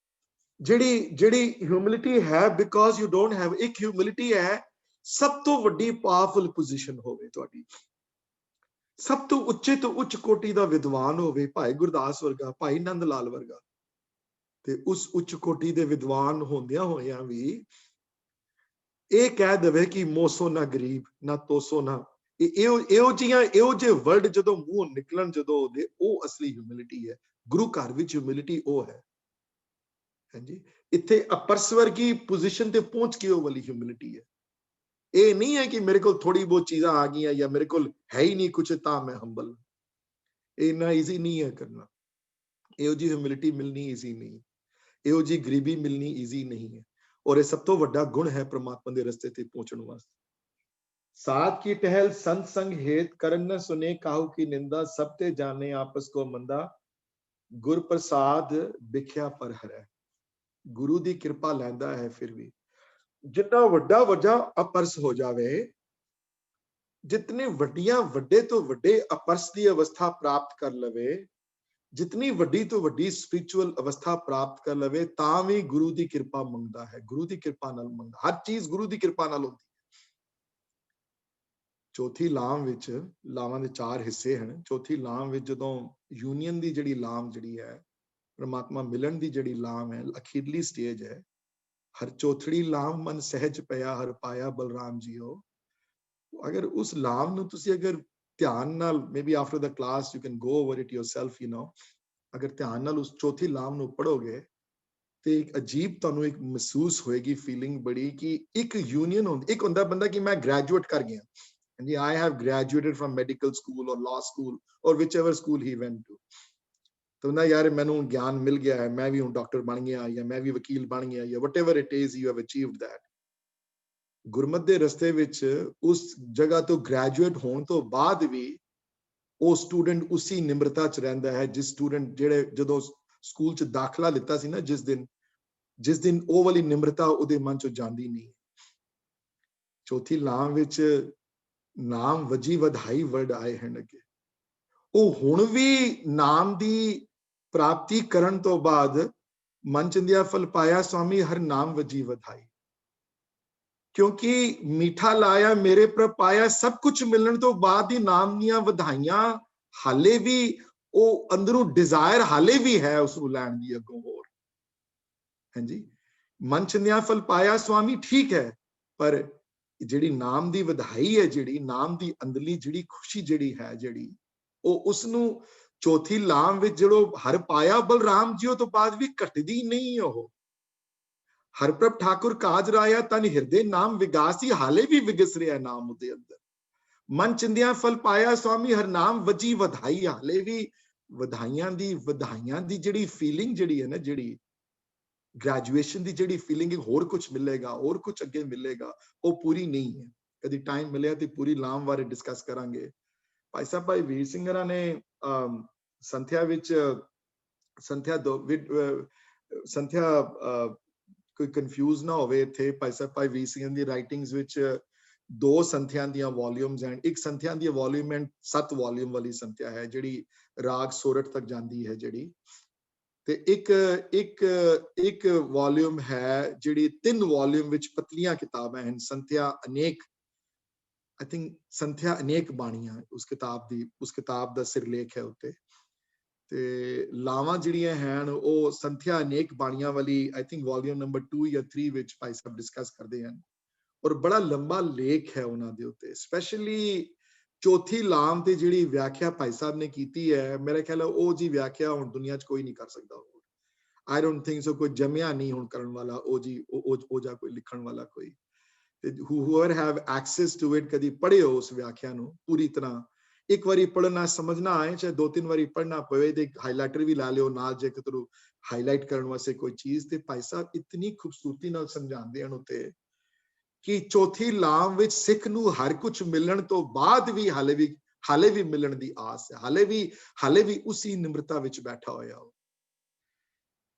ਜਿਹੜੀ ਹਿਊਮਿਲਿਟੀ ਹੈ ਬਿਕੋਜ਼ ਯੂ ਡੋਂਟ ਹੈਵ, ਇੱਕ ਹਿਊਮਿਲਿਟੀ ਹੈ ਸਭ ਤੋਂ ਵੱਡੀ ਪਾਵਰਫੁਲ ਪੋਜੀਸ਼ਨ ਹੋਵੇ ਤੁਹਾਡੀ, ਸਭ ਤੋਂ ਉੱਚੇ ਤੋਂ ਉੱਚ ਕੋਟੀ ਦਾ ਵਿਦਵਾਨ ਹੋਵੇ, ਭਾਈ ਗੁਰਦਾਸ ਵਰਗਾ, ਭਾਈ ਨੰਦ ਲਾਲ ਵਰਗਾ, ਤੇ ਉਸ ਉੱਚ ਕੋਟੀ ਦੇ ਵਿਦਵਾਨ ਹੁੰਦਿਆਂ ਹੋਇਆਂ ਵੀ ਇਹ ਕਹਿ ਦੇਵੇ ਕਿ ਮੋਸੋ ਨਾ ਗਰੀਬ ਨਾ ਤੋਸੋ ਨਾ, ਇਹੋ ਜਿਹੇ ਵਰਡ ਜਦੋਂ ਮੂੰਹੋਂ ਨਿਕਲਣ, ਜਦੋਂ ਉਹਦੇ, ਉਹ ਅਸਲੀ ਹਿਊਮਿਲਿਟੀ ਹੈ। ਗੁਰੂ ਘਰ ਵਿੱਚ ਹਿਊਮਿਲਿਟੀ ਉਹ ਹੈ। ਹਾਂਜੀ, ਇੱਥੇ ਅਪਰਸਵਰ ਕੀ ਪੋਜੀਸ਼ਨ ਤੇ ਪਹੁੰਚ ਕੇ ਉਹ ਵਾਲੀ ਹਿਊਮਿਲਿਟੀ ਹੈ। ਇਹ ਨਹੀਂ ਹੈ ਕਿ ਮੇਰੇ ਕੋਲ ਥੋੜੀ ਬਹੁਤ ਚੀਜ਼ਾਂ ਆ ਗਈਆਂ ਜਾਂ ਮੇਰੇ ਕੋਲ ਹੈ ਹੀ ਨਹੀਂ ਕੁਛ ਤਾਂ ਮੈਂ ਹੰਬਲ, ਇਹ ਇੰਨਾ ਈਜ਼ੀ ਨਹੀਂ ਹੈ ਕਰਨਾ। ਇਹੋ ਜਿਹੀ ਹਿਊਮਿਲਿਟੀ ਮਿਲਣੀ ਈਜ਼ੀ ਨਹੀਂ, ਇਹੋ ਜਿਹੀ ਗਰੀਬੀ ਮਿਲਣੀ ਈਜ਼ੀ ਨਹੀਂ ਹੈ, ਔਰ ਇਹ ਸਭ ਤੋਂ ਵੱਡਾ ਗੁਣ ਹੈ ਪ੍ਰਮਾਤਮਾ ਦੇ ਰਸਤੇ ਤੇ ਪਹੁੰਚਣ ਵਾਸਤੇ। ਸਾਧ ਕੀ ਟਹਿਲ ਸੰਤ ਸੰਗ ਹੇਤ, ਕਰਨ ਨ ਸੁਨੇ ਕਾਹੂ ਕੀ ਨਿੰਦਾ, ਸਭ ਤੇ ਜਾਣੇ ਆਪਸ ਕੋ ਮੰਦਾ, ਗੁਰ ਪ੍ਰਸਾਦ ਵਿਖਿਆ ਪਰ ਹਰੈ। ਗੁਰੂ ਦੀ ਕਿਰਪਾ ਲੈਂਦਾ ਹੈ, ਫਿਰ ਵੀ ਜਿੰਨਾ ਵੱਡਾ ਅਪਰਸ ਹੋ ਜਾਵੇ, ਜਿਤਨੇ ਵੱਡੇ ਤੋਂ ਵੱਡੇ ਅਪਰਸ ਦੀ ਅਵਸਥਾ ਪ੍ਰਾਪਤ ਕਰ ਲਵੇ, ਜਿਤਨੀ ਵੱਡੀ ਤੋਂ ਵੱਡੀ ਸਪਿਰਚੁਅਲ ਅਵਸਥਾ ਪ੍ਰਾਪਤ ਕਰ ਲਵੇ, ਤਾਂ ਵੀ ਗੁਰੂ ਦੀ ਕਿਰਪਾ ਮੰਗਦਾ ਹੈ, ਗੁਰੂ ਦੀ ਕਿਰਪਾ ਨਾਲ ਮੰਗਦਾ, ਹਰ ਚੀਜ਼ ਗੁਰੂ ਦੀ ਕਿਰਪਾ ਨਾਲ ਹੁੰਦੀ ਹੈ। ਚੌਥੀ ਲਾਮ ਵਿੱਚ, ਲਾਵਾਂ ਦੇ 4 ਹਿੱਸੇ ਹਨ, ਚੌਥੀ ਲਾਮ ਵਿੱਚ ਜਦੋਂ ਯੂਨੀਅਨ ਦੀ ਜਿਹੜੀ ਲਾਮ ਜਿਹੜੀ ਹੈ, ਪਰਮਾਤਮਾ ਮਿਲਣ ਦੀ ਜਿਹੜੀ ਲਾਮ ਹੈ, ਅਖੀਰਲੀ ਸਟੇਜ ਹੈ, ਹਰ ਚੌਥੜੀ ਲਾਮ ਮਨ ਸਹਿਜ ਪਿਆ, ਹਰ ਪਾਇਆ ਬਲਰਾਮ ਜੀਓ। ਅਗਰ ਉਸ ਲਾਮ ਨੂੰ ਤੁਸੀਂ ਅਗਰ ਧਿਆਨ ਨਾਲ, maybe after the class you can go over it yourself, you know, ਅਗਰ ਧਿਆਨ ਨਾਲ ਉਸ ਚੌਥੀ ਲਾਮ ਨੂੰ ਪੜੋਗੇ ਤੇ ਇੱਕ ਅਜੀਬ ਤੁਹਾਨੂੰ ਇੱਕ ਮਹਿਸੂਸ ਹੋਏਗੀ ਫੀਲਿੰਗ ਬੜੀ, ਕਿ ਇੱਕ ਯੂਨੀਅਨ ਹੁੰਦੀ, ਇੱਕ ਹੁੰਦਾ ਬੰਦਾ ਕਿ ਮੈਂ ਗ੍ਰੈਜੂਏਟ ਕਰ ਗਿਆ, ਹਾਂਜੀ, I have graduated from medical school or law school or whichever school he went to, ਤਾਂ ਨਾ ਯਾਰ ਮੈਨੂੰ ਗਿਆਨ ਮਿਲ ਗਿਆ ਹੈ, ਮੈਂ ਵੀ ਹੁਣ ਡਾਕਟਰ ਬਣ ਗਿਆ, ਜਾਂ ਮੈਂ ਵੀ ਵਕੀਲ ਬਣ ਗਿਆ, ਜਾਂ whatever it is you have achieved that। ਗੁਰਮਤਿ ਦੇ ਰਸਤੇ ਵਿੱਚ ਉਸ ਜਗ੍ਹਾ ਤੋਂ ਗ੍ਰੈਜੂਏਟ ਹੋਣ ਤੋਂ ਬਾਅਦ ਵੀ ਉਹ ਸਟੂਡੈਂਟ ਉਸੇ ਨਿਮਰਤਾ ਚ ਰਹਿੰਦਾ ਹੈ, ਜਿਸ ਸਟੂਡੈਂਟ ਜਿਹੜੇ ਜਦੋਂ ਸਕੂਲ ਚ ਦਾਖਲਾ ਲਿੱਤਾ ਸੀ ਨਾ, ਜਿਸ ਦਿਨ ਉਹ ਵਾਲੀ ਨਿਮਰਤਾ ਉਹਦੇ ਮਨ ਚੋਂ ਜਾਂਦੀ ਨਹੀਂ। ਚੌਥੀ ਲਾਮ ਵਿੱਚ ਨਾਮ ਵਜੀ ਵਧਾਈ ਵਰਡ ਆਏ ਹਨ ਅੱਗੇ, ਉਹ ਹੁਣ ਵੀ ਨਾਮ ਦੀ ਪ੍ਰਾਪਤੀ ਕਰਨ ਤੋਂ ਬਾਅਦ ਮਨ ਚੰਦਿਆ ਫਲ ਪਾਇਆ ਸਵਾਮੀ, ਹਰ ਨਾਮ ਵਜੀ ਵਧਾਈ, ਕਿਉਂਕਿ ਮੀਠਾ ਲਾਇਆ ਮੇਰੇ ਪ੍ਰਭ ਪਾਇਆ, ਸਭ ਕੁਝ ਮਿਲਣ ਤੋਂ ਬਾਅਦ ਹੀ ਨਾਮ ਦੀਆਂ ਵਧਾਈਆਂ, ਹਾਲੇ ਵੀ ਉਹ ਅੰਦਰੋਂ ਡਿਜ਼ਾਇਰ ਹਾਲੇ ਵੀ ਹੈ ਉਸ ਨੂੰ ਲੈਣ ਦੀ ਅੱਗੋਂ ਹੋਰ। ਹਾਂਜੀ, ਮਨ ਚੰਦਿਆ ਫਲ ਪਾਇਆ ਸਵਾਮੀ ਠੀਕ ਹੈ, ਪਰ ਜਿਹੜੀ ਨਾਮ ਦੀ ਵਧਾਈ ਹੈ, ਜਿਹੜੀ ਨਾਮ ਦੀ ਅੰਦਰਲੀ ਜਿਹੜੀ ਖੁਸ਼ੀ ਜਿਹੜੀ ਹੈ, ਜਿਹੜੀ ਉਹ ਉਸ ਨੂੰ ਚੌਥੀ ਲਾਮ ਵਿੱਚ ਜਿਹੜੋ ਹਰ ਪਾਇਆ ਬਲਰਾਮ ਜੀ, ਉਹ ਤੋਂ ਬਾਅਦ ਵੀ ਘਟਦੀ ਨਹੀਂ। ਉਹ ਹਰਪ੍ਰਭ ਠਾਕੁਰ ਕਾਜ ਰਾਇਆ ਤਨ ਹਿਰਦੇ ਨਾਮ ਵਿਗਾਸੀ, ਹਾਲੇ ਵੀ ਵਿਗਸ ਰਿਹਾ ਨਾਮ ਉਹਦੇ ਅੰਦਰ। ਮਨ ਚਿੰਦਿਆ ਫਲ ਪਾਇਆ ਸਵਾਮੀ, ਹਰ ਨਾਮ ਵਜੀ ਵਧਾਈ, ਹਾਲੇ ਵੀ ਵਧਾਈਆਂ ਦੀ ਜਿਹੜੀ ਫੀਲਿੰਗ ਜਿਹੜੀ ਹੈ ਨਾ, ਜਿਹੜੀ ਗ੍ਰੈਜੂਏਸ਼ਨ ਦੀ ਜਿਹੜੀ ਫੀਲਿੰਗ, ਹੋਰ ਕੁਝ ਮਿਲੇਗਾ, ਹੋਰ ਕੁਝ ਅੱਗੇ ਮਿਲੇਗਾ, ਉਹ ਪੂਰੀ ਨਹੀਂ ਹੈ। ਕਦੀ ਟਾਈਮ ਮਿਲਿਆ ਤੇ ਪੂਰੀ ਲਾਮ ਬਾਰੇ ਡਿਸਕਸ ਕਰਾਂਗੇ। ਭਾਈ ਸਾਹਿਬ, ਭਾਈ ਵੀਰ ਸਿੰਘਰਾਂ ਨੇ ਸੰਥਿਆ ਵਿੱਚ ਸੰਥਿਆ ਕੋਈ ਕਨਫਿਊਜ਼ ਨਾ ਹੋਵੇ ਇੱਥੇ, ਭਾਈ ਸਾਹਿਬ ਭਾਈ ਵੀਰ ਸਿੰਘ ਦੀ ਰਾਈਟਿੰਗਸ ਵਿੱਚ 2 ਸੰਥਿਆਂ ਦੀਆਂ ਵੋਲਿਊਮਸ ਹਨ। ਇੱਕ ਸੰਥਿਆ ਦੀ ਵੋਲਿਊਮ 7 ਵੋਲਿਊਮ ਵਾਲੀ ਸੰਥਿਆ ਹੈ, ਜਿਹੜੀ ਰਾਗ ਸੋਰਠ ਤੱਕ ਜਾਂਦੀ ਹੈ, ਜਿਹੜੀ ਤੇ ਇੱਕ ਵੋਲਿਊਮ ਹੈ ਜਿਹੜੀ 3 ਵੋਲਿਊਮ ਵਿੱਚ ਪਤਲੀਆਂ ਕਿਤਾਬਾਂ ਹਨ, ਸੰਥਿਆ ਅਨੇਕ, I think ਸੰਥਿਆ ਅਨੇਕ ਬਾਣੀਆਂ ਉਸ ਕਿਤਾਬ ਦਾ ਸਿਰਲੇਖ ਹੈ ਉੱਤੇ। ਤੇ ਲਾਵਾਂ ਜਿਹੜੀਆਂ ਹਨ ਉਹ ਸੰਥਿਆ ਅਨੇਕ ਬਾਣੀਆਂ ਵਾਲੀ I think ਵੋਲਿਊਮ ਨੰਬਰ 2 ਜਾਂ 3 ਵਿੱਚ ਭਾਈ ਸਾਹਿਬ ਡਿਸਕਸ ਕਰਦੇ ਹਨ, ਔਰ ਬੜਾ ਲੰਬਾ ਲੇਖ ਹੈ ਉਹਨਾਂ ਦੇ ਉੱਤੇ। ਸਪੈਸ਼ਲੀ ਚੌਥੀ ਲਾਮ ਤੇ ਜਿਹੜੀ ਵਿਆਖਿਆ ਭਾਈ ਸਾਹਿਬ ਨੇ ਕੀਤੀ ਹੈ, ਮੇਰੇ ਖਿਆਲ ਉਹ ਜੀ ਵਿਆਖਿਆ ਹੁਣ ਦੁਨੀਆ 'ਚ ਕੋਈ ਨਹੀਂ ਕਰ ਸਕਦਾ। I don't think so, ਕੋਈ ਜੰਮਿਆ ਨਹੀਂ ਹੁਣ ਕਰਨ ਵਾਲਾ ਉਹ ਜਾਂ ਕੋਈ ਲਿਖਣ ਵਾਲਾ ਕੋਈ। ਤੇ whoever have access to it, ਕਦੀ ਪੜ੍ਹਿਓ ਉਸ ਵਿਆਖਿਆ ਨੂੰ ਪੂਰੀ ਤਰ੍ਹਾਂ, ਇੱਕ ਵਾਰੀ ਪੜ੍ਹਨਾ ਸਮਝਣਾ ਆਏ, ਚਾਹੇ 2-3 ਵਾਰੀ ਪੜ੍ਹਨਾ ਪਵੇ, ਤੇ ਹਾਈਲਾਈਟਰ ਵੀ ਲਾ ਲਿਓ ਨਾਲ ਜੇ ਕਿਤੋਂ ਹਾਈਲਾਈਟ ਕਰਨ ਵਾਸਤੇ ਕੋਈ ਚੀਜ਼। ਤੇ ਭਾਈ ਸਾਹਿਬ ਇਤਨੀ ਖੂਬਸੂਰਤੀ ਨਾਲ ਸਮਝਾਉਂਦੇ ਹਨ ਉੱਤੇ ਕਿ ਚੌਥੀ ਲਾਮ ਵਿੱਚ ਸਿੱਖ ਨੂੰ ਹਰ ਕੁਝ ਮਿਲਣ ਤੋਂ ਬਾਅਦ ਵੀ ਹਾਲੇ ਵੀ ਮਿਲਣ ਦੀ ਆਸ ਹੈ, ਹਾਲੇ ਵੀ ਉਸੇ ਨਿਮਰਤਾ ਵਿੱਚ ਬੈਠਾ ਹੋਇਆ ਹੋ।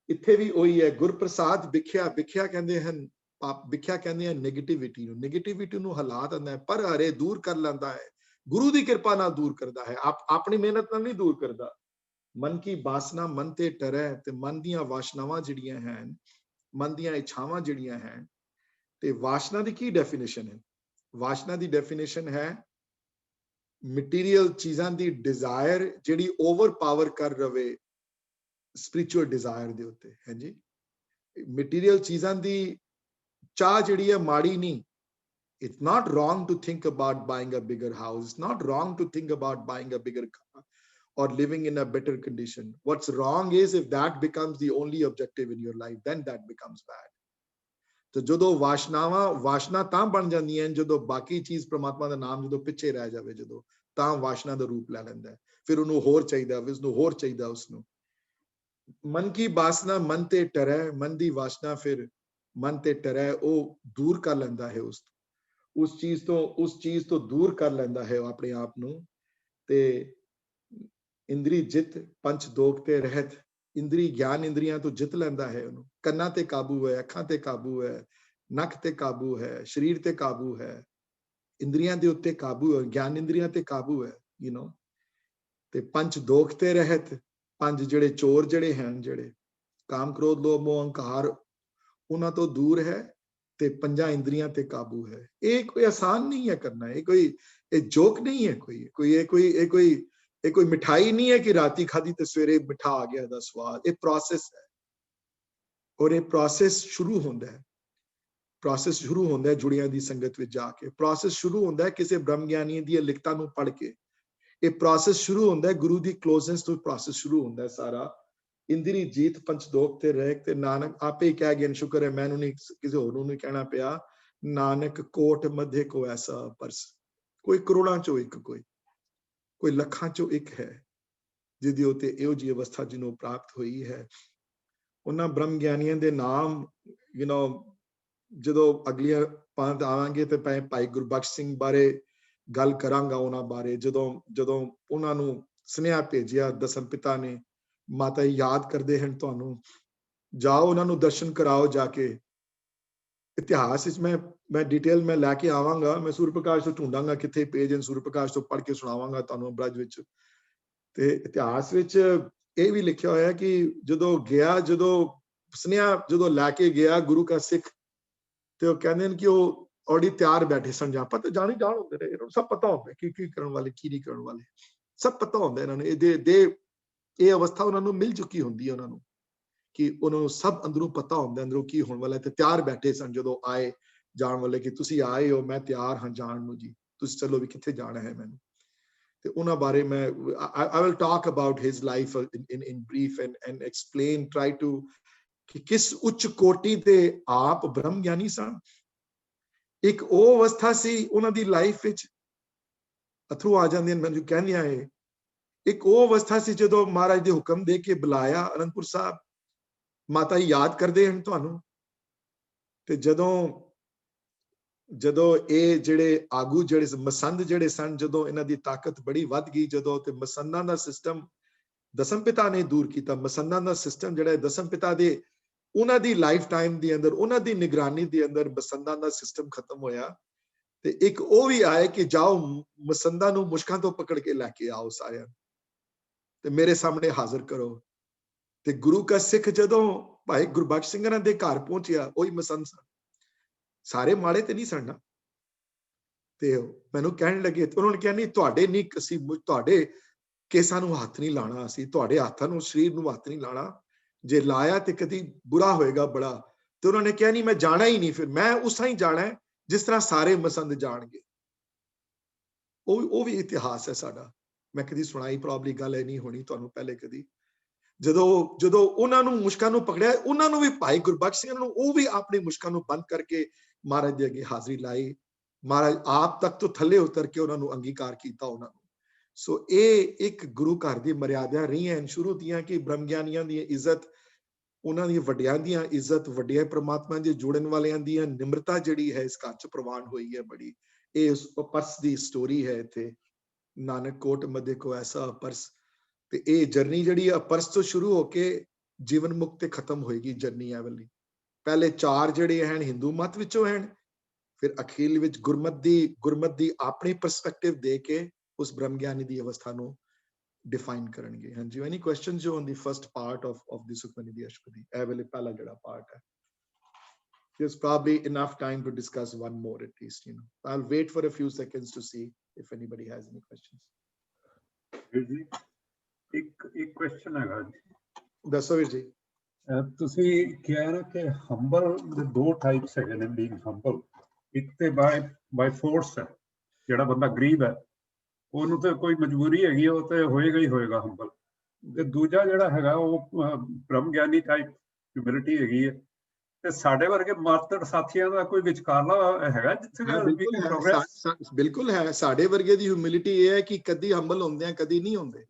ਇੱਥੇ ਵੀ ਉਹੀ ਹੈ, ਗੁਰਪ੍ਰਸਾਦ ਵਿਖਿਆ ਕਹਿੰਦੇ ਹਨ, ਵਿਖਿਆ ਕਹਿੰਦੇ ਹਨ ਨੈਗੇਟਿਵਿਟੀ ਨੂੰ ਹਲਾ ਦਿੰਦਾ ਹੈ, ਪਰ ਹਰੇ ਦੂਰ ਕਰ ਲੈਂਦਾ ਹੈ, ਗੁਰੂ ਦੀ ਕਿਰਪਾ ਨਾਲ ਦੂਰ ਕਰਦਾ ਹੈ, ਆਪਣੀ ਮਿਹਨਤ ਨਾਲ ਨਹੀਂ ਦੂਰ ਕਰਦਾ। ਮਨ ਕੀ ਬਾਸਨਾ ਮਨ ਤੇ ਟਰੈ, ਤੇ ਮਨ ਦੀਆਂ ਵਾਸ਼ਨਾਵਾਂ ਜਿਹੜੀਆਂ ਹਨ, ਮਨ ਦੀਆਂ ਇੱਛਾਵਾਂ ਜਿਹੜੀਆਂ ਹਨ, ਤੇ ਵਾਸ਼ਨਾ ਦੀ ਕੀ ਡੈਫੀਨੇਸ਼ਨ ਹੈ? ਵਾਸ਼ਨਾ ਦੀ ਡੈਫੀਨੇਸ਼ਨ ਹੈ ਮਟੀਰੀਅਲ ਚੀਜ਼ਾਂ ਦੀ ਡਿਜ਼ਾਇਰ ਜਿਹੜੀ ਓਵਰਪਾਵਰ ਕਰ ਰਵੇ ਸਪਿਰਿਚੁਅਲ ਡਿਜ਼ਾਇਰ ਦੇ ਉੱਤੇ। ਹਾਂਜੀ, ਮਟੀਰੀਅਲ ਚੀਜ਼ਾਂ ਦੀ ਚਾਹ ਜਿਹੜੀ ਹੈ ਮਾੜੀ ਨਹੀਂ। It's not wrong to think about buying a bigger house. It's not wrong to think about buying a bigger car or living in a better condition. What's wrong is if that becomes the only objective in your life, then that becomes bad. तो ਜਦੋਂ ਵਾਸ਼ਨਾ ਤਾਂ ਬਣ ਜਾਂਦੀਆਂ ਹਨ ਜਦੋਂ ਬਾਕੀ ਚੀਜ਼ ਪ੍ਰਮਾਤਮਾ ਦਾ ਨਾਮ ਜਦੋਂ ਪਿੱਛੇ ਰਹਿ ਜਾਵੇ, ਜਦੋਂ ਤਾਂ ਵਾਸ਼ਨਾ ਦਾ ਰੂਪ ਲੈ ਲੈਂਦਾ ਹੈ, ਫਿਰ ਉਹਨੂੰ ਹੋਰ ਚਾਹੀਦਾ, ਉਸਨੂੰ ਹੋਰ ਚਾਹੀਦਾ ਉਸਨੂੰ। ਮਨ ਕੀ ਬਾਸਨਾ ਮਨ ਤੇ ਟਰੈ, ਮਨ ਦੀ ਵਾਸ਼ਨਾ ਫਿਰ ਮਨ ਤੇ ਟਰੈ, ਉਹ ਦੂਰ ਕਰ ਲੈਂਦਾ ਹੈ ਉਸ ਚੀਜ਼ ਤੋਂ ਦੂਰ ਕਰ ਲੈਂਦਾ ਹੈ ਆਪਣੇ ਆਪ ਨੂੰ। ਤੇ ਇੰਦਰੀ ਜਿੱਤ ਪੰਚ ਦੋਖ ਤੇ ਰਹਿਤ, ਇੰਦਰੀ ਗਿਆਨ ਇੰਦਰੀਆਂ ਤੋਂ ਜਿੱਤ ਲੈਂਦਾ ਹੈ ਉਹਨੂੰ। ਕੰਨਾਂ ਤੇ ਕਾਬੂ ਹੈ, ਅੱਖਾਂ ਤੇ ਕਾਬੂ ਹੈ, ਨੱਕ ਤੇ ਕਾਬੂ ਹੈ, ਸਰੀਰ ਤੇ ਕਾਬੂ ਹੈ, ਇੰਦਰੀਆਂ ਦੇ ਉੱਤੇ ਕਾਬੂ ਹੈ, ਗਿਆਨ ਇੰਦਰੀਆਂ ਤੇ ਕਾਬੂ ਹੈ, ਤੇ ਪੰਚ ਦੋਖ ਤੇ ਰਹਿਤ, 5 ਜਿਹੜੇ ਚੋਰ ਜਿਹੜੇ ਹਨ, ਜਿਹੜੇ ਕਾਮ ਕ੍ਰੋਧ ਲੋਭ ਮੋਹ ਅਹੰਕਾਰ, ਉਹਨਾਂ ਤੋਂ ਦੂਰ ਹੈ, ਤੇ 5 ਇੰਦਰੀਆਂ ਤੇ ਕਾਬੂ ਹੈ। ਇਹ ਕੋਈ ਆਸਾਨ ਨਹੀਂ ਹੈ ਕਰਨਾ, ਇਹ ਜੋਕ ਨਹੀਂ ਹੈ, ਕੋਈ ਮਿਠਾਈ ਨਹੀਂ ਹੈ ਕਿ ਰਾਤੀ ਖਾਦੀ ਤੇ ਸਵੇਰੇ ਮਿਠਾ ਆ ਗਿਆ ਦਾ ਸਵਾਦ। ਇਹ ਪ੍ਰੋਸੈਸ ਹੈ, ਔਰ ਇਹ ਪ੍ਰੋਸੈਸ ਸ਼ੁਰੂ ਹੁੰਦਾ ਹੈ ਜੁੜੀਆਂ ਦੀ ਸੰਗਤ ਵਿੱਚ ਜਾ ਕੇ। ਪ੍ਰੋਸੈਸ ਸ਼ੁਰੂ ਹੁੰਦਾ ਹੈ ਕਿਸੇ ਬ੍ਰਹਮ ਗਿਆਨੀ ਦੀਆਂ ਲਿਖਤਾਂ ਨੂੰ ਪੜ੍ਹ ਕੇ। ਇਹ ਪ੍ਰੋਸੈਸ ਸ਼ੁਰੂ ਹੁੰਦਾ ਹੈ ਗੁਰੂ ਦੀ ਕਲੋਜ਼ਨੈਸ ਤੋਂ, ਪ੍ਰੋਸੈਸ ਸ਼ੁਰੂ ਹੁੰਦਾ ਹੈ ਸਾਰਾ। ਇੰਦਰੀ ਜੀਤ ਪੰਚ ਦੋਖ ਤੇ ਰਹਿ, ਤੇ ਨਾਨਕ ਆਪੇ ਹੀ ਕਹਿ ਗਿਆ, ਸ਼ੁਕਰ ਹੈ ਮੈਨੂੰ ਨਹੀਂ ਕਿਸੇ ਹੋਰ ਨੂੰ ਨਹੀਂ ਕਹਿਣਾ ਪਿਆ, ਨਾਨਕ ਕੋਟ ਮਧੇ ਕੋ ਐਸਾ ਪਰਸ, ਕੋਈ ਕਰੋੜਾਂ ਚੋਂ ਇੱਕ, ਕੋਈ ਲੱਖਾਂ ਚੋਂ ਇੱਕ ਹੈ ਜਿਹਦੇ ਉੱਤੇ ਇਹੋ ਜਿਹੀ ਅਵਸਥਾ ਜਿਹਨੂੰ ਪ੍ਰਾਪਤ ਹੋਈ ਹੈ। ਉਹਨਾਂ ਬ੍ਰਹਮ ਗਿਆਨੀਆਂ ਦੇ ਨਾਮ ਜਦੋਂ ਅਗਲੀਆਂ ਪੰਥ ਆਵਾਂਗੇ ਤੇ ਭਾਈ ਗੁਰਬਖਸ਼ ਸਿੰਘ ਬਾਰੇ ਗੱਲ ਕਰਾਂਗਾ, ਉਹਨਾਂ ਬਾਰੇ। ਜਦੋਂ ਉਹਨਾਂ ਨੂੰ ਸੁਨੇਹਾ ਭੇਜਿਆ ਦਸਮ ਪਿਤਾ ਨੇ, ਮਾਤਾ ਯਾਦ ਕਰਦੇ ਹਨ ਤੁਹਾਨੂੰ, ਜਾਓ ਉਹਨਾਂ ਨੂੰ ਦਰਸ਼ਨ ਕਰਾਓ ਜਾ ਕੇ। ਇਤਿਹਾਸ ਵਿੱਚ ਮੈਂ ਡਿਟੇਲ ਮੈਂ ਲੈ ਕੇ ਆਵਾਂਗਾ, ਮੈਂ ਸੂਰਜ ਪ੍ਰਕਾਸ਼ ਤੋਂ ਢੂੰਡਾਂਗਾ ਕਿੱਥੇ ਪੇਜ ਹਨ, ਸੂਰਜ ਪ੍ਰਕਾਸ਼ ਤੋਂ ਪੜ੍ਹ ਕੇ ਸੁਣਾਵਾਂਗਾ ਤੁਹਾਨੂੰ ਬ੍ਰਜ ਵਿੱਚ। ਤੇ ਇਤਿਹਾਸ ਵਿੱਚ ਇਹ ਵੀ ਲਿਖਿਆ ਹੋਇਆ ਕਿ ਜਦੋਂ ਸੁਨੇਹਾ ਲੈ ਕੇ ਗਿਆ ਗੁਰੂ ਕਾ ਸਿੱਖ, ਤੇ ਉਹ ਕਹਿੰਦੇ ਨੇ ਕਿ ਉਹ ਆਲਰੇਡੀ ਤਿਆਰ ਬੈਠੇ ਸਨ। ਜਾਂ ਪਤਾ ਜਾਣ ਹੁੰਦੇ ਨੇ, ਇਹਨਾਂ ਨੂੰ ਸਭ ਪਤਾ ਹੁੰਦਾ ਕੀ ਕਰਨ ਵਾਲੇ, ਕੀ ਨਹੀਂ ਕਰਨ ਵਾਲੇ, ਸਭ ਪਤਾ ਹੁੰਦਾ ਇਹਨਾਂ ਨੂੰ। ਇਹ ਅਵਸਥਾ ਉਹਨਾਂ ਨੂੰ ਮਿਲ ਚੁੱਕੀ ਹੁੰਦੀ ਹੈ, ਉਹਨਾਂ ਨੂੰ ਕਿ ਉਹਨਾਂ ਨੂੰ ਸਭ ਅੰਦਰੋਂ ਪਤਾ ਹੁੰਦਾ ਅੰਦਰੋਂ ਕੀ ਹੋਣ ਵਾਲਾ। ਤੇ ਤਿਆਰ ਬੈਠੇ ਸਨ ਜਦੋਂ ਆਏ ਜਾਣ ਵਾਲੇ ਕਿ ਤੁਸੀਂ ਆਏ ਹੋ, ਮੈਂ ਤਿਆਰ ਹਾਂ ਜਾਣ ਨੂੰ ਜੀ, ਤੁਸੀਂ ਚਲੋ ਵੀ ਕਿੱਥੇ ਜਾਣਾ ਹੈ ਮੈਨੂੰ। ਤੇ ਉਹਨਾਂ ਬਾਰੇ ਮੈਂ I will talk about his life in brief and explain, try to ਕਿ ਕਿਸ ਉੱਚ ਕੋਟि ਦੇ ਆਪ ਬ੍ਰਹਮ ਗਿਆਨੀ ਸਨ। ਇੱਕ ਉਹ ਅਵਸਥਾ ਸੀ ਉਹਨਾਂ ਦੀ ਲਾਈਫ ਵਿੱਚ, ਅਥਰੂ ਆ ਜਾਂਦੇ ਨੇ ਮੈਨੂੰ ਕਹਿੰਦਿਆਂ ਹੈ। ਇੱਕ ਉਹ ਅਵਸਥਾ ਸੀ ਜਦੋਂ ਮਹਾਰਾਜ ਦੇ ਹੁਕਮ ਦੇ ਕੇ ਬੁਲਾਇਆ ਅਨੰਦਪੁਰ ਸਾਹਿਬ, ਮਾਤਾ ਹੀ ਯਾਦ ਕਰਦੇ ਹਨ ਤੁਹਾਨੂੰ। ਤੇ ਜਦੋਂ ਇਹ ਜਿਹੜੇ ਆਗੂ ਜਿਹੜੇ ਮਸੰਦ ਜਿਹੜੇ ਸਨ, ਜਦੋਂ ਇਹਨਾਂ ਦੀ ਤਾਕਤ ਬੜੀ ਵੱਧ ਗਈ, ਜਦੋਂ ਤੇ ਮਸੰਦਾਂ ਦਾ ਸਿਸਟਮ ਦਸਮ ਪਿਤਾ ਨੇ ਦੂਰ ਕੀਤਾ। ਮਸੰਦਾਂ ਦਾ ਸਿਸਟਮ ਜਿਹੜਾ ਦਸਮ ਪਿਤਾ ਦੇ ਉਹਨਾਂ ਦੀ ਲਾਈਫ ਟਾਈਮ ਦੇ ਅੰਦਰ, ਉਹਨਾਂ ਦੀ ਨਿਗਰਾਨੀ ਦੇ ਅੰਦਰ ਮਸੰਦਾਂ ਦਾ ਸਿਸਟਮ ਖਤਮ ਹੋਇਆ। ਤੇ ਇੱਕ ਉਹ ਵੀ ਆਏ ਕਿ ਜਾਓ ਮਸੰਦਾਂ ਨੂੰ ਮੁਸ਼ਕਾਂ ਤੋਂ ਪਕੜ ਕੇ ਲੈ ਕੇ ਆਓ ਸਾਰਿਆਂ, ਤੇ ਮੇਰੇ ਸਾਹਮਣੇ ਹਾਜ਼ਰ ਕਰੋ। ਤੇ ਗੁਰੂ ਕਾ ਸਿੱਖ ਜਦੋਂ ਭਾਈ ਗੁਰਬਖਸ਼ ਸਿੰਘ ਦੇ ਘਰ ਪਹੁੰਚਿਆ, ਉਹੀ ਮਸੰਦ ਸਨ, ਸਾਰੇ ਮਾੜੇ ਤੇ ਨਹੀਂ ਸਨ ਨਾ। ਤੇ ਮੈਨੂੰ ਕਹਿਣ ਲੱਗੇ, ਉਹਨਾਂ ਨੇ ਕਿਹਾ ਨਹੀਂ ਤੁਹਾਡੇ ਨਹੀਂ, ਅਸੀਂ ਤੁਹਾਡੇ ਕੇਸਾਂ ਨੂੰ ਹੱਥ ਨਹੀਂ ਲਾਣਾ, ਅਸੀਂ ਤੁਹਾਡੇ ਹੱਥਾਂ ਨੂੰ, ਸਰੀਰ ਨੂੰ ਹੱਥ ਨਹੀਂ ਲਾਣਾ, ਜੇ ਲਾਇਆ ਤੇ ਕਦੀ ਬੁਰਾ ਹੋਏਗਾ ਬੜਾ। ਤੇ ਉਹਨਾਂ ਨੇ ਕਿਹਾ ਨਹੀਂ ਮੈਂ ਜਾਣਾ ਹੀ ਨਹੀਂ, ਫਿਰ ਮੈਂ ਉਸ ਤਰ੍ਹਾਂ ਹੀ ਜਾਣਾ ਜਿਸ ਤਰ੍ਹਾਂ ਸਾਰੇ ਮਸੰਦ ਜਾਣਗੇ। ਉਹ ਵੀ ਇਤਿਹਾਸ ਹੈ ਸਾਡਾ, ਮੈਂ ਕਦੀ ਸੁਣਾਈ ਪ੍ਰੋਬਬਲੀ ਗੱਲ ਇਹ ਨਹੀਂ ਹੋਣੀ ਤੁਹਾਨੂੰ ਪਹਿਲੇ ਕਦੀ। ਜਦੋਂ ਉਹਨਾਂ ਨੂੰ ਮੁਸ਼ਕਾਂ ਨੂੰ ਪਕੜਿਆ, ਉਹਨਾਂ ਨੂੰ ਵੀ ਭਾਈ ਗੁਰਬਖਸ਼ ਸਿੰਘ ਨੂੰ, ਉਹ ਵੀ ਆਪਣੀ ਮੁਸ਼ਕਾਂ ਨੂੰ ਬੰਦ ਕਰਕੇ ਮਹਾਰਾਜ ਦੇ ਅੱਗੇ ਹਾਜ਼ਰੀ ਲਾਈ। ਮਹਾਰਾਜ ਆਪ ਤੱਕ ਤੋਂ ਥੱਲੇ ਉਤਰ ਕੇ ਉਹਨਾਂ ਨੂੰ ਅੰਗੀਕਾਰ ਕੀਤਾ ਉਹਨਾਂ ਨੂੰ। ਸੋ ਇਹ ਇੱਕ ਗੁਰੂ ਘਰ ਦੀ ਮਰਿਆਦਾ ਰਹੀਆਂ ਸ਼ੁਰੂ ਦੀਆਂ ਕਿ ਬ੍ਰਹਮ ਗਿਆਨੀਆਂ ਦੀ ਇੱਜ਼ਤ, ਉਹਨਾਂ ਦੀ ਵੱਡਿਆਂ ਦੀਆਂ ਇੱਜ਼ਤ, ਵੱਡਿਆਂ ਪ੍ਰਮਾਤਮਾ ਦੇ ਜੁੜਨ ਵਾਲਿਆਂ ਦੀ ਨਿਮਰਤਾ ਜਿਹੜੀ ਹੈ ਇਸ ਘਰ ਚ ਪ੍ਰਵਾਨ ਹੋਈ ਹੈ ਬੜੀ। ਇਹ ਉਸ ਪਰਸ ਦੀ ਸਟੋਰੀ ਹੈ ਇੱਥੇ, ਨਾਨਕ ਕੋਟ ਮਧੇ ਕੋ ਐਸਾ ਪਰਸ। ਤੇ ਇਹ ਜਰਨੀ ਜਿਹੜੀ ਆ ਪਰਸ ਤੋਂ ਸ਼ੁਰੂ ਹੋ ਕੇ ਜੀਵਨ ਮੁਕਤ ਤੇ ਖਤਮ ਹੋਏਗੀ ਜਰਨੀ ਇਹ ਵਾਲੀ। ਪਹਿਲੇ 4 ਜਿਹੜੇ ਹਨ ਹਿੰਦੂ ਮਤ ਵਿੱਚੋਂ ਹਨ, ਫਿਰ ਅਖੀਰ ਵਿੱਚ ਗੁਰਮਤ ਦੀ ਆਪਣੀ ਪਰਸਪੈਕਟਿਵ ਦੇ ਕੇ ਉਸ ਬ੍ਰਹਮ ਗਿਆਨੀ ਦੀ ਅਵਸਥਾ ਨੂੰ ਡਿਫਾਈਨ ਕਰਨਗੇ। ਹਾਂਜੀ, ਐਨੀ ਕੁਐਸਚਨਸ ਜੋ on the first part of ਦੀ ਸੁਖਮਨੀ ਦੀ ਅਸ਼ਟਪਦੀ, ਇਹ ਵਾਲੇ ਪਹਿਲਾ ਜਿਹੜਾ ਪਾਰਟ ਹੈ। There's probably enough time to discuss one more at least, you know. I'll wait for a few seconds to see if anybody has any questions. ਜੀ ਇੱਕ ਕੁਐਸਚਨ ਹੈਗਾ ਜੀ। ਦੱਸੋ ਵੀਰ ਜੀ। ਤੁਸੀਂ ਕਿਹਾ ਨਾ ਕਿ ਹੰਬਲ ਦੇ 2 ਟਾਈਪਸ ਹੈਗੇ ਨੇ, ਬੀਇੰਗ ਹੰਬਲ। ਇੱਕ ਤੇ ਬਾਈ ਫੋਰਸ ਹੈ, ਜਿਹੜਾ ਬੰਦਾ ਗਰੀਬ ਹੈ ਉਹਨੂੰ ਤੇ ਕੋਈ ਮਜਬੂਰੀ ਹੈਗੀ, ਉਹ ਤੇ ਹੋਏਗਾ ਹੀ ਹੋਏਗਾ ਹੰਬਲ। ਤੇ ਦੂਜਾ ਜਿਹੜਾ ਹੈਗਾ ਉਹ ਬ੍ਰਹਮ ਗਿਆਨੀ ਟਾਈਪ ਹਿਊਮਿਲਿਟੀ ਹੈਗੀ ਹੈ। ਤੇ ਸਾਡੇ ਵਰਗੇ ਮਾਤੜ ਸਾਥੀਆਂ ਦਾ ਕੋਈ ਵਿਚਕਾਰਲਾ ਹੈਗਾ ਜਿੱਥੇ ਬਿਲਕੁਲ ਹੈ। ਸਾਡੇ ਵਰਗੇ ਦੀ ਹਿਊਮਿਲਿਟੀ ਇਹ ਹੈ ਕਿ ਕਦੀ ਹੰਬਲ ਹੁੰਦੇ ਆ, ਕਦੀ ਨਹੀਂ ਹੁੰਦੇ।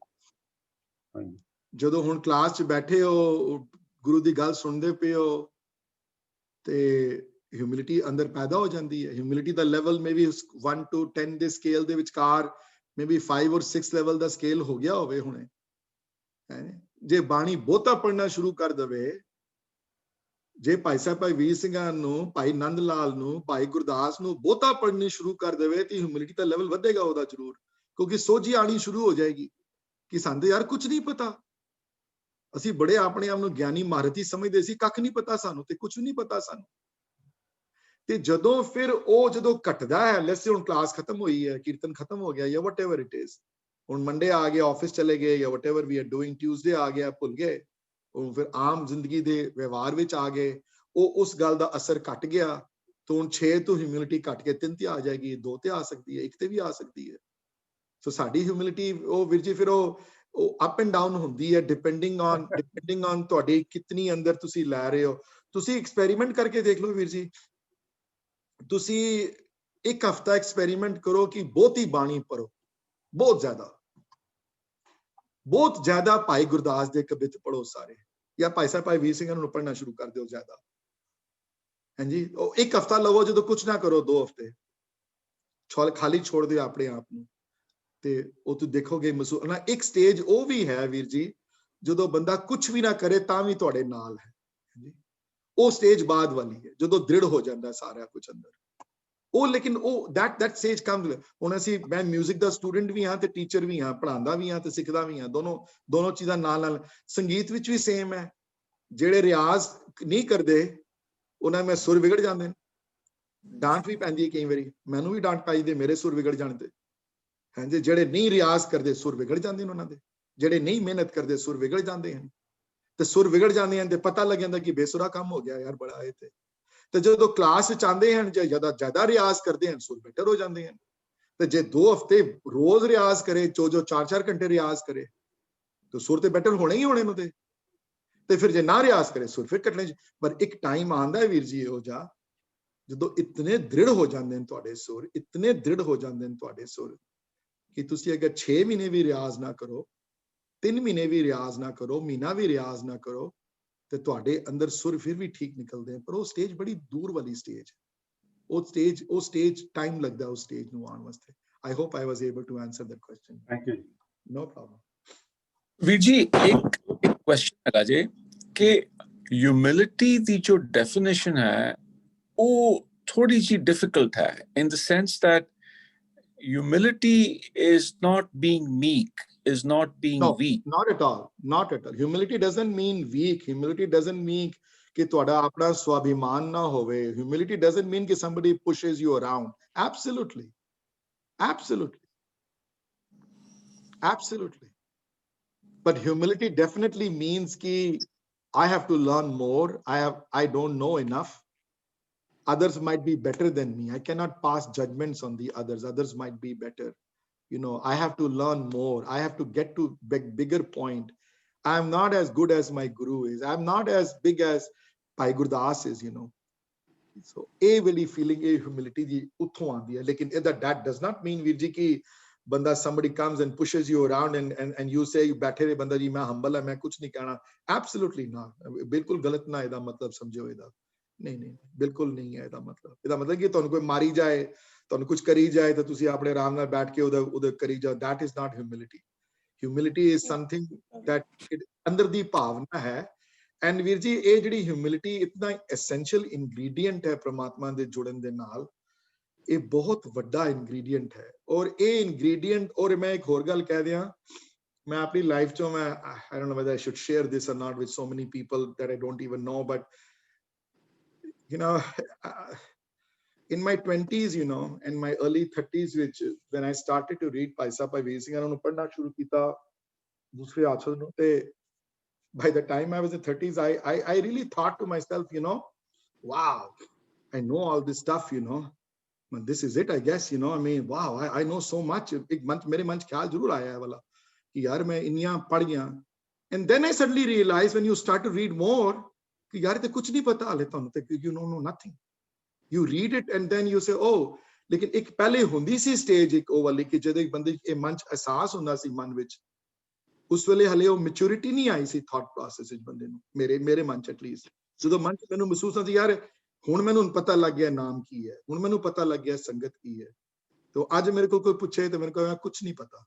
ਜਦੋਂ ਹੁਣ ਕਲਾਸ 'ਚ ਬੈਠੇ ਹੋ, ਗੁਰੂ ਦੀ ਗੱਲ ਸੁਣਦੇ ਪਏ ਹੋ, ਤੇ ਹਿਊਮਿਲਿਟੀ ਅੰਦਰ ਪੈਦਾ ਹੋ ਜਾਂਦੀ ਹੈ। ਹਿਊਮਿਲਿਟੀ ਦਾ ਲੈਵਲ ਮੇ ਵੀ 1 to 10 ਦੇ ਸਕੇਲ ਦੇ ਵਿਚਕਾਰ ਮੇ ਵੀ 5 or 6 ਲੈਵਲ ਦਾ ਸਕੇਲ ਹੋ ਗਿਆ ਹੋਵੇ ਹੁਣੇ। ਜੇ ਬਾਣੀ ਬਹੁਤਾ ਪੜ੍ਹਨਾ ਸ਼ੁਰੂ ਕਰ ਦੇਵੇ, ਜੇ ਭਾਈ ਸਾਹਿਬ ਭਾਈ ਵੀਰ ਸਿੰਘਾਂ ਨੂੰ, ਭਾਈ ਨੰਦ ਲਾਲ ਨੂੰ, ਭਾਈ ਗੁਰਦਾਸ ਨੂੰ ਬਹੁਤਾ ਪੜ੍ਹਨੀ ਸ਼ੁਰੂ ਕਰ ਦੇਵੇ ਤੇ ਹਿਊਮਿਲਿਟੀ ਦਾ ਲੈਵਲ ਵਧੇਗਾ ਉਹਦਾ ਜ਼ਰੂਰ, ਕਿਉਂਕਿ ਸੋਝੀ ਆਣੀ ਸ਼ੁਰੂ ਹੋ ਜਾਏਗੀ ਕਿ ਸਾਨੂੰ ਯਾਰ ਕੁਝ ਨਹੀਂ ਪਤਾ। ਅਸੀਂ ਬੜੇ ਆਪਣੇ ਆਪ ਨੂੰ ਗਿਆਨੀ ਮਹਾਰਥੀ ਸਮਝਦੇ ਸੀ, ਕੱਖ ਨਹੀਂ ਪਤਾ ਸਾਨੂੰ, ਤੇ ਕੁਝ ਨਹੀਂ ਪਤਾ ਸਾਨੂੰ। ਤੇ ਜਦੋਂ ਫਿਰ ਉਹ ਜਦੋਂ ਘਟਦਾ ਹੈ, ਲੈਸੇ ਹੁਣ ਕਲਾਸ ਖਤਮ ਹੋਈ ਹੈ, ਕੀਰਤਨ ਖਤਮ ਹੋ ਗਿਆ, ਜਾਂ ਵਟ ਐਵਰ ਇਟ ਇਜ਼, ਹੁਣ ਮੰਡੇ ਆ ਗਿਆ, ਆਫਿਸ ਚਲੇ ਗਏ, ਜਾਂ what ever we are doing, Tuesday ਆ ਗਿਆ, ਭੁੱਲ ਗਏ, ਉਹ ਫਿਰ ਆਮ ਜ਼ਿੰਦਗੀ ਦੇ ਵਿਵਹਾਰ ਵਿੱਚ ਆ ਗਏ, ਉਹ ਉਸ ਗੱਲ ਦਾ ਅਸਰ ਘਟ ਗਿਆ। ਤਾਂ ਹੁਣ 6 ਤੋਂ ਹਿਊਮਿਲਿਟੀ ਘਟ ਕੇ 3 ਤੇ ਆ ਜਾਏਗੀ, 2 ਤੇ ਆ ਸਕਦੀ ਹੈ, 1 ਤੇ ਵੀ ਆ ਸਕਦੀ ਹੈ। ਸੋ ਸਾਡੀ ਹਿਊਮਿਲਿਟੀ ਉਹ ਵੀਰ ਜੀ ਫਿਰ ਉਹ ਅਪ ਐਂਡ ਡਾਊਨ ਹੁੰਦੀ ਹੈ, ਡਿਪੈਂਡਿੰਗ ਔਨ ਤੁਹਾਡੀ ਕਿਤਨੀ ਅੰਦਰ ਤੁਸੀਂ ਲੈ ਰਹੇ ਹੋ। ਤੁਸੀਂ ਐਕਸਪੈਰੀਮੈਂਟ ਕਰਕੇ ਦੇਖ ਲਓ ਵੀਰ ਜੀ, ਤੁਸੀਂ 1 ਹਫ਼ਤਾ ਐਕਸਪੈਰੀਮੈਂਟ ਕਰੋ ਕਿ ਬਹੁਤੀ ਬਾਣੀ ਪੜੋ, ਬਹੁਤ ਜ਼ਿਆਦਾ ਭਾਈ ਗੁਰਦਾਸ ਦੇ ਕਵਿਤ ਪੜੋ ਸਾਰੇ, ਜਾਂ ਭਾਈ ਸਾਹਿਬ ਭਾਈ ਵੀਰ ਸਿੰਘਾਂ ਨੂੰ ਪੜ੍ਹਨਾ ਸ਼ੁਰੂ ਕਰ ਦਿਓ ਜ਼ਿਆਦਾ। ਹਾਂਜੀ, ਉਹ 1 ਹਫ਼ਤਾ ਲਵੋ, ਜਦੋਂ ਕੁਝ ਨਾ ਕਰੋ 2 ਹਫ਼ਤੇ ਖਾਲੀ ਛੋੜ ਦਿਓ ਆਪਣੇ ਆਪ ਨੂੰ, ਤੇ ਉਹ ਤੁਸੀਂ ਦੇਖੋਗੇ ਮਹਿਸੂਸ ਨਾ। ਇੱਕ ਸਟੇਜ ਉਹ ਵੀ ਹੈ ਵੀਰ ਜੀ, ਜਦੋਂ ਬੰਦਾ ਕੁਝ ਵੀ ਨਾ ਕਰੇ ਤਾਂ ਵੀ ਤੁਹਾਡੇ ਨਾਲ ਹੈ। ਉਹ ਸਟੇਜ ਬਾਅਦ ਵਾਲੀ ਹੈ, ਜਦੋਂ ਦ੍ਰਿੜ ਹੋ ਜਾਂਦਾ ਸਾਰਾ ਕੁਝ ਅੰਦਰ। ਉਹ ਲੇਕਿਨ ਉਹ that stage comes। ਹੁਣ ਮੈਂ ਮਿਊਜ਼ਿਕ ਦਾ ਸਟੂਡੈਂਟ ਵੀ ਹਾਂ ਤੇ ਟੀਚਰ ਵੀ ਹਾਂ, ਪੜ੍ਹਾਉਂਦਾ ਵੀ ਹਾਂ ਤੇ ਸਿੱਖਦਾ ਵੀ ਹਾਂ, ਦੋਨੋਂ ਚੀਜ਼ਾਂ ਨਾਲ। ਸੰਗੀਤ ਵਿੱਚ ਵੀ ਸੇਮ ਹੈ। ਜਿਹੜੇ ਰਿਆਜ਼ ਨਹੀਂ ਕਰਦੇ ਉਹਨਾਂ में ਸੁਰ ਵਿਗੜ ਜਾਂਦੇ ਨੇ, ਡਾਂਟ ਵੀ ਪੈਂਦੀ ਹੈ ਕਈ ਵਾਰੀ, ਮੈਨੂੰ ਵੀ ਡਾਂਟ ਪਾਈ ਦੇ ਮੇਰੇ ਸੁਰ ਵਿਗੜ ਜਾਣ ਤੇ। ਹਾਂਜੀ, ਜਿਹੜੇ ਨਹੀਂ ਰਿਆਜ਼ ਕਰਦੇ ਸੁਰ ਵਿਗੜ ਜਾਂਦੇ ਨੇ ਉਹਨਾਂ ਦੇ, ਜਿਹੜੇ ਨਹੀਂ ਮਿਹਨਤ ਕਰਦੇ ਸੁਰ ਵਿਗੜ ਜਾਂਦੇ ਹਨ। ਤੇ ਸੁਰ ਵਿਗੜ ਜਾਂਦੇ ਹਨ ਤੇ ਪਤਾ ਲੱਗ ਜਾਂਦਾ ਕਿ ਬੇਸੁਰਾ ਕੰਮ ਹੋ ਗਿਆ ਯਾਰ ਬੜਾ ਇਹ ਤੇ ਜਦੋਂ ਕਲਾਸ ਵਿੱਚ ਆਉਂਦੇ ਹਨ, ਜੇ ਜ਼ਿਆਦਾ ਰਿਆਜ਼ ਕਰਦੇ ਹਨ, ਸੁਰ ਬੈਟਰ ਹੋ ਜਾਂਦੇ ਹਨ। ਤੇ ਜੇ 2 ਹਫ਼ਤੇ ਰੋਜ਼ ਰਿਆਜ਼ ਕਰੇ, ਜੋ 4-4 ਘੰਟੇ ਰਿਆਜ਼ ਕਰੇ, ਤਾਂ ਸੁਰ ਤੇ ਬੈਟਰ ਹੋਣੇ ਹੀ ਹੋਣੇ ਨੂੰ। ਤੇ ਫਿਰ ਜੇ ਨਾ ਰਿਆਜ਼ ਕਰੇ, ਸੁਰ ਫਿਰ ਘਟਣੇ। ਪਰ ਇੱਕ ਟਾਈਮ ਆਉਂਦਾ ਹੈ ਵੀਰ ਜੀ ਇਹੋ ਜਿਹਾ, ਜਦੋਂ ਇਤਨੇ ਦ੍ਰਿੜ ਹੋ ਜਾਂਦੇ ਨੇ ਤੁਹਾਡੇ ਸੁਰ, ਇਤਨੇ ਦ੍ਰਿੜ ਹੋ ਜਾਂਦੇ ਨੇ ਤੁਹਾਡੇ ਸੁਰ ਕਿ ਤੁਸੀਂ ਅਗਰ 6 ਮਹੀਨੇ ਵੀ ਰਿਆਜ਼ ਨਾ ਕਰੋ, 3 ਮਹੀਨੇ ਵੀ ਰਿਆਜ਼ ਨਾ ਕਰੋ, ਮਹੀਨਾ ਵੀ ਰਿਆਜ਼ ਨਾ ਕਰੋ, ਤੇ ਤੁਹਾਡੇ ਅੰਦਰ ਸੁਰ ਫਿਰ ਵੀ ਠੀਕ ਨਿਕਲਦੇ। ਪਰ ਉਹ ਸਟੇਜ ਬੜੀ ਦੂਰ ਵਾਲੀ ਸਟੇਜ, ਉਹ ਸਟੇਜ ਟਾਈਮ ਲੱਗਦਾ ਉਸ ਸਟੇਜ ਨੂੰ ਆਉਣ ਵਾਸਤੇ। I hope I was able to answer that question. Thank you. No problem. ਵੀਰ ਜੀ ਇੱਕ ਕੁਐਸਚਨ ਹੈਗਾ ਜੇ ਕਿ ਹਿਊਮਿਲਿਟੀ ਦੀ ਜੋ ਡੈਫੀਨੇਸ਼ਨ ਹੈ ਉਹ ਥੋੜੀ ਜਿਹੀ ਡਿਫਿਕਲਟ ਹੈ, ਇਨ ਦ sense that humility is not being meek, is not being No, weak. not at all. Not at all. Humility doesn't mean weak. Humility doesn't mean कि ਤੁਹਾਡਾ ਆਪਣਾ स्वाभिमान ना होवे. Humility doesn't mean कि somebody pushes you around. Absolutely. Absolutely. Absolutely. But humility definitely means कि I have to learn more. I don't know enough. Others might be better than me. I cannot pass judgments on the others. Others might be better. You know, I have to learn more. I have to get to bigger point. I'm not as good as my guru is. I'm not as big as Bhai Gurdas is, you know. So a really feeling a humility di uthon aandi hai. Lekin that does not mean Veer ji ki banda somebody comes and pushes you around and you say baithe re banda ji main humble hai, main kuch nahi kehna. Absolutely not. Bilkul galat na eda matlab samjho eda. नहीं बिल्कुल नहीं है ਇਹਦਾ ਮਤਲਬ ਕਿ ਤੁਹਾਨੂੰ ਕੋਈ ਮਾਰੀ ਜਾਏ ਤੁਹਾਨੂੰ ਕੁਝ ਕਰੀ ਜਾਏ ਤਾਂ ਤੁਸੀਂ ਆਪਣੇ ਆਰਾਮ ਨਾਲ ਬੈਠ ਕੇ ਉਹਦੇ ਕਰੀ ਜਾਓ that is not humility. Humility is something that ਅੰਦਰ ਦੀ ਭਾਵਨਾ ਹੈ ਐਂਡ ਵੀਰ ਜੀ ਇਹ ਜਿਹੜੀ ਹਿਊਮਿਲਿਟੀ ਇਤਨਾ ਐਸੈਂਸ਼ੀਅਲ ਇੰਗਰੀਡੀਐਂਟ ਹੈ ਪ੍ਰਮਾਤਮਾ ਦੇ ਜੁੜਨ ਦੇ ਨਾਲ ਇਹ ਬਹੁਤ ਵੱਡਾ ਇੰਗਰੀਡੀਐਂਟ ਹੈ ਔਰ ਇਹ ਇੰਗਰੀਡੀਐਂਟ ਔਰ ਮੈਂ ਇੱਕ ਹੋਰ ਗੱਲ ਕਹਿ ਦਿਆਂ ਮੈਂ ਆਪਣੀ ਲਾਈਫ ਚੋਂ ਮੈਂ I don't know whether I should share this or not with so many people that I don't even know but you know, in my 20s, you know, and my early 30s, which when I started to read Paisa Bhai Veer Singh, I padhna shuru kita dusre aachad nu te by the time I was in 30s, I really thought to myself, you know, wow, I know all this stuff, you know, but this is it, I guess, you know, I mean, wow, I know so much. Ek manch mere manch khayal zarur aaya hai wala ki yaar main inniyan padh gaya, and then I suddenly realized when you start to read more कि यार ते कुछ नहीं पता हाले ਤੁਹਾਨੂੰ ਤੇ you know nothing. You read it and then you say oh ਲੇਕਿਨ ਇੱਕ ਪਹਿਲੇ ਹੁੰਦੀ ਸੀ ਸਟੇਜ ਇੱਕ ਉਹ ਵਾਲੀ ਕਿ ਜਦੋਂ ਇੱਕ ਬੰਦੇ ਇਹ ਮਨ ਚ ਅਹਿਸਾਸ ਹੁੰਦਾ ਸੀ ਮਨ ਵਿੱਚ ਉਸ ਵੇਲੇ ਹਲੇ ਉਹ ਮੈਚੁਰਿਟੀ ਨਹੀਂ ਆਈ ਸੀ ਥਾਟ ਪ੍ਰੋਸੈਸ ਵਿੱਚ ਬੰਦੇ ਨੂੰ ਮੇਰੇ ਮਨ ਚ ਐਟਲੀਸਟ ਜਦੋਂ ਮਨ ਚ ਮੈਨੂੰ ਮਹਿਸੂਸ ਹੁੰਦਾ ਯਾਰ ਹੁਣ ਮੈਨੂੰ ਪਤਾ ਲੱਗ ਗਿਆ ਨਾਮ ਕੀ ਹੈ ਹੁਣ ਮੈਨੂੰ ਪਤਾ ਲੱਗ ਗਿਆ ਸੰਗਤ ਕੀ ਹੈ तो ਅੱਜ ਮੇਰੇ ਕੋਲ ਕੋਈ ਪੁੱਛੇ ਤੇ ਮੈਨੂੰ ਕਹੇ ਕੁਝ ਨਹੀਂ ਪਤਾ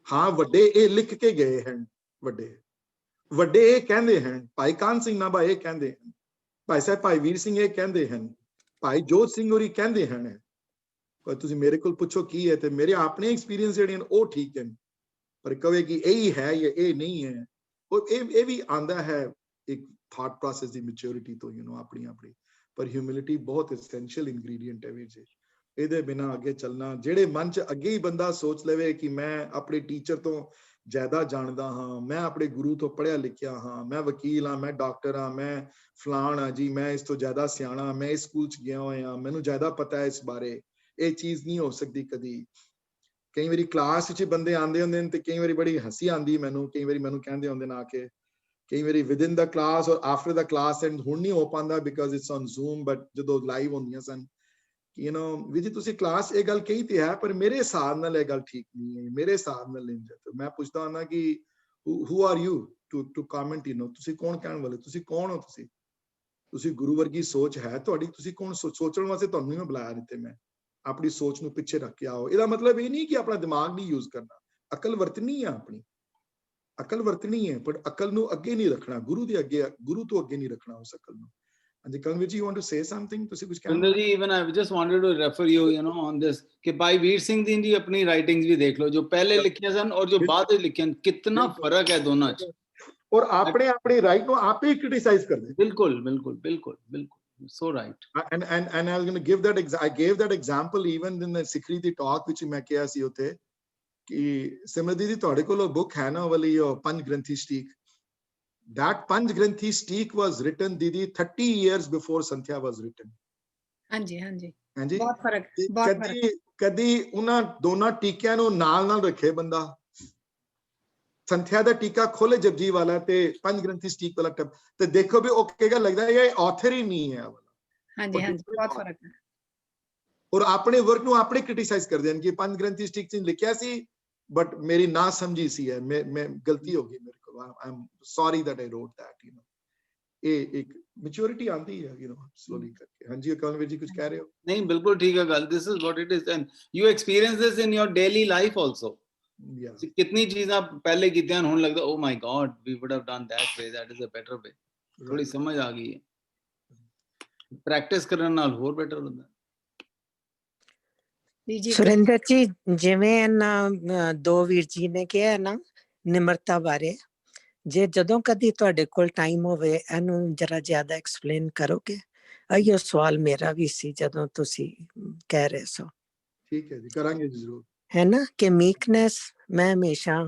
ਹਾਂ ਵੱਡੇ ਇਹ ਲਿਖ ਕੇ ਗਏ ਹਨ ਵੱਡੇ ਇਹ ਕਹਿੰਦੇ ਹਨ ਭਾਈ ਕਾਨ ਸਿੰਘ ਨਾਭਾ ਇਹ ਕਹਿੰਦੇ ਹਨ ਭਾਈ ਸਾਹਿਬ ਭਾਈ ਵੀਰ ਸਿੰਘ ਇਹ ਕਹਿੰਦੇ ਹਨ ਭਾਈ ਜੋਤ ਸਿੰਘ ਹੋਰੀ ਕਹਿੰਦੇ ਹਨ ਪਰ ਤੁਸੀਂ ਮੇਰੇ ਕੋਲ ਪੁੱਛੋ ਕੀ ਹੈ ਤੇ ਮੇਰੇ ਆਪਣੇ ਐਕਸਪੀਰੀਅੰਸ ਜਿਹੜੇ ਹਨ ਉਹ ਠੀਕ ਹਨ ਪਰ ਕਹੇ ਕਿ ਇਹੀ ਹੈ ਜਾਂ ਇਹ ਨਹੀਂ ਹੈ ਉਹ ਇਹ ਵੀ ਆਂਦਾ ਹੈ ਇੱਕ ਥਾਟ ਪ੍ਰੋਸੈਸ ਦੀ ਮੈਚੁਰਿਟੀ ਤੋਂ ਯੂ نو ਆਪਣੀ ਪਰ ਹਿਊਮਿਲਿਟੀ ਬਹੁਤ ਐਸੈਂਸ਼ੀਅਲ ਇੰਗਰੀਡੀਐਂਟ ਹੈ ਵੀਰ ਜੀ ਇਹਦੇ ਬਿਨਾ ਅੱਗੇ ਚੱਲਣਾ ਜਿਹੜੇ ਮਨ ਚ ਅੱਗੇ ਹੀ ਬੰਦਾ ਸੋਚ ਲਵੇ ਕਿ ਮੈਂ ਆਪਣੇ ਟੀਚਰ ਤੋਂ ਜ਼ਿਆਦਾ ਜਾਣਦਾ ਹਾਂ ਮੈਂ ਆਪਣੇ ਗੁਰੂ ਤੋਂ ਪੜ੍ਹਿਆ ਲਿਖਿਆ ਹਾਂ ਮੈਂ ਵਕੀਲ ਹਾਂ ਮੈਂ ਡਾਕਟਰ ਹਾਂ ਮੈਂ ਫਲਾਣ ਹਾਂ ਜੀ ਮੈਂ ਇਸ ਤੋਂ ਜ਼ਿਆਦਾ ਸਿਆਣਾ ਮੈਂ ਇਸ ਸਕੂਲ ਚ ਗਿਆ ਹੋਇਆ ਮੈਨੂੰ ਜ਼ਿਆਦਾ ਪਤਾ ਹੈ ਇਸ ਬਾਰੇ ਇਹ ਚੀਜ਼ ਨਹੀਂ ਹੋ ਸਕਦੀ ਕਦੀ ਕਈ ਵਾਰੀ ਕਲਾਸ ਵਿੱਚ ਬੰਦੇ ਆਉਂਦੇ ਹੁੰਦੇ ਨੇ ਤੇ ਕਈ ਵਾਰੀ ਬੜੀ ਹੱਸੀ ਆਉਂਦੀ ਮੈਨੂੰ ਕਈ ਵਾਰੀ ਮੈਨੂੰ ਕਹਿੰਦੇ ਹੁੰਦੇ ਨੇ ਆ ਕੇ ਕਈ ਵਾਰੀ ਵਿਦਿਨ ਦਾ ਕਲਾਸ ਔਰ ਆਫਟਰ ਦਾ ਕਲਾਸ ਐਂਡ ਹੁਣ ਨਹੀਂ ਹੋ ਪਾਉਂਦਾ because it's on zoom but ਜਦੋਂ ਲਾਈਵ ਹੁੰਦੀਆਂ ਸਨ you know ਵੀ ਜੀ ਤੁਸੀਂ ਕਲਾਸ ਇਹ ਗੱਲ ਕਹੀ ਤੇ ਹੈ ਪਰ ਮੇਰੇ ਹਿਸਾਬ ਨਾਲ ਇਹ ਗੱਲ ਠੀਕ ਨਹੀਂ ਹੈ ਮੇਰੇ ਹਿਸਾਬ ਨਾਲ ਨਹੀਂ ਤੇ ਮੈਂ ਪੁੱਛਦਾ ਹਾਂ ਨਾ ਕਿ who are you to comment you know ਤੁਸੀਂ ਕੌਣ ਕਹਿਣ ਵਾਲੇ ਤੁਸੀਂ ਕੌਣ ਹੋ ਤੁਸੀਂ ਗੁਰੂ ਵਰਗੀ ਸੋਚ ਹੈ ਤੁਹਾਡੀ ਤੁਸੀਂ ਕੌਣ ਸੋਚਣ ਵਾਸਤੇ ਤੁਹਾਨੂੰ ਨਹੀਂ ਬੁਲਾਇਆ ਦਿੱਤੇ ਮੈਂ ਆਪਣੀ ਸੋਚ ਨੂੰ ਪਿੱਛੇ ਰੱਖ ਕੇ ਆਓ ਇਹਦਾ ਮਤਲਬ ਇਹ ਨਹੀਂ ਕਿ ਆਪਣਾ ਦਿਮਾਗ ਨਹੀਂ ਯੂਜ਼ ਕਰਨਾ ਅਕਲ ਵਰਤਣੀ ਹੈ ਆਪਣੀ ਅਕਲ ਵਰਤਣੀ ਹੈ ਪਰ ਅਕਲ ਨੂੰ ਅੱਗੇ ਨਹੀਂ ਰੱਖਣਾ ਗੁਰੂ ਦੇ ਅੱਗੇ ਗੁਰੂ ਤੋਂ ਅੱਗੇ ਨਹੀਂ ਰੱਖਣਾ ਉਸ ਅਕਲ ਨੂੰ And Kanwiji, you want to say something? Sundarji, even I just wanted to refer you, you know, on this कि भाई वीर सिंह जी अपनी writings भी देख लो जो पहले लिखी सन और जो बाद में लिखी कितना फर्क है दोनों च और अपने राइट को आप ही क्रिटिसाइज कर दे बिल्कुल बिल्कुल बिल्कुल बिल्कुल so right and I was going to give that I gave that example even in the Sikhri the talk which मैं किया सी होते कि सिमरदी दी ਤੁਹਾਡੇ ਕੋਲ book है ना वाली पंच ग्रंथि स्टीक That Panch Granthi Steek was written, Didi, 30 years before Santhya was written. ਹਾਂਜੀ ਹਾਂਜੀ ਹਾਂਜੀ ਬਹੁਤ ਫਰਕ ਕਦੀ ਉਹਨਾਂ ਦੋਨਾਂ ਟੀਕਿਆਂ ਨੂੰ ਨਾਲ ਰੱਖੇ ਬੰਦਾ ਸੰਥਿਆ ਦਾ ਟੀਕਾ ਖੋਲੇ ਜਪਜੀ ਵਾਲਾ ਤੇ ਪੰਜ ਗ੍ਰੰਥੀ ਸਟੀਕ ਵਾਲਾ ਤੇ ਦੇਖੋ ਵੀ ਉਹ ਕਿਹੜਾ ਲੱਗਦਾ ਇਹ ਆਥਰ ਹੀ ਨਹੀਂ ਹੈ ਵਾਲਾ ਹਾਂਜੀ ਬਹੁਤ ਫਰਕ ਹੈ ਔਰ ਆਪਣੇ ਵਰਕ ਨੂੰ ਆਪਣੇ ਕ੍ਰਿਟਿਸਾਈਜ਼ ਕਰਦੇ ਹਨ ਕਿ ਪੰਜ ਗ੍ਰੰਥੀ ਸਟੀਕ ਚ ਲਿਖਿਆ ਸੀ ਬਟ ਮੇਰੀ ਨਾ ਸਮਝੀ ਸੀ ਹੈ ਮੈਂ ਗਲਤੀ ਹੋ ਗਈ ਮੇਰੇ ਕੋਲ I'm sorry that I wrote that you know एक maturity आती है you know slowly करके हाँ जी कानवीर जी कुछ कह रहे हो नहीं बिल्कुल ठीक है गल this is what it is and you experience this in your daily life also yeah कितनी चीजें आप पहले की ध्यान होने लगता oh my god we would have done that way that is a better way थोड़ी समझ आ गई है प्रैक्टिस करने नाल और बेटर होता ਬੀਜੀ ਸੁਰਿੰਦਰ ਜੀ, ਜਿਵੇਂ ਇਹਨਾਂ ਦੋ ਵੀਰ ਜੀ ਨੇ ਕਿਹਾ ਨਾ ਨਿਮਰਤਾ ਬਾਰੇ, ਜੇ ਜਦੋਂ ਕਦੀ ਤੁਹਾਡੇ ਕੋਲ ਟਾਈਮ ਹੋਵੇ ਇਹਨੂੰ ਜਰਾ ਜ਼ਿਆਦਾ ਐਕਸਪਲੇਨ ਕਰੋਗੇ? ਆਇਓ ਸਵਾਲ ਮੇਰਾ ਵੀ ਸੀ ਜਦੋਂ ਤੁਸੀਂ ਕਹਿ ਰਹੇ ਸੋ। ਠੀਕ ਹੈ ਜੀ, ਕਰਾਂਗੇ ਜੀ ਜ਼ਰੂਰ। ਹੈ ਨਾ ਕਿ ਮੀਕਨੈਸ, ਮੈਂ ਹਮੇਸ਼ਾ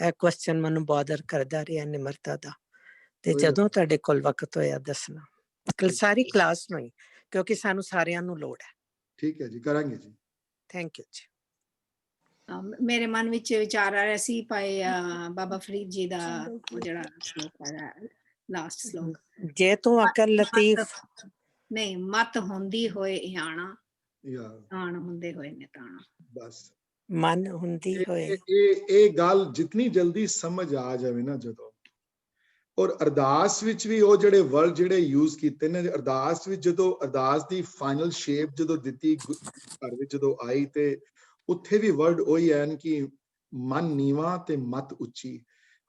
ਇਹ ਕੁਐਸਚਨ ਮੈਨੂੰ ਬਾਦਰ ਕਰਦਾ ਰਿਹਾ ਨਿਮਰਤਾ ਦਾ, ਤੇ ਕੋਈ ਗੱਲ ਜਦੋਂ ਤੁਹਾਡੇ ਕੋਲ ਵਕਤ ਹੋਇਆ ਦੱਸਣਾ ਸਾਰੀ ਕਲਾਸ ਨੂੰ ਹੀ, ਕਿਉਂਕਿ ਸਾਨੂੰ ਸਾਰਿਆਂ ਨੂੰ ਲੋੜ ਹੈ। ਠੀਕ ਹੈ ਜੀ, ਕਰਾਂਗੇ ਜੀ। ਥੈਂਕ ਯੂ ਜੀ। ਮੇਰੇ ਮਨ ਵਿੱਚ ਵਿਚਾਰ ਆ ਰਿਹਾ ਸੀ ਭਾਈ ਬਾਬਾ ਫਰੀਦ ਜੀ ਦਾ ਉਹ ਜਿਹੜਾ ਸ਼ਲੋਕ ਹੈ, ਲਾਸਟ ਸ਼ਲੋਕ, ਜੇ ਤੂੰ ਅਕਲ ਲਤੀਫ ਨਹੀਂ, ਮਤ ਹੁੰਦੀ ਹੋਏ ਇਆਣਾ, ਯਾਰ ਆਣ ਹੁੰਦੇ ਹੋਏ ਨਿਤਾਣਾ। ਬਸ ਮਨ ਹੁੰਦੀ ਹੋਏ, ਇਹ ਗੱਲ ਜਿਤਨੀ ਜਲਦੀ ਸਮਝ ਆ ਜਾਵੇ ਨਾ ਜਦੋਂ, ਔਰ ਅਰਦਾਸ ਵਿੱਚ ਵੀ ਉਹ ਜਿਹੜੇ ਵਰਡ ਜਿਹੜੇ ਯੂਜ਼ ਕੀਤੇ ਨੇ ਅਰਦਾਸ ਵਿੱਚ, ਜਦੋਂ ਅਰਦਾਸ ਦੀ ਫਾਈਨਲ ਸ਼ੇਪ ਜਦੋਂ ਦਿੱਤੀ ਘਰ ਵਿੱਚ ਜਦੋਂ ਆਈ, ਤੇ ਉੱਥੇ ਵੀ ਵਰਡ ਉਹੀ ਹਨ ਕਿ ਮਨ ਨੀਵਾ ਤੇ ਮਤ ਉੱਚੀ।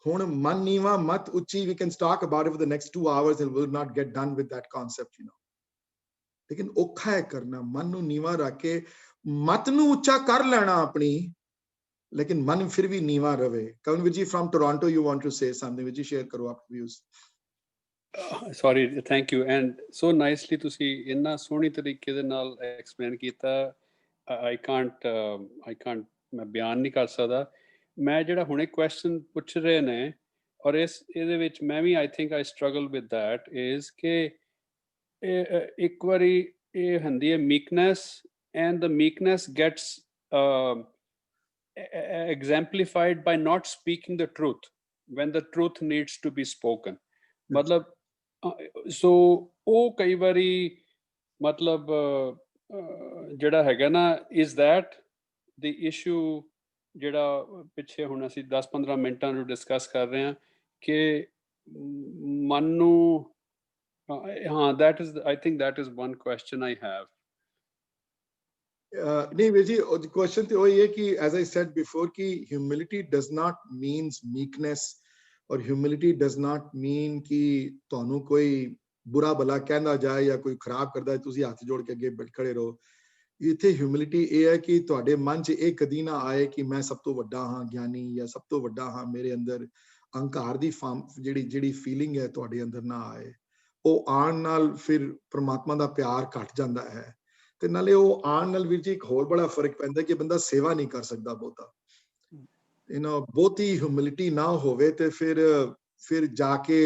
ਹੁਣ ਮਨ ਨੀਵਾ ਮਤ ਉੱਚੀ, we can talk about it for the next 2 hours and we'll not get done with that concept, you know, ਲੇਕਿਨ ਔਖਾ ਹੈ ਕਰਨਾ, ਮਨ ਨੂੰ ਨੀਵਾ ਰੱਖ ਕੇ ਮਤ ਨੂੰ ਉੱਚਾ ਕਰ ਲੈਣਾ ਆਪਣੀ, ਲੇਕਿਨ ਮਨ ਫਿਰ ਵੀ ਨੀਵਾ ਰਵੇ। ਕਵਨਵੀਰ ਜੀ from Toronto, you want to say something? Will you share ਕਰੋ ਆਪਣੇ views? Sorry, thank you, and so nicely ਤੁਸੀਂ ਇੰਨਾ ਸੋਹਣੀ ਤਰੀਕੇ ਦੇ ਨਾਲ ਐਕਸਪਲੇਨ ਕੀਤਾ। I can't ਮੈਂ ਬਿਆਨ ਨਹੀਂ ਕਰ ਸਕਦਾ। ਮੈਂ ਜਿਹੜਾ ਹੁਣੇ ਕੁਐਸਚਨ ਪੁੱਛ ਰਹੇ ਨੇ, ਔਰ ਇਹਦੇ ਵਿੱਚ ਮੈਂ ਵੀ I think I struggle with that is ਕਿ ਇੱਕ ਵਾਰੀ ਇਹ ਹੁੰਦੀ ਹੈ meekness, and the meekness gets exemplified by not speaking the truth when the truth needs to be spoken. ਮਤਲਬ ਸੋ ਉਹ ਕਈ ਵਾਰੀ ਮਤਲਬ ਜਿਹੜਾ ਹੈਗਾ ਨਾ, is that the issue ਜਿਹੜਾ ਪਿੱਛੇ ਹੁਣ ਅਸੀਂ 10-15 ਮਿੰਟਾਂ ਨੂੰ ਡਿਸਕਸ ਕਰ ਰਹੇ ਹਾਂ ਕਿ ਮਨ ਨੂੰ, ਹਾਂ, that is, I think that is one question I have. ਨਹੀਂ ਵੀਰ ਜੀ, ਕੁਐਸਚਨ ਤੇ ਉਹੀ ਹੈ ਕਿ as I said before ਕਿ humility does not means meekness, ਔਰ humility does not mean ਕਿ ਤੁਹਾਨੂੰ ਕੋਈ ਬੁਰਾ ਭਲਾ ਕਹਿੰਦਾ ਜਾਏ ਜਾਂ ਕੋਈ ਖਰਾਬ ਕਰਦਾ ਤੁਸੀਂ ਹੱਥ ਜੋੜ ਕੇ ਅੱਗੇ ਬੈਠ ਖੜੇ ਰਹੋ। ਇੱਥੇ ਹਿਊਮਿਲਿਟੀ ਇਹ ਹੈ ਕਿ ਤੁਹਾਡੇ ਮਨ 'ਚ ਇਹ ਕਦੀ ਨਾ ਆਏ ਕਿ ਮੈਂ ਸਭ ਤੋਂ ਵੱਡਾ ਹਾਂ ਗਿਆਨੀ, ਜਾਂ ਸਭ ਤੋਂ ਵੱਡਾ ਹਾਂ, ਮੇਰੇ ਅੰਦਰ ਅਹੰਕਾਰ ਦੀ ਜਿਹੜੀ ਫੀਲਿੰਗ ਹੈ ਤੁਹਾਡੇ ਅੰਦਰ ਨਾ ਆਏ। ਉਹ ਆਉਣ ਨਾਲ ਫਿਰ ਪ੍ਰਮਾਤਮਾ ਦਾ ਪਿਆਰ ਘਟ ਜਾਂਦਾ ਹੈ, ਤੇ ਨਾਲੇ ਉਹ ਆਉਣ ਨਾਲ ਵੀਰ ਜੀ ਇੱਕ ਹੋਰ ਬੜਾ ਫਰਕ ਪੈਂਦਾ ਕਿ ਬੰਦਾ ਸੇਵਾ ਨਹੀਂ ਕਰ ਸਕਦਾ ਬਹੁਤਾ। ਬਹੁਤੀ ਹਿਊਮਿਲਿਟੀ ਨਾ ਹੋਵੇ ਤੇ ਫਿਰ ਜਾ ਕੇ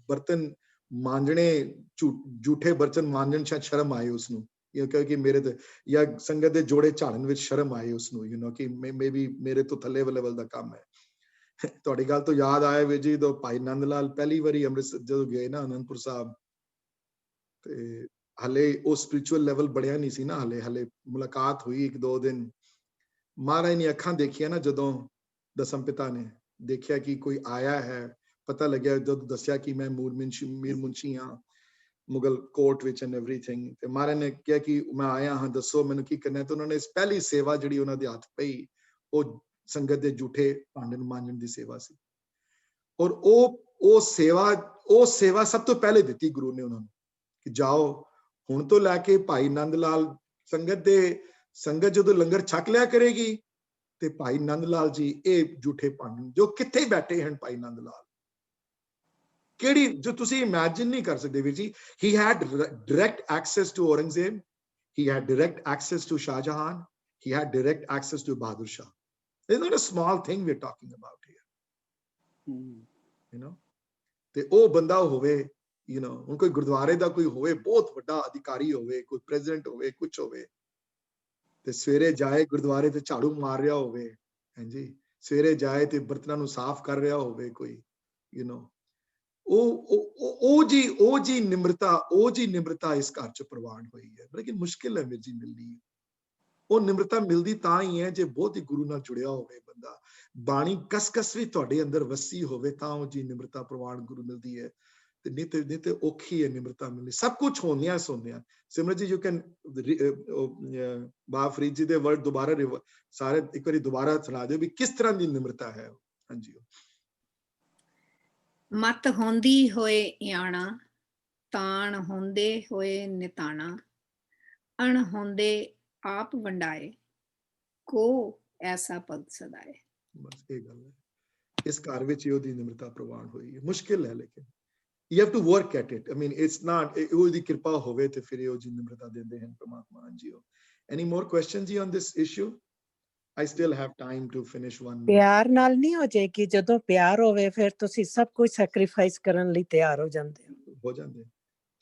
ਬਰਤਨ ਮਾਂਜਣੇ, ਝੂਠੇ ਬਰਤਨ ਮਾਂਜਣ 'ਚ ਸ਼ਰਮ ਆਏ ਉਸਨੂੰ, ਕਿਉਂਕਿ ਮੇਰੇ ਤੇ ਜਾਂ ਸੰਗਤ ਦੇ ਜੋੜੇ ਝਾੜਨ ਵਿੱਚ ਸ਼ਰਮ ਆਏ ਉਸਨੂੰ, ਕਿ ਮੇਬੀ ਮੇਰੇ ਤੋਂ ਥੱਲੇ ਲੈਵਲ ਦਾ ਕੰਮ ਹੈ। ਤੁਹਾਡੀ ਗੱਲ ਤੋਂ ਯਾਦ ਆਇਆ ਵੀਰ ਜੀ, ਜਦੋਂ ਭਾਈ ਨੰਦ ਲਾਲ ਪਹਿਲੀ ਵਾਰੀ ਅੰਮ੍ਰਿਤਸਰ ਜਦੋਂ ਗਏ ਨਾ ਅਨੰਦਪੁਰ ਸਾਹਿਬ, ਤੇ ਹਲੇ ਉਹ ਸਪਿਰਿਚੁਅਲ ਲੈਵਲ ਬਣਿਆ ਨਹੀਂ ਸੀ ਨਾ, ਹਲੇ ਮੁਲਾਕਾਤ ਹੋਈ 1-2 ਦਿਨ। ਮਹਾਰਾਜ ਨੇ ਅੱਖਾਂ ਦੇਖੀਆਂ ਨਾ ਜਦੋਂ ਦਸਮ ਪਿਤਾ ਨੇ ਦੇਖਿਆ ਕਿ ਕੋਈ ਆਇਆ ਹੈ, ਪਤਾ ਲੱਗਿਆ ਜਦੋਂ ਦੱਸਿਆ ਕਿ ਮੈਂ ਮੀਰ ਮੁੰਸ਼ੀ ਹਾਂ ਮੁਗਲ ਕੋਰਟ ਵਿੱਚ ਐਂਡ ਐਵਰੀਥਿੰਗ, ਤੇ ਮਹਾਰਾਜ ਨੇ ਕਿਹਾ ਕਿ ਮੈਂ ਆਇਆ ਹਾਂ, ਦੱਸੋ ਮੈਨੂੰ ਕੀ ਕਰਨਾ ਹੈ। ਤੇ ਉਹਨਾਂ ਨੇ ਪਹਿਲੀ ਸੇਵਾ ਜਿਹੜੀ ਉਹਨਾਂ ਦੇ ਹੱਥ ਪਈ ਉਹ ਸੰਗਤ ਦੇ ਝੂਠੇ ਭਾਂਡੇ ਨੂੰ ਮਾਂਜਣ ਦੀ ਸੇਵਾ ਸੀ। ਔਰ ਉਹ ਸੇਵਾ ਸਭ ਤੋਂ ਪਹਿਲੇ ਦਿੱਤੀ ਗੁਰੂ ਨੇ ਉਹਨਾਂ ਨੂੰ ਕਿ ਜਾਓ ਹੁਣ ਤੋਂ ਲੈ ਕੇ ਭਾਈ ਨੰਦ ਲਾਲ ਸੰਗਤ ਜਦੋਂ ਲੰਗਰ ਛਕ ਲਿਆ ਕਰੇਗੀ ਤੇ ਭਾਈ ਨੰਦ ਲਾਲ ਜੀ ਇਹ ਝੂਠੇ ਭਾਂਡੇ ਜੋ ਕਿੱਥੇ ਬੈਠੇ ਹਨ, ਭਾਈ ਨੰਦ ਲਾਲ ਕਿਹੜੀ, ਜੋ ਤੁਸੀਂ ਇਮੇਜਿਨ ਨਹੀਂ ਕਰ ਸਕਦੇ ਵੀਰ ਜੀ। he had direct access to Aurangzeb, he had direct access to Shah Jahan, he had direct access to Bahadur Shah. It's not a small thing we're talking about here. ਤੇ ਉਹ ਬੰਦਾ ਹੋਵੇ, ਹੁਣ ਕੋਈ ਗੁਰਦੁਆਰੇ ਦਾ ਕੋਈ ਹੋਵੇ ਬਹੁਤ ਵੱਡਾ ਅਧਿਕਾਰੀ ਹੋਵੇ, ਕੋਈ ਪ੍ਰੈਜ਼ੀਡੈਂਟ ਹੋਵੇ, ਕੁਝ ਹੋਵੇ, ਤੇ ਸਵੇਰੇ ਜਾਏ ਗੁਰਦੁਆਰੇ ਤੇ ਝਾੜੂ ਮਾਰ ਰਿਹਾ ਹੋਵੇ, ਹਾਂਜੀ, ਸਵੇਰੇ ਜਾਏ ਤੇ ਬਰਤਨਾਂ ਨੂੰ ਸਾਫ਼ ਕਰ ਰਿਹਾ ਹੋਵੇ ਕੋਈ, ਉਹ ਜੀ ਨਿਮਰਤਾ ਇਸ ਘਰ ਚ ਪ੍ਰਵਾਨ ਹੋਈ ਹੈ। ਲੇਕਿਨ ਮੁਸ਼ਕਿਲ ਹੈ ਵੀਰ ਜੀ ਮਿਲਣੀ। ਉਹ ਨਿਮਰਤਾ ਮਿਲਦੀ ਤਾਂ ਹੀ ਹੈ ਜੇ ਬਹੁਤ ਹੀ ਗੁਰੂ ਨਾਲ ਜੁੜਿਆ ਹੋਵੇ ਬੰਦਾ, ਬਾਣੀ ਕਸ ਵੀ ਤੁਹਾਡੇ ਅੰਦਰ ਵਸੀ ਹੋਵੇ, ਤਾਂ ਉਹ ਜੀ ਨਿਮਰਤਾ ਪ੍ਰਵਾਨ ਗੁਰੂ ਮਿਲਦੀ ਹੈ। ਤੇ ਨਹੀਂ ਤੇ ਔਖੀ ਹੈ ਨਿਮਰਤਾ ਮਿਲਣੀ। ਸਭ ਕੁਝ ਹੁੰਦਿਆਂ ਸੁਣਦਿਆਂ। ਸਿਮਰਤ ਜੀ, ਯੂ ਕੈਨ ਬਾਬਾ ਫਰੀਦ ਜੀ ਦੇ ਵਰਡ ਦੁਬਾਰਾ ਸਾਰੇ ਇੱਕ ਵਾਰੀ ਦੁਬਾਰਾ ਸੁਣਾ ਦਿਓ ਵੀ ਕਿਸ ਤਰ੍ਹਾਂ ਦੀ ਨਿਮਰਤਾ ਹੈ। ਹਾਂਜੀ, ਮਤ ਹੁੰਦੀ ਹੋਏ ਇਆਣਾ, ਤਾਣ ਹੁੰਦੇ ਹੋਏ ਨਿਤਾਣਾ, ਅਣ ਹੁੰਦੇ आप वंडाए को ऐसा पद सदाए। ਬਸ ਇਹ ਗੱਲ ਹੈ, ਇਸ ਘਰ ਵਿੱਚ ਹੀ ਉਹਦੀ ਨਿਮਰਤਾ ਪ੍ਰਵਾਨ ਹੋਈ ਹੈ। ਮੁਸ਼ਕਿਲ ਹੈ ਲੇਕਿਨ you have to work at it. I mean, it's not, ਉਹਦੀ ਕਿਰਪਾ ਹੋਵੇ ਤੇ ਫਿਰ ਉਹ ਜੀ ਨਿਮਰਤਾ ਦਿੰਦੇ ਹਨ ਪ੍ਰਮਾਤਮਾ ਜੀ। Any more questions ਜੀ on this issue? I still have time to finish one more. ਪਿਆਰ ਨਾਲ ਨਹੀਂ ਹੋ ਜਾਏਗੀ, ਜਦੋਂ ਪਿਆਰ ਹੋਵੇ ਫਿਰ ਤੁਸੀਂ ਸਭ ਕੁਝ ਸੈਕਰੀਫਾਈਸ ਕਰਨ ਲਈ ਤਿਆਰ ਹੋ ਜਾਂਦੇ ਹੋ ਜਾਂਦੇ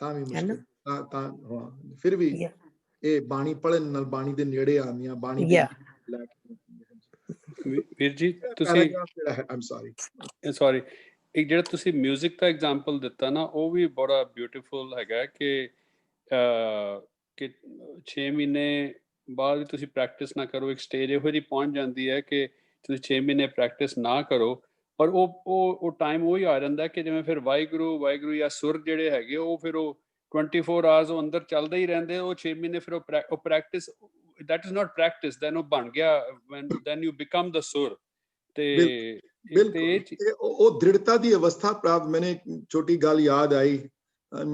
ਤਾਂ ਵੀ ਹੈ ਨਾ। ਮੁਸ਼ਕਿਲ ਤਾਂ ਹਾਂ ਫਿਰ ਵੀ ਇਹ ਬਾਣੀ ਪੜਨ ਨਾਲ ਬਾਣੀ ਦੇ ਨੇੜੇ ਆਉਂਦੀਆਂ, ਬਾਣੀ ਦੇ ਲੈ ਕੇ। ਵੀਰ ਜੀ ਤੁਸੀਂ I'm sorry ਇੱਕ ਜਿਹੜਾ ਤੁਸੀਂ 뮤직 ਦਾ ਐਗਜ਼ਾਮਪਲ ਦਿੱਤਾ ਨਾ, ਉਹ ਵੀ ਬੜਾ ਬਿਊਟੀਫੁਲ ਹੈਗਾ ਕਿ 6 ਮਹੀਨੇ ਬਾਅਦ ਵੀ ਤੁਸੀਂ ਪ੍ਰੈਕਟਿਸ ਨਾ ਕਰੋ, ਇੱਕ ਸਟੇਜ ਇਹੋ ਜਿਹੀ ਪਹੁੰਚ ਜਾਂਦੀ ਹੈ ਕਿ ਤੁਸੀਂ 6 ਮਹੀਨੇ ਪ੍ਰੈਕਟਿਸ ਨਾ ਕਰੋ, ਪਰ ਉਹ ਟਾਈਮ ਉਹੀ ਆ ਜਾਂਦਾ ਕਿ ਜਿਵੇਂ ਫਿਰ ਵਾਹਿਗੁਰੂ ਜਾਂ ਸੁਰ ਜਿਹੜੇ ਹੈਗੇ ਉਹ ਫਿਰ ਉਹ 24 ਆਵਰਸ ਉਹ ਅੰਦਰ ਚੱਲਦੇ ਹੀ ਰਹਿੰਦੇ। ਉਹ 6 ਮਹੀਨੇ ਫਿਰ ਉਹ practice, that is not practice, then ਉਹ ਬਣ ਗਿਆ, then you become the ਸੁਰ। ਤੇ ਉਹ ਦ੍ਰਿੜਤਾ ਦੀ ਅਵਸਥਾ ਪ੍ਰਾਪਤ। ਮੈਨੂੰ ਛੋਟੀ ਗੱਲ ਯਾਦ ਆਈ,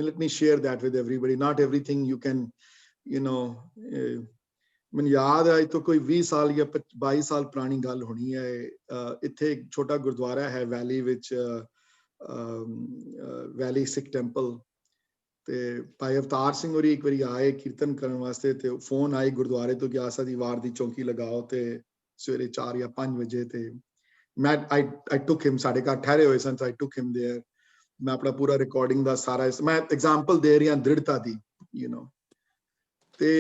let me share that with everybody. Not everything you can, you know, ਮੈਨੂੰ ਯਾਦ ਆਈ ਤਾਂ ਕੋਈ 20 ਸਾਲ ਜਾਂ 22 ਸਾਲ ਪੁਰਾਣੀ ਗੱਲ ਹੋਣੀ ਹੈ। ਇੱਥੇ ਇੱਕ ਛੋਟਾ ਗੁਰਦੁਆਰਾ ਹੈ ਵੈਲੀ ਵਿੱਚ, ਵੈਲੀ ਸਿੱਖ ਟੈਂਪਲ, ਤੇ ਭਾਈ ਅਵਤਾਰ ਸਿੰਘ ਹੋਰੀ ਇੱਕ ਵਾਰੀ ਆਏ ਕੀਰਤਨ ਕਰਨ ਵਾਸਤੇ, ਤੇ ਫੋਨ ਆਈ ਗੁਰਦੁਆਰੇ ਤੋਂ ਕਿ ਆਸਾ ਦੀ ਵਾਰ ਦੀ ਚੌਂਕੀ ਲਗਾਓ ਤੇ ਸਵੇਰੇ 4 ਜਾਂ 5 ਵਜੇ। ਤੇ ਮੈਂ I took him, ਸਾਡੇ ਘਰ ਠਹਿਰੇ ਹੋਏ ਸਨ, I took him there। ਮੈਂ ਆਪਣਾ ਪੂਰਾ ਰਿਕਾਰਡਿੰਗ ਦਾ ਸਾਰਾ, ਮੈਂ ਐਗਜ਼ਾਮਪਲ ਦੇ ਰਿਹਾ ਦ੍ਰਿੜਤਾ ਦੀ, you know। ਤੇ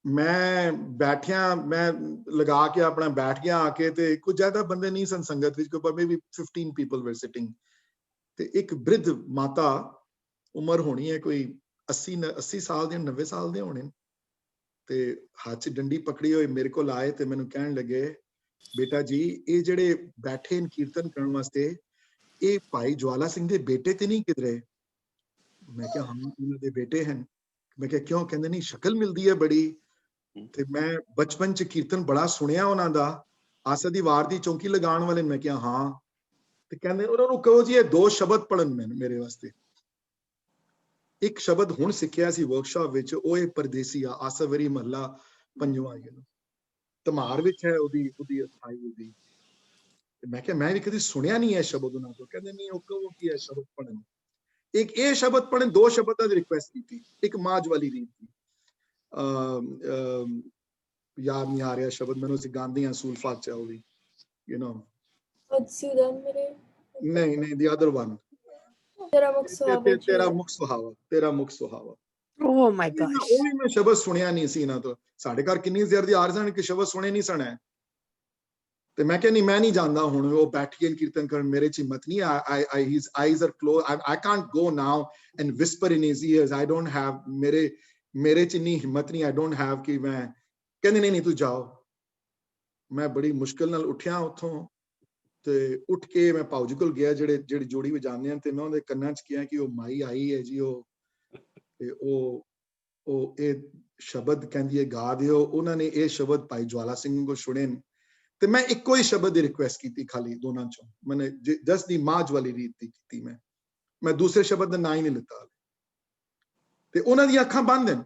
ਮੈਂ ਬੈਠਿਆ, ਮੈਂ ਲਗਾ ਕੇ ਆਪਣਾ ਬੈਠ ਗਿਆ ਆ ਕੇ, ਤੇ ਕੁਝ ਜ਼ਿਆਦਾ ਬੰਦੇ ਨਹੀਂ ਸਨ ਸੰਗਤ ਵਿੱਚ, ਕੋਈ ਮੇਬੀ 15 people were sitting। ਤੇ ਇੱਕ ਬ੍ਰਿਧ ਮਾਤਾ, ਉਮਰ ਹੋਣੀ ਹੈ ਕੋਈ 80 ਸਾਲ ਦੇ, 90 ਸਾਲ ਦੇ ਹੋਣੇ, ਤੇ ਹੱਥ 'ਚ ਡੰਡੀ ਪਕੜੀ ਹੋਈ ਮੇਰੇ ਕੋਲ ਆਏ ਤੇ ਮੈਨੂੰ ਕਹਿਣ ਲੱਗੇ, ਬੇਟਾ ਜੀ ਇਹ ਜਿਹੜੇ ਬੈਠੇ ਕੀਰਤਨ ਕਰਨ ਵਾਸਤੇ, ਇਹ ਭਾਈ ਜਵਾਲਾ ਸਿੰਘ ਦੇ ਬੇਟੇ ਤੇ ਨਹੀਂ ਕਿਧਰੇ? ਮੈਂ ਕਿਹਾ ਹਾਂ ਉਹਨਾਂ ਦੇ ਬੇਟੇ ਹਨ। ਮੈਂ ਕਿਹਾ ਕਿਉਂ? ਕਹਿੰਦੇ ਨਹੀਂ ਸ਼ਕਲ ਮਿਲਦੀ ਹੈ ਬੜੀ। ਤੇ ਮੈਂ ਬਚਪਨ 'ਚ ਕੀਰਤਨ ਬੜਾ ਸੁਣਿਆ ਉਹਨਾਂ ਦਾ, ਆਸਾ ਦੀ ਵਾਰ ਦੀ ਚੌਂਕੀ ਲਗਾਉਣ ਵਾਲੇ। ਮੈਂ ਕਿਹਾ ਹਾਂ। ਤੇ ਕਹਿੰਦੇ ਉਹਨਾਂ ਨੂੰ ਕਹੋ ਜੀ ਇਹ 2 ਸ਼ਬਦ ਪੜਨ ਮੇਰੇ ਵਾਸਤੇ। ਇੱਕ ਸ਼ਬਦ ਹੁਣ ਸਿੱਖਿਆ ਸੀ ਵਰਕਸ਼ਾਪ ਵਿੱਚ, ਉਹ ਇਹ ਪਰਦੇਸੀ ਆ, ਆਸਾਵਰੀ ਮਹੱਲਾ 5ਵਾਂ, ਧਮਾਰ ਵਿੱਚ ਹੈ ਉਹਦੀ ਅਥਾਈ ਉਹਦੀ। ਮੈਂ ਕਿਹਾ ਮੈਂ ਵੀ ਕਦੀ ਸੁਣਿਆ ਨਹੀਂ ਹੈ ਸ਼ਬਦ ਉਹਨਾਂ ਤੋਂ। ਕਹਿੰਦੇ ਨਹੀਂ ਉਹ ਕਹੋ ਕਿ ਇਹ ਸ਼ਬਦ ਪੜਨ। ਇੱਕ ਇਹ ਸ਼ਬਦ ਪੜਨ, 2 ਸ਼ਬਦਾਂ ਦੀ ਰਿਕੁਐਸਟ ਕੀਤੀ। ਇੱਕ ਮਾਝ ਵਾਲੀ ਰੀਤ ਦੀ, ਯਾਦ ਨਹੀਂ ਆ ਰਿਹਾ ਸ਼ਬਦ ਮੈਨੂੰ, ਅਸੀਂ ਗਾਉਂਦੇ ਹਾਂ ਸੂਲਫਾਤ ਚ ਉਹਦੀ, you know। ਨਹੀਂ the other one, ਤੇਰਾ ਮੁਖ ਸੁਹਾਵਾ, ਤੇਰਾ ਮੁਖ ਸੁਹਾਵਾ। Oh my gosh, ਉਹ ਵੀ ਮੈਂ ਸ਼ਬਦ ਸੁਣਿਆ ਨਹੀਂ ਸੀ ਇਹਨਾਂ ਤੋਂ। ਸਾਡੇ ਘਰ ਕਿੰਨੀ ਦੇਰ ਦੀ ਆਰ ਸਨ ਕਿ ਸ਼ਬਦ ਸੁਣੇ ਨਹੀਂ ਸਨ। ਤੇ ਮੈਂ ਕਿਹਾ ਨਹੀਂ ਮੈਂ ਨਹੀਂ ਜਾਂਦਾ ਹੁਣ। ਉਹ ਬੈਠ ਕੇ ਕੀਰਤਨ ਕਰਨ, ਮੇਰੇ 'ਚ ਹਿੰਮਤ ਨਹੀਂ। his eyes are closed, I can't go now and whisper in his ears, I don't have, ਮੇਰੇ 'ਚ ਇੰਨੀ ਹਿੰਮਤ ਨਹੀਂ, I don't have ਕਿ ਮੈਂ। ਕਹਿੰਦੇ ਨਹੀਂ ਤੂੰ ਜਾਓ। ਮੈਂ ਬੜੀ ਮੁਸ਼ਕਿਲ ਨਾਲ ਉੱਠਿਆ ਉੱਥੋਂ, ਤੇ ਉੱਠ ਕੇ ਮੈਂ ਭਾਊ ਜੀ ਕੋਲ ਗਿਆ ਜਿਹੜੀ ਜੋੜੀ ਵਜਾਉਂਦੇ ਹਨ, ਤੇ ਮੈਂ ਉਹਦੇ ਕੰਨਾਂ 'ਚ ਕਿਹਾ ਕਿ ਉਹ ਮਾਈ ਆਈ ਹੈ ਜੀ, ਤੇ ਉਹ ਇਹ ਸ਼ਬਦ ਕਹਿੰਦੀ ਹੈ ਗਾ ਦਿਓ। ਉਹਨਾਂ ਨੇ ਇਹ ਸ਼ਬਦ ਭਾਈ ਜਵਾਲਾ ਸਿੰਘ ਕੋ ਸੁਣੇ, ਤੇ ਮੈਂ ਇੱਕੋ ਹੀ ਸ਼ਬਦ ਦੀ ਰਿਕੁਐਸਟ ਕੀਤੀ ਖਾਲੀ ਦੋਨਾਂ ਚੋਂ। ਮੈਨੇ ਜਸ ਦੀ ਮਾਝ ਵਾਲੀ ਰੀਤ ਦੀ ਕੀਤੀ। ਮੈਂ ਦੂਸਰੇ ਸ਼ਬਦ ਦਾ ਨਾਂ ਹੀ ਨਹੀਂ ਲਿੱਤਾ। ਤੇ ਉਹਨਾਂ ਦੀਆਂ ਅੱਖਾਂ ਬੰਦ ਹਨ।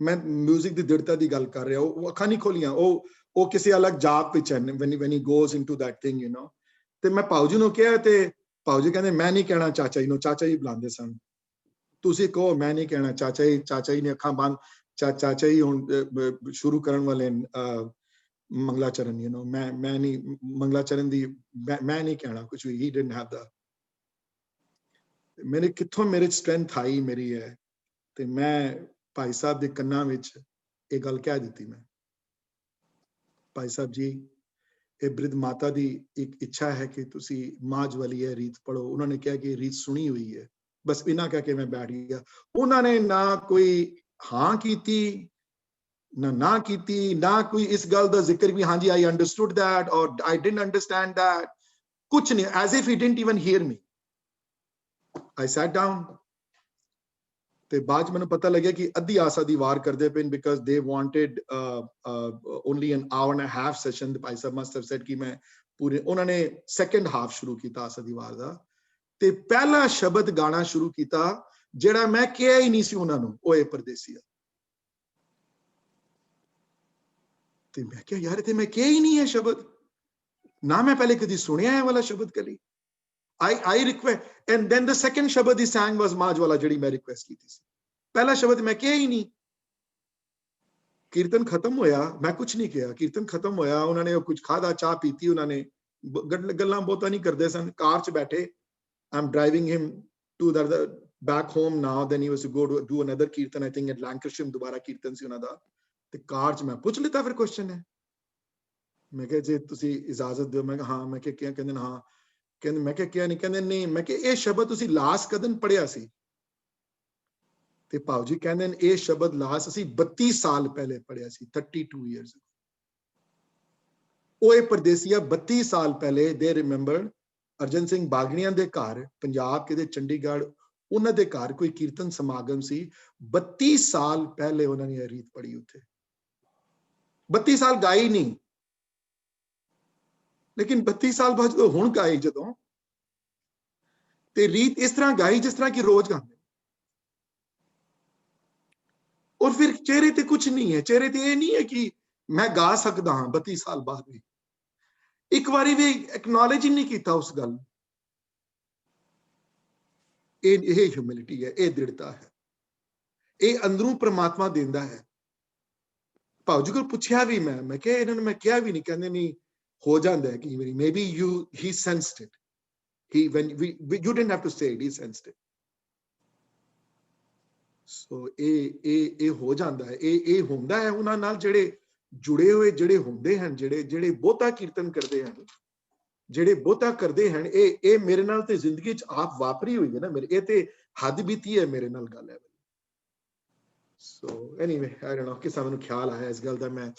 ਮੈਂ ਮਿਊਜ਼ਿਕ ਦੀ ਦ੍ਰਿੜਤਾ ਦੀ ਗੱਲ ਕਰ ਰਿਹਾ। ਉਹ ਅੱਖਾਂ ਨਹੀਂ ਖੋਲੀਆਂ, ਉਹ ਕਿਸੇ ਅਲੱਗ ਜਾਪ ਵਿੱਚ ਹਨ, when he goes into that thing, you know। ਤੇ ਮੈਂ ਭਾਊ ਜੀ ਨੂੰ ਕਿਹਾ, ਤੇ ਭਾਊ ਜੀ ਕਹਿੰਦੇ ਮੈਂ ਨਹੀਂ ਕਹਿਣਾ ਚਾਚਾ ਜੀ ਨੂੰ। ਚਾਚਾ ਜੀ ਬੁਲਾਉਂਦੇ ਸਨ। ਤੁਸੀਂ ਕਹੋ ਮੈਂ ਨਹੀਂ ਕਹਿਣਾ। ਚਾਚਾ ਜੀ ਨੇ ਅੱਖਾਂ ਬੰਦ। ਚਾਚਾ ਜੀ ਹੁਣ ਸ਼ੁਰੂ ਕਰਨ ਵਾਲੇ ਮੰਗਲਾਚਰਨ, you know। ਮੈਂ ਨਹੀਂ ਮੰਗਲਾਚਰਨ ਦੀ, ਮੈਂ ਨਹੀਂ ਕਹਿਣਾ ਕੁਝ ਵੀ। he didn't have that। ਮੇਰੇ ਕਿੱਥੋਂ ਮੇਰੇ ਸਟਰੈਂਥ ਆਈ ਮੇਰੀ ਹੈ, ਤੇ ਮੈਂ ਭਾਈ ਸਾਹਿਬ ਦੇ ਕੰਨਾਂ ਵਿੱਚ ਇਹ ਗੱਲ ਕਹਿ ਦਿੱਤੀ। ਮੈਂ ਭਾਈ ਸਾਹਿਬ ਜੀ ਇਹ ਬ੍ਰਿਧ ਮਾਤਾ ਦੀ ਇੱਕ ਇੱਛਾ ਹੈ ਕਿ ਤੁਸੀਂ ਮਾਝ ਵਾਲੀ ਇਹ ਰੀਤ ਪੜੋ। ਉਹਨਾਂ ਨੇ ਕਿਹਾ ਕਿ ਰੀਤ ਸੁਣੀ ਹੋਈ ਹੈ। ਬਸ ਇਹਨਾਂ ਕਹਿ ਕੇ ਮੈਂ ਬੈਠ ਗਿਆ। ਉਹਨਾਂ ਨੇ ਨਾ ਕੋਈ ਹਾਂ ਕੀਤੀ, ਨਾ ਕੀਤੀ, ਨਾ ਕੋਈ ਇਸ ਗੱਲ ਦਾ ਜ਼ਿਕਰ ਵੀ ਹਾਂਜੀ I understood that or I didn't understand that, ਕੁਛ ਨਹੀਂ, as if he didn't even hear me। I sat down। ਤੇ ਬਾਅਦ ਚ ਮੈਨੂੰ ਪਤਾ ਲੱਗਿਆ ਕਿ ਅੱਧੀ ਆਸਾ ਦੀ ਵਾਰ ਕਰਦੇ ਪਏ, because they wanted only an hour and a half session। Bhai Sahib must have said ਕਿ ਮੈਂ ਪੂਰੇ, ਉਹਨਾਂ ਨੇ ਸੈਕੰਡ ਹਾਫ ਸ਼ੁਰੂ ਕੀਤਾ ਆਸਾ ਦੀ ਵਾਰ ਦਾ, ਤੇ ਪਹਿਲਾ ਸ਼ਬਦ ਗਾਣਾ ਸ਼ੁਰੂ ਕੀਤਾ ਜਿਹੜਾ ਮੈਂ ਕਿਹਾ ਹੀ ਨਹੀਂ ਸੀ ਉਹਨਾਂ ਨੂੰ, ਉਹ ਇਹ ਪਰਦੇਸੀਆ। ਤੇ ਮੈਂ ਕਿਹਾ ਯਾਰ ਇੱਥੇ ਮੈਂ ਕਿਹਾ ਹੀ ਨਹੀਂ ਹੈ ਸ਼ਬਦ, ਨਾ ਮੈਂ ਪਹਿਲੇ ਕਦੀ ਸੁਣਿਆ ਹੈ ਵਾਲਾ ਸ਼ਬਦ ਕਲੀ। I request, and then the second shabad he sang was Maaj wala, ਜਿਹੜੀ ਮੈਂ ਰਿਕੁਐਸਟ ਕੀਤੀ ਸੀ। ਪਹਿਲਾ ਸ਼ਬਦ ਮੈਂ ਕਿਹਾ ਹੀ ਨਹੀਂ। ਕੀਰਤਨ ਖਤਮ ਹੋਇਆ, ਮੈਂ ਕੁਝ ਨਹੀਂ ਕਿਹਾ। ਕੀਰਤਨ ਖਤਮ ਹੋਇਆ, ਉਹਨਾਂ ਨੇ ਕੁਝ ਖਾਦਾ, ਚਾਹ ਪੀਤੀ, ਉਹਨਾਂ ਨੇ ਗੱਲਾਂ ਬਹੁਤਾਂ ਨਹੀਂ ਕਰਦੇ ਸਨ, ਕਾਰ 'ਚ ਬੈਠੇ। I'm driving him to the back home now, then he was to go to do another kirtan, I think at Lancashire, ਦੁਬਾਰਾ ਕੀਰਤਨ ਸੀ ਉਹਨਾਂ ਦਾ। ਤੇ ਕਾਰ 'ਚ ਮੈਂ ਪੁੱਛ ਲਿੱਤਾ ਫਿਰ ਕੁਐਸਚਨ ਹੈ। ਮੈਂ ਕਿਹਾ ਜੇ ਤੁਸੀਂ ਇਜਾਜ਼ਤ ਦਿਓ। ਮੈਂ ਕਿਹਾ ਹਾਂ। ਮੈਂ ਕਿਹਾ ਕਹਿੰਦੇ ਹਾਂ। ਕਹਿੰਦੇ ਮੈਂ ਕਿਹਾ ਨਹੀਂ। ਕਹਿੰਦੇ ਨਹੀਂ। ਮੈਂ ਕਿਹਾ ਇਹ ਸ਼ਬਦ ਤੁਸੀਂ ਲਾਸਟ ਕਦੋਂ ਪੜਿਆ ਸੀ? ਤੇ ਭਾਉ ਜੀ ਕਹਿੰਦੇ ਨੇ ਇਹ ਸ਼ਬਦ ਲਾਸਟ ਅਸੀਂ 32 ਸਾਲ ਪਹਿਲੇ ਪੜਿਆ ਸੀ, 32 years ago। ਉਹ ਇਹ ਪਰਦੇਸੀਆ 32 ਸਾਲ ਪਹਿਲੇ ਦੇ ਰਿਮੈਂਬਰ ਅਰਜਨ ਸਿੰਘ ਬਾਗੜੀਆਂ ਦੇ ਘਰ, ਪੰਜਾਬ ਕਿਤੇ ਚੰਡੀਗੜ੍ਹ, ਉਹਨਾਂ ਦੇ ਘਰ ਕੋਈ ਕੀਰਤਨ ਸਮਾਗਮ ਸੀ। 32 ਸਾਲ ਪਹਿਲੇ ਉਹਨਾਂ ਨੇ ਇਹ ਰੀਤ ਪੜ੍ਹੀ ਉੱਥੇ। 32 ਸਾਲ ਗਾਈ ਨਹੀਂ, ਲੇਕਿਨ 32 ਸਾਲ ਬਾਅਦ ਜਦੋਂ ਹੁਣ ਗਾਈ, ਜਦੋਂ ਤੇ ਰੀਤ ਇਸ ਤਰ੍ਹਾਂ ਗਾਈ ਜਿਸ ਤਰ੍ਹਾਂ ਕਿ ਰੋਜ਼ ਗਾਉਂਦੇ। ਔਰ ਫਿਰ ਚਿਹਰੇ ਤੇ ਕੁਝ ਨਹੀਂ ਹੈ। ਚਿਹਰੇ ਤੇ ਇਹ ਨਹੀਂ ਹੈ ਕਿ ਮੈਂ ਗਾ ਸਕਦਾ ਹਾਂ 32 ਸਾਲ ਬਾਅਦ ਵੀ। ਇੱਕ ਵਾਰੀ ਵੀ ਐਕਨੋਲੇਜ ਹੀ ਨਹੀਂ ਕੀਤਾ ਉਸ ਗੱਲ। ਇਹ ਹਿਊਮਿਲਿਟੀ ਹੈ, ਇਹ ਦ੍ਰਿੜਤਾ ਹੈ, ਇਹ ਅੰਦਰੋਂ ਪ੍ਰਮਾਤਮਾ ਦਿੰਦਾ ਹੈ। ਭਾਉ ਜੀ ਕੋਲ ਪੁੱਛਿਆ ਵੀ ਮੈਂ ਕਿਹਾ ਇਹਨਾਂ ਨੂੰ, ਮੈਂ ਕਿਹਾ ਵੀ ਨਹੀਂ। ਕਹਿੰਦੇ ਨਹੀਂ, ਹੋ ਜਾਂਦਾ ਹੈ ਕਈ ਵਾਰੀ। Maybe he sensed it. You didn't have to say it, he sensed it. So ਇਹ ਹੋ ਜਾਂਦਾ ਹੈ। ਇਹ ਹੁੰਦਾ ਹੈ ਉਹਨਾਂ ਨਾਲ ਜਿਹੜੇ ਜੁੜੇ ਹੋਏ, ਜਿਹੜੇ ਹੁੰਦੇ ਹਨ, ਜਿਹੜੇ ਬਹੁਤਾ ਕੀਰਤਨ ਕਰਦੇ ਹਨ, ਜਿਹੜੇ ਬਹੁਤਾ ਕਰਦੇ ਹਨ। ਇਹ ਮੇਰੇ ਨਾਲ ਤੇ ਜ਼ਿੰਦਗੀ 'ਚ ਆਪ ਵਾਪਰੀ ਹੋਈ ਹੈ ਨਾ ਮੇਰੇ। ਇਹ ਤੇ ਹੱਦ ਬੀਤੀ ਹੈ ਮੇਰੇ ਨਾਲ ਗੱਲ ਹੈ। So anyway, I don't know ਕਿ ਸਾਨੂੰ ਖਿਆਲ ਆਇਆ ਇਸ ਗੱਲ ਦਾ। ਮੈਂ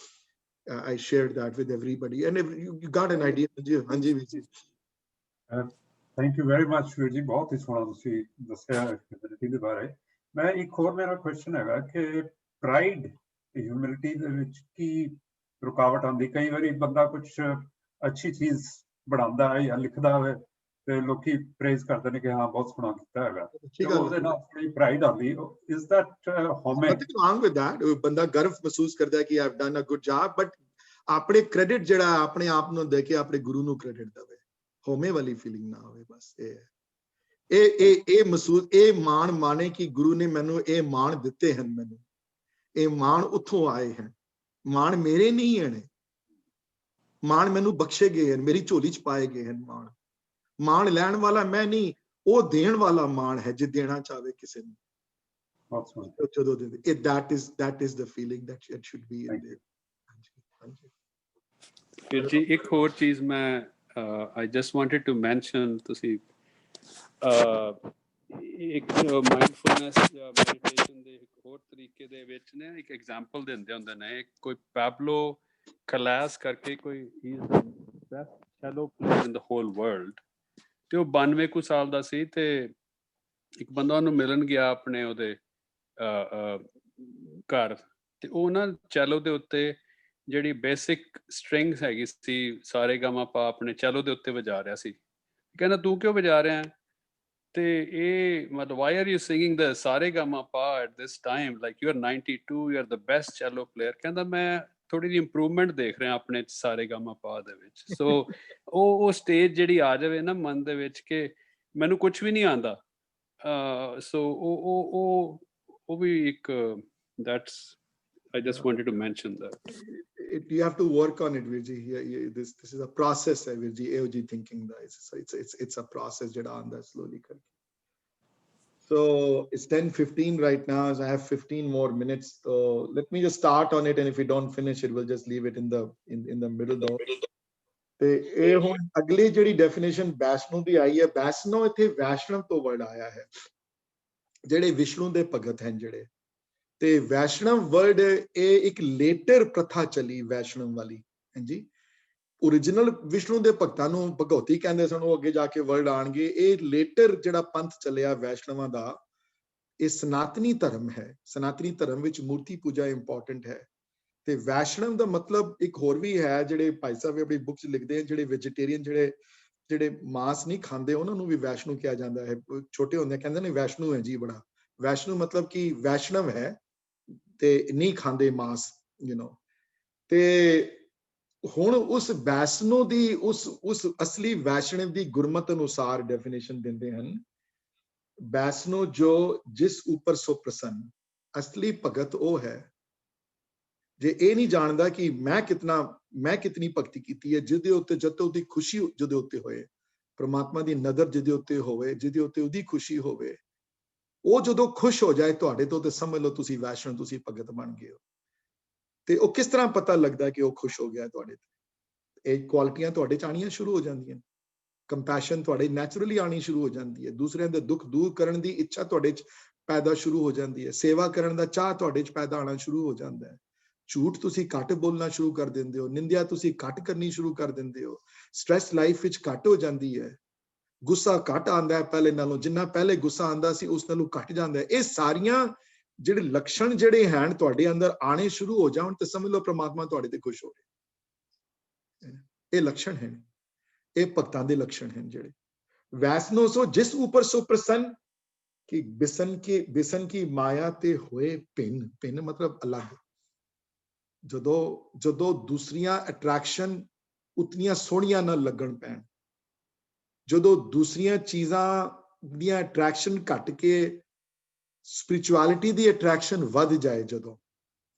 I shared that with everybody, and you got an idea. ਹਾਂਜੀ ਵੀਰ ਜੀ। ਥੈਂਕ ਯੂ ਵੈਰੀ ਮਚ ਵੀਰ ਜੀ, ਬਹੁਤ ਹੀ ਸੋਹਣਾ ਤੁਸੀਂ ਦੱਸਿਆ ਹਿਊਮਿਲਿਟੀ ਦੇ ਬਾਰੇ। ਮੈਂ ਇੱਕ ਹੋਰ ਮੇਰਾ ਕੁਐਸਚਨ ਹੈਗਾ ਕਿ ਪ੍ਰਾਈਡ ਹਿਊਮਿਲਿਟੀ ਦੇ ਵਿੱਚ ਕੀ ਰੁਕਾਵਟ ਆਉਂਦੀ? ਕਈ ਵਾਰੀ ਬੰਦਾ ਕੁਝ ਅੱਛੀ ਚੀਜ਼ ਬਣਾਉਂਦਾ ਹੈ ਜਾਂ ਲਿਖਦਾ ਹੋਵੇ ਤੇ ਲੋਕੀ ਪ੍ਰੇਜ਼ ਕਰਦੇ ਨੇ ਕਿ ਹਾਂ ਬਹੁਤ ਸੋਹਣਾ ਕੀਤਾ ਹੈਗਾ, ਉਹਦੇ ਨਾਲ ਥੋੜੀ ਪ੍ਰਾਈਡ ਆਉਂਦੀ। Is that homie? Nothing wrong with that. ਬੰਦਾ ਗਰਵ ਮਹਿਸੂਸ ਕਰਦਾ ਹੈ ਕਿ I have done a good job, but ਆਪਣੇ ਕ੍ਰੈਡਿਟ ਜਿਹੜਾ ਆਪਣੇ ਆਪ ਨੂੰ ਦੇ ਕੇ ਆਪਣੇ ਗੁਰੂ ਨੂੰ ਕ੍ਰੈਡਿਟ ਦੇਵੇ, ਹੋਮੇ ਵਾਲੀ ਫੀਲਿੰਗ ਨਾ ਹੋਵੇ। ਬਸ ਇਹ ਮਹਿਸੂਸ, ਇਹ ਮਾਣ ਮਾਣੇ ਕਿ ਗੁਰੂ ਨੇ ਮੈਨੂੰ ਇਹ ਮਾਣ ਦਿੱਤੇ ਹਨ। ਮੈਨੂੰ ਇਹ ਮਾਣ ਉੱਥੋਂ ਆਏ ਹਨ। ਮਾਣ ਮੇਰੇ ਨਹੀਂ ਹਨ, ਮਾਣ ਮੈਨੂੰ ਬਖਸ਼ੇ ਗਏ ਹਨ, ਮੇਰੀ ਝੋਲੀ 'ਚ ਪਾਏ ਗਏ ਹਨ। ਮਾਣ ਲੈਣ ਵਾਲਾ ਮੈਂ ਨਹੀਂ, ਉਹ ਦੇਣ ਵਾਲਾ ਮਾਣ ਹੈ ਜੇ ਦੇਣਾ ਚਾਹਵੇ ਕਿਸੇ ਨੂੰ। ਜਦੋਂ ਦੇ that is the feeling that it should be in there. ਫਿਰ ਜੀ ਇੱਕ ਹੋਰ ਚੀਜ਼ ਮੈਂ I just wanted to mention, ਤੁਸੀਂ ਇੱਕ ਮਾਈਂਡਫੁਲਨੈਸ ਜਾਂ ਮੈਡੀਟੇਸ਼ਨ ਦੇ ਇੱਕ ਹੋਰ ਤਰੀਕੇ ਦੇ ਵਿੱਚ ਨੇ ਇੱਕ ਐਗਜ਼ਾਮਪਲ ਦਿੰਦੇ ਹੁੰਦੇ ਨੇ। ਕੋਈ ਪੈਬਲੋ ਕਲਾਸ ਕਰਕੇ ਕੋਈ ਹੀ is the best cello player in the whole world, ਤੇ ਉਹ 92 ਕੁ ਸਾਲ ਦਾ ਸੀ। ਤੇ ਇੱਕ ਬੰਦਾ ਉਹਨੂੰ ਮਿਲਣ ਗਿਆ ਆਪਣੇ ਉਹਦੇ ਘਰ, ਤੇ ਉਹ ਨਾ ਚੈਲੋ ਦੇ ਉੱਤੇ ਜਿਹੜੀ ਬੇਸਿਕ ਸਟ੍ਰਿੰਗਸ ਹੈਗੀ ਸੀ, ਸਾਰੇ ਗਾਮਾ ਪਾ, ਆਪਣੇ ਚੈਲੋ ਦੇ ਉੱਤੇ ਵਜਾ ਰਿਹਾ ਸੀ। ਕਹਿੰਦਾ ਤੂੰ ਕਿਉਂ ਵਜਾ ਰਿਹਾ? ਤੇ ਇਹ ਮਤਲਬ why are you singing the ਸਾਰੇ ਗਾਮਾ ਪਾ at this time, like you are 92, you are the best cello player? ਕਹਿੰਦਾ ਮੈਂ ਥੋੜੀ ਜਿਹੀ ਇੰਪਰੂਵਮੈਂਟ ਦੇਖ ਰਿਹਾ ਆਪਣੇ ਸਾਰੇ ਗਾਮਾ ਪਾ ਦੇ ਵਿੱਚ। ਸੋ ਉਹ ਸਟੇਜ ਜਿਹੜੀ ਆ ਜਾਵੇ ਨਾ ਮਨ ਦੇ ਵਿੱਚ ਕਿ ਮੈਨੂੰ ਕੁਝ ਵੀ ਨਹੀਂ ਆਉਂਦਾ, ਸੋ ਉਹ ਵੀ ਇੱਕ that's I just wanted to mention that. You have to work on it, Virji. This is a process, Virji. AOG thinking that it's a process jada anda slowly karke. So it's 10:15 right now, so I have 15 more minutes. So let me just start on it, and if we don't finish it, we'll just leave it in the middle though. ਤੇ ਇਹ ਹੁਣ ਅਗਲੀ ਜਿਹੜੀ ਡੈਫੀਨੇਸ਼ਨ ਵੈਸ਼ਨੂ ਦੀ ਆਈ ਹੈ, ਵੈਸ਼ਨੂ ਇੱਥੇ ਵੈਸ਼ਨਵ ਤੋਂ ਵਰਡ ਆਇਆ ਹੈ, ਜਿਹੜੇ ਵਿਸ਼ਨੂੰ ਦੇ ਭਗਤ ਹਨ ਜਿਹੜੇ। ਤੇ ਵੈਸ਼ਨਵ ਵਰਡ ਇਹ ਇੱਕ ਲੇਟਰ ਪ੍ਰਥਾ ਚੱਲੀ ਵੈਸ਼ਨਵ ਵਾਲੀ, ਹਾਂਜੀ। ਓਰੀਜਨਲ ਵਿਸ਼ਨੂੰ ਦੇ ਭਗਤਾਂ ਨੂੰ ਭਗਉਤੀ ਕਹਿੰਦੇ ਸਨ, ਉਹ ਅੱਗੇ ਜਾ ਕੇ ਵਰਡ ਆਣਗੇ। ਇਹ ਲੇਟਰ ਜਿਹੜਾ ਪੰਥ ਚੱਲਿਆ ਵੈਸ਼ਨਵਾਂ ਦਾ, ਇਹ ਸਨਾਤਨੀ ਧਰਮ ਹੈ। ਸਨਾਤਨੀ ਧਰਮ ਵਿੱਚ ਮੂਰਤੀ ਪੂਜਾ ਇੰਪੋਰਟੈਂਟ ਹੈ। ਤੇ ਵੈਸ਼ਨਵ ਦਾ ਮਤਲਬ ਇੱਕ ਹੋਰ ਵੀ ਹੈ, ਜਿਹੜੇ ਭਾਈ ਸਾਹਿਬ ਆਪਣੀ ਬੁੱਕ 'ਚ ਲਿਖਦੇ ਹਨ, ਜਿਹੜੇ ਵੈਜੀਟੇਰੀਅਨ ਜਿਹੜੇ ਮਾंस ਨਹੀਂ ਖਾਂਦੇ, ਉਹਨਾਂ ਨੂੰ ਵੀ ਵੈਸ਼ਨੂ ਕਿਹਾ ਜਾਂਦਾ ਹੈ। ਛੋਟੇ ਹੁੰਦੇ ਕਹਿੰਦੇ ਨੇ ਵੈਸ਼ਨੂ ਹੈ ਜੀ ਬੜਾ। ਵੈਸ਼ਨੂ ਮਤਲਬ ਕਿ ਵੈਸ਼ਨਵ ਹੈ ਤੇ ਨਹੀਂ ਖਾਂਦੇ ਮਾंस, ਤੇ ਹੁਣ ਉਸ ਵੈਸ਼ਨੋ ਦੀ ਉਸ ਅਸਲੀ ਵੈਸ਼ਨਵ ਦੀ ਗੁਰਮਤ ਅਨੁਸਾਰ ਡੈਫੀਨੇਸ਼ਨ ਦਿੰਦੇ ਹਨ, ਵੈਸ਼ਨੋ ਜੋ ਜਿਸ ਉੱਪਰ ਸੋ ਪ੍ਰਸੰਨ। ਅਸਲੀ ਭਗਤ ਉਹ ਹੈ ਜੇ ਇਹ ਨਹੀਂ ਜਾਣਦਾ ਕਿ ਮੈਂ ਕਿਤਨੀ ਭਗਤੀ ਕੀਤੀ ਹੈ, ਜਿਹਦੇ ਉੱਤੇ ਜਦੋਂ ਉਹਦੀ ਖੁਸ਼ੀ ਜਿਹਦੇ ਉੱਤੇ ਹੋਏ, ਪ੍ਰਮਾਤਮਾ ਦੀ ਨਜ਼ਰ ਜਿਹਦੇ ਉੱਤੇ ਹੋਵੇ, ਜਿਹਦੇ ਉੱਤੇ ਉਹਦੀ ਖੁਸ਼ੀ ਹੋਵੇ, ਉਹ ਜਦੋਂ ਖੁਸ਼ ਹੋ ਜਾਏ ਤੁਹਾਡੇ ਤੋਂ, ਤੇ ਸਮਝ ਲਓ ਤੁਸੀਂ ਵੈਸ਼ਨੋ, ਤੁਸੀਂ ਭਗਤ ਬਣ ਗਏ ਹੋ। ਤੇ ਉਹ ਕਿਸ ਤਰ੍ਹਾਂ ਪਤਾ ਲੱਗਦਾ ਕਿ ਉਹ ਖੁਸ਼ ਹੋ ਗਿਆ ਤੁਹਾਡੇ ਤੇ? ਇਹ ਕੁਆਲਿਟੀਆਂ ਤੁਹਾਡੇ ਚ ਆਣੀਆਂ ਸ਼ੁਰੂ ਹੋ ਜਾਂਦੀਆਂ, ਕੰਪੈਸ਼ਨ ਤੁਹਾਡੇ ਨੈਚੁਰਲੀ ਆਣੀ ਸ਼ੁਰੂ ਹੋ ਜਾਂਦੀ ਹੈ, ਦੂਸਰਿਆਂ ਦੇ ਦੁੱਖ ਦੂਰ ਕਰਨ ਦੀ ਇੱਛਾ ਤੁਹਾਡੇ ਚ ਪੈਦਾ ਸ਼ੁਰੂ ਹੋ ਜਾਂਦੀ ਹੈ, ਸੇਵਾ ਕਰਨ ਦਾ ਚਾਹ ਤੁਹਾਡੇ ਚ ਪੈਦਾ ਆਣਾ ਸ਼ੁਰੂ ਹੋ ਜਾਂਦਾ ਹੈ, ਝੂਠ ਤੁਸੀਂ ਘੱਟ ਬੋਲਣਾ ਸ਼ੁਰੂ ਕਰ ਦਿੰਦੇ ਹੋ, ਨਿੰਦਿਆ ਤੁਸੀਂ ਘੱਟ ਕਰਨੀ ਸ਼ੁਰੂ ਕਰ ਦਿੰਦੇ ਹੋ, ਸਟ੍ਰੈਸ ਲਾਈਫ ਵਿੱਚ ਘੱਟ ਹੋ ਜਾਂਦੀ ਹੈ, ਗੁੱਸਾ ਘੱਟ ਆਉਂਦਾ ਹੈ ਪਹਿਲੇ ਨਾਲੋਂ, ਜਿੰਨਾ ਪਹਿਲੇ ਗੁੱਸਾ ਆਉਂਦਾ ਸੀ ਉਸ ਨਾਲੋਂ ਘੱਟ ਜਾਂਦਾ ਹੈ। ਇਹ ਸਾਰੀਆਂ ਜਿਹੜੇ ਲੱਛਣ ਜਿਹੜੇ ਹਨ ਤੁਹਾਡੇ ਅੰਦਰ ਆਣੇ ਸ਼ੁਰੂ ਹੋ ਜਾਣ ਤੇ ਸਮਝ ਲਓ ਪ੍ਰਮਾਤਮਾ ਤੁਹਾਡੇ ਤੇ ਖੁਸ਼ ਹੋ ਰਿਹਾ। ਇਹ ਲੱਛਣ ਹਨ, ਇਹ ਭਗਤਾਂ ਦੇ ਲੱਛਣ ਹਨ ਜਿਹੜੇ ਵੈਸਨੋ ਸੋ ਜਿਸ ਉੱਪਰ ਸੋ ਪ੍ਰਸੰਨ ਕਿ ਬਿਸਨ ਕੀ ਮਾਇਆ ਤੇ ਹੋਏ ਭਿੰਨ ਮਤਲਬ ਅਲੱਗ। ਜਦੋਂ ਦੂਸਰੀਆਂ ਅਟਰੈਕਸ਼ਨ ਉਤਨੀਆਂ ਸੋਹਣੀਆਂ ਨਾ ਲੱਗਣ ਪੈਣ, ਜਦੋਂ ਦੂਸਰੀਆਂ ਚੀਜ਼ਾਂ ਦੀਆਂ ਅਟਰੈਕਸ਼ਨ ਘਟ ਕੇ ਸਪਿਰਿਚੁਅਲਿਟੀ ਦੀ ਅਟਰੈਕਸ਼ਨ ਵੱਧ ਜਾਏ,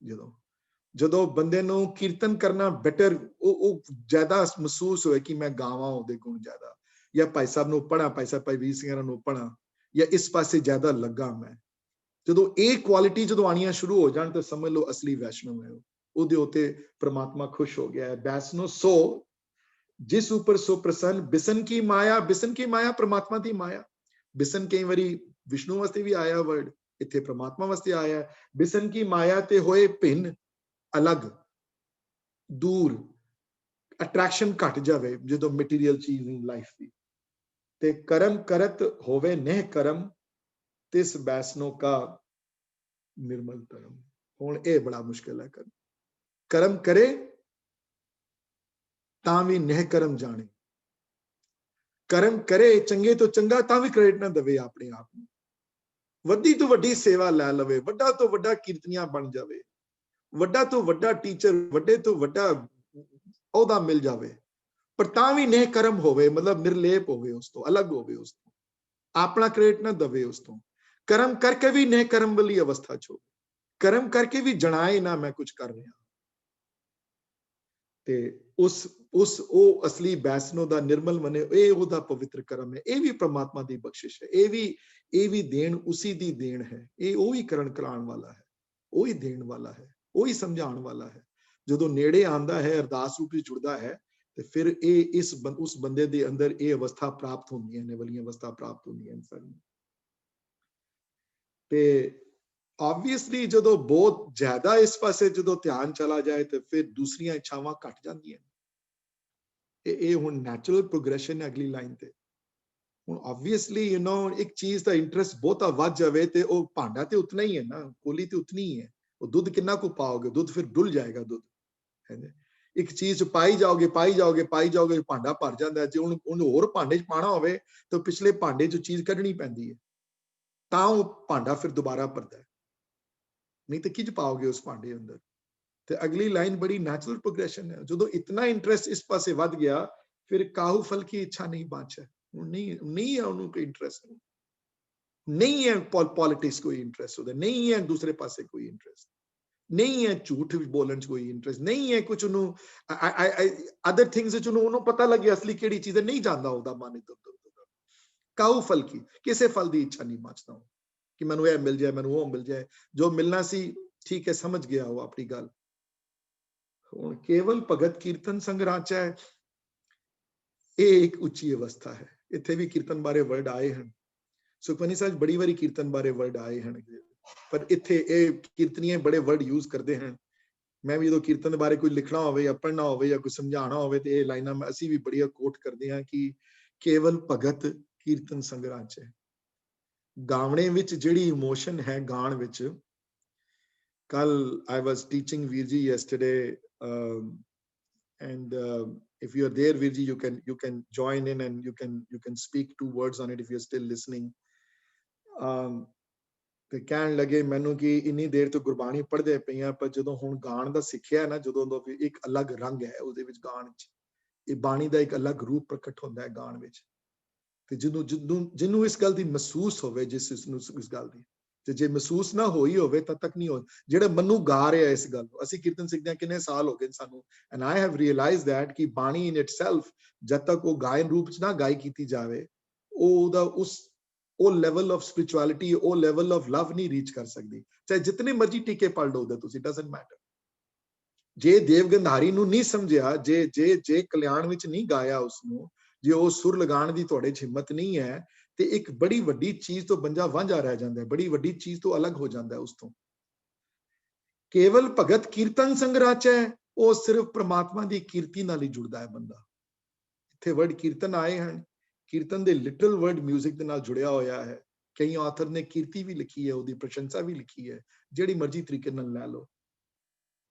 ਜਦੋਂ ਬੰਦੇ ਨੂੰ ਕੀਰਤਨ ਕਰਨਾ ਬੈਟਰ, ਉਹ ਜ਼ਿਆਦਾ ਮਹਿਸੂਸ ਹੋਏ ਕਿ ਮੈਂ ਗਾਵਾਂ ਉਹਦੇ ਗੁਣ ਜ਼ਿਆਦਾ, ਜਾਂ ਭਾਈ ਸਾਹਿਬ ਨੂੰ ਪੜ੍ਹਾਂ, ਭਾਈ ਵੀਰ ਸਿੰਘ ਨੂੰ ਪੜ੍ਹਾਂ, ਜਾਂ ਇਸ ਪਾਸੇ ਜ਼ਿਆਦਾ ਲੱਗਾ ਮੈਂ, ਜਦੋਂ ਇਹ ਕੁਆਲਿਟੀ ਜਦੋਂ ਆਣੀਆਂ ਸ਼ੁਰੂ ਹੋ ਜਾਣ ਤਾਂ ਸਮਝ ਲਓ ਅਸਲੀ ਵੈਸ਼ਨਵ ਹੈ, ਉਹਦੇ ਉੱਤੇ ਪ੍ਰਮਾਤਮਾ ਖੁਸ਼ ਹੋ ਗਿਆ ਹੈ। ਵੈਸ਼ਨੋ ਸੋ ਜਿਸ ਉੱਪਰ ਸੋ ਪ੍ਰਸੰਨ, ਬਿਸਨ ਕੀ ਮਾਇਆ ਪ੍ਰਮਾਤਮਾ ਦੀ ਮਾਇਆ। ਬਿਸਨ ਕਈ ਵਾਰੀ ਵਿਸ਼ਨੂੰ ਵਾਸਤੇ ਵੀ ਆਇਆ ਵਰਡ, ਇੱਥੇ ਪ੍ਰਮਾਤਮਾ ਵਾਸਤੇ ਆਇਆ ਹੈ। ਬਿਸਨ ਕੀ ਮਾਇਆ ਤੇ ਹੋਏ ਭਿੰਨ ਅਲੱਗ, ਦੂਰ, ਅਟਰੈਕਸ਼ਨ ਘਟ ਜਾਵੇ ਜਦੋਂ ਮਟੀਰੀਅਲ ਚੀਜ਼ ਇਨ ਲਾਈਫ ਦੀ, ਤੇ ਕਰਮ ਕਰਤ ਹੋਵੇ ਨਹਿ ਕਰਮ, ਤਿਸ ਵੈਸ਼ਨੋ ਕਾ ਨਿਰਮਲ ਧਰਮ। ਹੁਣ ਇਹ ਬੜਾ ਮੁਸ਼ਕਿਲ ਹੈ, ਕਰਮ ਕਰੇ ਤਾਂ ਵੀ ਨਹਿ ਕਰਮ ਜਾਣੇ, ਕਰਮ ਕਰੇ ਚੰਗੇ ਤੋਂ ਚੰਗਾ ਤਾਂ ਵੀ ਕ੍ਰੈਡਿਟ ਨਾ ਦੇਵੇ ਆਪਣੇ ਆਪ ਨੂੰ, ਵੱਡੀ ਤੋਂ ਵੱਡੀ ਸੇਵਾ ਲੈ ਲਵੇ, ਵੱਡਾ ਤੋਂ ਵੱਡਾ ਕੀਰਤਨੀਆ ਬਣ ਜਾਵੇ, ਵੱਡਾ ਤੋਂ ਵੱਡਾ ਟੀਚਰ, ਵੱਡੇ ਤੋਂ ਵੱਡਾ ਅਹੁਦਾ ਮਿਲ ਜਾਵੇ, ਪਰ ਤਾਂ ਵੀ ਨਹਿ ਕਰਮ ਹੋਵੇ, ਮਤਲਬ ਨਿਰਲੇਪ ਹੋਵੇ, ਉਸ ਤੋਂ ਅਲੱਗ ਹੋਵੇ, ਉਸ ਤੋਂ ਆਪਣਾ ਕ੍ਰੈਡਿਟ ਨਾ ਦੇਵੇ, ਉਸ ਤੋਂ ਕਰਮ ਕਰਕੇ ਵੀ ਨਹਿ ਕਰਮ ਵਾਲੀ ਅਵਸਥਾ ਚ ਹੋਵੇ, ਕਰਮ ਕਰਕੇ ਵੀ ਜਣਾਏ ਨਾ ਮੈਂ ਕੁਝ ਕਰ ਰਿਹਾ। ਤੇ ਉਹ ਅਸਲੀ ਵੈਸ਼ਨੋ ਦਾ ਨਿਰਮਲ ਮਨੇ, ਇਹ ਉਹਦਾ ਪਵਿੱਤਰ ਕਰਮ ਹੈ, ਇਹ ਵੀ ਪ੍ਰਮਾਤਮਾ ਦੀ ਬਖਸ਼ਿਸ਼ ਹੈ, ਇਹ ਵੀ ਦੇਣ ਉਸੀ ਦੀ ਦੇਣ ਹੈ, ਇਹ ਉਹੀ ਕਰਨ ਕਰਾਉਣ ਵਾਲਾ ਹੈ, ਉਹੀ ਦੇਣ ਵਾਲਾ ਹੈ, ਉਹੀ ਸਮਝਾਉਣ ਵਾਲਾ ਹੈ। ਜਦੋਂ ਨੇੜੇ ਆਉਂਦਾ ਹੈ, ਅਰਦਾਸ ਰੂਪ ਵਿੱਚ ਜੁੜਦਾ ਹੈ, ਤੇ ਫਿਰ ਇਹ ਉਸ ਬੰਦੇ ਦੇ ਅੰਦਰ ਇਹ ਅਵਸਥਾ ਪ੍ਰਾਪਤ ਹੁੰਦੀਆਂ ਨੇ, ਵਾਲੀਆਂ ਅਵਸਥਾ ਪ੍ਰਾਪਤ ਹੁੰਦੀਆਂ ਨੇ ਸਾਰੀਆਂ। ਤੇ ਆਬਵੀਅਸਲੀ ਜਦੋਂ ਬਹੁਤ ਜ਼ਿਆਦਾ ਇਸ ਪਾਸੇ ਜਦੋਂ ਧਿਆਨ ਚਲਾ ਜਾਏ ਤੇ ਫਿਰ ਦੂਸਰੀਆਂ ਇੱਛਾਵਾਂ ਘਟ ਜਾਂਦੀਆਂ ਨੇ। ਇਹ ਹੁਣ ਨੈਚੁਰਲ ਪ੍ਰੋਗਰੈਸ਼ਨ ਹੈ ਅਗਲੀ ਲਾਈਨ ਤੇ। ਹੁਣ ਆਬਵੀਅਸਲੀ ਇੱਕ ਚੀਜ਼ ਦਾ ਇੰਟਰਸਟ ਬਹੁਤਾ ਵੱਧ ਜਾਵੇ ਤੇ ਉਹ ਭਾਂਡਾ ਤੇ ਉਤਨਾ ਹੀ ਹੈ ਨਾ, ਕੋਲੀ ਤੇ ਉਤਨੀ ਹੀ ਹੈ, ਉਹ ਦੁੱਧ ਕਿੰਨਾ ਕੁ ਪਾਓਗੇ, ਦੁੱਧ ਫਿਰ ਡੁੱਲ ਜਾਏਗਾ ਦੁੱਧ, ਹੈ। ਇੱਕ ਚੀਜ਼ ਪਾਈ ਜਾਓਗੇ ਭਾਂਡਾ ਭਰ ਜਾਂਦਾ। ਜੇ ਉਹਨੂੰ ਹੋਰ ਭਾਂਡੇ 'ਚ ਪਾਣਾ ਹੋਵੇ ਤਾਂ ਪਿਛਲੇ ਭਾਂਡੇ 'ਚ ਚੀਜ਼ ਕੱਢਣੀ ਪੈਂਦੀ ਹੈ, ਤਾਂ ਉਹ ਭਾਂਡਾ ਫਿਰ ਦੁਬਾਰਾ ਭਰਦਾ ਹੈ, ਨਹੀਂ ਤੇ ਕਿੰਜ ਪਾਓਗੇ ਉਸ ਭਾਂਡੇ ਅੰਦਰ। ਤੇ ਅਗਲੀ ਲਾਈਨ ਬੜੀ ਨੈਚੁਰਲ ਪ੍ਰੋਗਰੈਸ਼ਨ ਹੈ। ਜਦੋਂ ਇਤਨਾ ਇੰਟਰਸਟ ਇਸ ਪਾਸੇ ਵੱਧ ਗਿਆ, ਫਿਰ ਕਾਹੂ ਫਲ ਕੀ ਇੱਛਾ ਨਹੀਂ ਬਾਂਚੇ, ਨਹੀਂ ਹੈ ਉਹਨੂੰ ਕੋਈ ਇੰਟਰਸਟ, ਨਹੀਂ ਹੈ ਪੋਲਿਟਿਕਸ ਕੋਈ ਇੰਟਰਸਟ ਉਹਦਾ, ਨਹੀਂ ਹੈ ਦੂਸਰੇ ਪਾਸੇ ਕੋਈ ਇੰਟਰਸਟ, ਨਹੀਂ ਹੈ ਝੂਠ ਬੋਲਣ 'ਚ ਕੋਈ ਇੰਟਰਸਟ, ਨਹੀਂ ਹੈ ਕੁਝ ਉਹਨੂੰ ਅਦਰ ਥਿੰਗਸ 'ਚ ਉਹਨੂੰ ਪਤਾ ਲੱਗਿਆ ਅਸਲੀ ਕਿਹੜੀ ਚੀਜ਼ ਹੈ, ਨਹੀਂ ਜਾਂਦਾ ਉਹਦਾ ਮਨ ਇੱਧਰ ਉੱਧਰ। ਕਾਹੂ ਫਲ ਕੀ, ਕਿਸੇ ਫਲ ਦੀ ਇੱਛਾ ਨਹੀਂ ਬਾਂਚਦਾ ਕਿ ਮੈਨੂੰ ਇਹ ਮਿਲ ਜਾਏ, ਮੈਨੂੰ ਉਹ ਮਿਲ ਜਾਏ, ਜੋ ਮਿਲਣਾ ਸੀ ਠੀਕ ਹੈ, ਸਮਝ ਗਿਆ ਉਹ ਆਪਣੀ ਗੱਲ। ਹੁਣ ਕੇਵਲ ਭਗਤ ਕੀਰਤਨ ਸੰਗ੍ਰਾਹ 'ਚ ਹੈ, ਇਹ ਇੱਕ ਉੱਚੀ ਅਵਸਥਾ ਹੈ। ਇੱਥੇ ਵੀ ਕੀਰਤਨ ਬਾਰੇ ਵਰਡ ਆਏ ਹਨ, ਸੁਖਮਨੀ ਸਾਹਿਬ ਬੜੀ ਵਾਰੀ ਕੀਰਤਨ ਬਾਰੇ ਵਰਡ ਆਏ ਹਨ, ਪਰ ਇੱਥੇ ਇਹ ਕੀਰਤਨੀਏ ਬੜੇ ਵਰਡ ਯੂਜ਼ ਕਰਦੇ ਹਨ। ਮੈਂ ਵੀ ਜਦੋਂ ਕੀਰਤਨ ਬਾਰੇ ਕੁਝ ਲਿਖਣਾ ਹੋਵੇ ਜਾਂ ਪੜ੍ਹਨਾ ਹੋਵੇ ਜਾਂ ਕੁਝ ਸਮਝਾਉਣਾ ਹੋਵੇ ਤੇ ਇਹ ਲਾਈਨਾਂ ਅਸੀਂ ਵੀ ਬੜੀਆਂ ਕੋਟ ਕਰਦੇ ਹਾਂ ਕਿ ਕੇਵਲ ਭਗਤ ਕੀਰਤਨ ਸੰਗ੍ਰਾਹ 'ਚ। ਗਾਵਣੇ ਵਿੱਚ ਜਿਹੜੀ ਇਮੋਸ਼ਨ ਹੈ ਗਾਣ ਵਿੱਚ, ਕੱਲ I was teaching Virji yesterday, and if you are there Virji, you can join in and you can speak 2 words on it if you're still listening. ਤੇ ਕਹਿਣ ਲੱਗੇ ਮੈਨੂੰ ਕਿ ਇੰਨੀ ਦੇਰ ਤੋਂ ਗੁਰਬਾਣੀ ਪੜ੍ਹਦੇ ਪਈਆਂ, ਪਰ ਜਦੋਂ ਹੁਣ ਗਾਣ ਦਾ ਸਿੱਖਿਆ ਨਾ, ਜਦੋਂ ਤੋਂ ਇੱਕ ਅਲੱਗ ਰੰਗ ਹੈ ਉਹਦੇ ਵਿੱਚ ਗਾਣ 'ਚ, ਇਹ ਬਾਣੀ ਦਾ ਇੱਕ ਅਲੱਗ ਰੂਪ ਪ੍ਰਗਟ ਹੁੰਦਾ ਹੈ ਗਾਣ ਵਿੱਚ। ਤੇ ਜਿਹਨੂੰ ਇਸ ਗੱਲ ਦੀ ਮਹਿਸੂਸ ਹੋਵੇ, ਜਿਸ ਨੂੰ ਇਸ ਗੱਲ ਦੀ, ਤੇ ਜੇ ਮਹਿਸੂਸ ਨਾ ਹੋਈ ਹੋਵੇ ਤਦ ਤੱਕ ਨਹੀਂ ਹੋ, ਜਿਹੜਾ ਮਨੂੰ ਗਾ ਰਿਹਾ ਇਸ ਗੱਲ ਨੂੰ। ਅਸੀਂ ਕੀਰਤਨ ਸਿੱਖਦੇ ਹਾਂ ਕਿੰਨੇ ਸਾਲ ਹੋ ਗਏ ਸਾਨੂੰ, ਐਂਡ ਆਈ ਹੈਵ ਰੀਅਲਾਈਜ਼ਡ ਦੈਟ ਕਿ ਬਾਣੀ ਇਨ ਇਟਸੈਲਫ ਜਦ ਤੱਕ ਉਹ ਗਾਇਨ ਰੂਪ 'ਚ ਨਾ ਗਾਈ ਕੀਤੀ ਜਾਵੇ, ਉਹਦਾ ਉਹ ਲੈਵਲ ਆਫ ਸਪਿਰਿਚੁਅਲਿਟੀ, ਉਹ ਲੈਵਲ ਆਫ ਲਵ ਨਹੀਂ ਰੀਚ ਕਰ ਸਕਦੀ। ਚਾਹੇ ਜਿਤਨੇ ਮਰਜ਼ੀ ਟੀਕੇ ਪੜ ਲਓ ਉਹਦੇ ਤੁਸੀਂ, ਡਸਨਟ ਮੈਟਰ। ਜੇ ਦੇਵਗੰਧਾਰੀ ਨੂੰ ਨਹੀਂ ਸਮਝਿਆ, ਜੇ ਕਲਿਆਣ ਵਿੱਚ ਨਹੀਂ ਗਾਇਆ ਉਸਨੂੰ, ਜੇ ਉਹ ਸੁਰ ਲਗਾਉਣ ਦੀ ਤੁਹਾਡੇ 'ਚ ਹਿੰਮਤ ਨਹੀਂ ਹੈ, ਤੇ ਇੱਕ ਬੜੀ ਵੱਡੀ ਚੀਜ਼ ਤੋਂ ਬੰਜਾ ਵਾਂਝਾ ਰਹਿ ਜਾਂਦਾ ਹੈ, ਬੜੀ ਵੱਡੀ ਚੀਜ਼ ਤੋਂ ਅਲੱਗ ਹੋ ਜਾਂਦਾ ਹੈ ਉਸ ਤੋਂ। ਕੇਵਲ ਭਗਤ ਕੀਰਤਨ ਸੰਗ ਰਾਚੈ, ਉਹ ਸਿਰਫ ਪ੍ਰਮਾਤਮਾ ਦੀ ਕੀਰਤੀ ਨਾਲ ਹੀ ਜੁੜਦਾ ਹੈ ਬੰਦਾ। ਇੱਥੇ ਵਰਡ ਕੀਰਤਨ ਆਏ ਹਨ, ਕੀਰਤਨ ਦੇ ਲਿਟਰਲ ਵਰਡ ਮਿਊਜ਼ਿਕ ਦੇ ਨਾਲ ਜੁੜਿਆ ਹੋਇਆ ਹੈ। ਕਈ ਆਥਰ ਨੇ ਕੀਰਤੀ ਵੀ ਲਿਖੀ ਹੈ, ਉਹਦੀ ਪ੍ਰਸ਼ੰਸਾ ਵੀ ਲਿਖੀ ਹੈ, ਜਿਹੜੀ ਮਰਜ਼ੀ ਤਰੀਕੇ ਨਾਲ ਲੈ ਲਓ।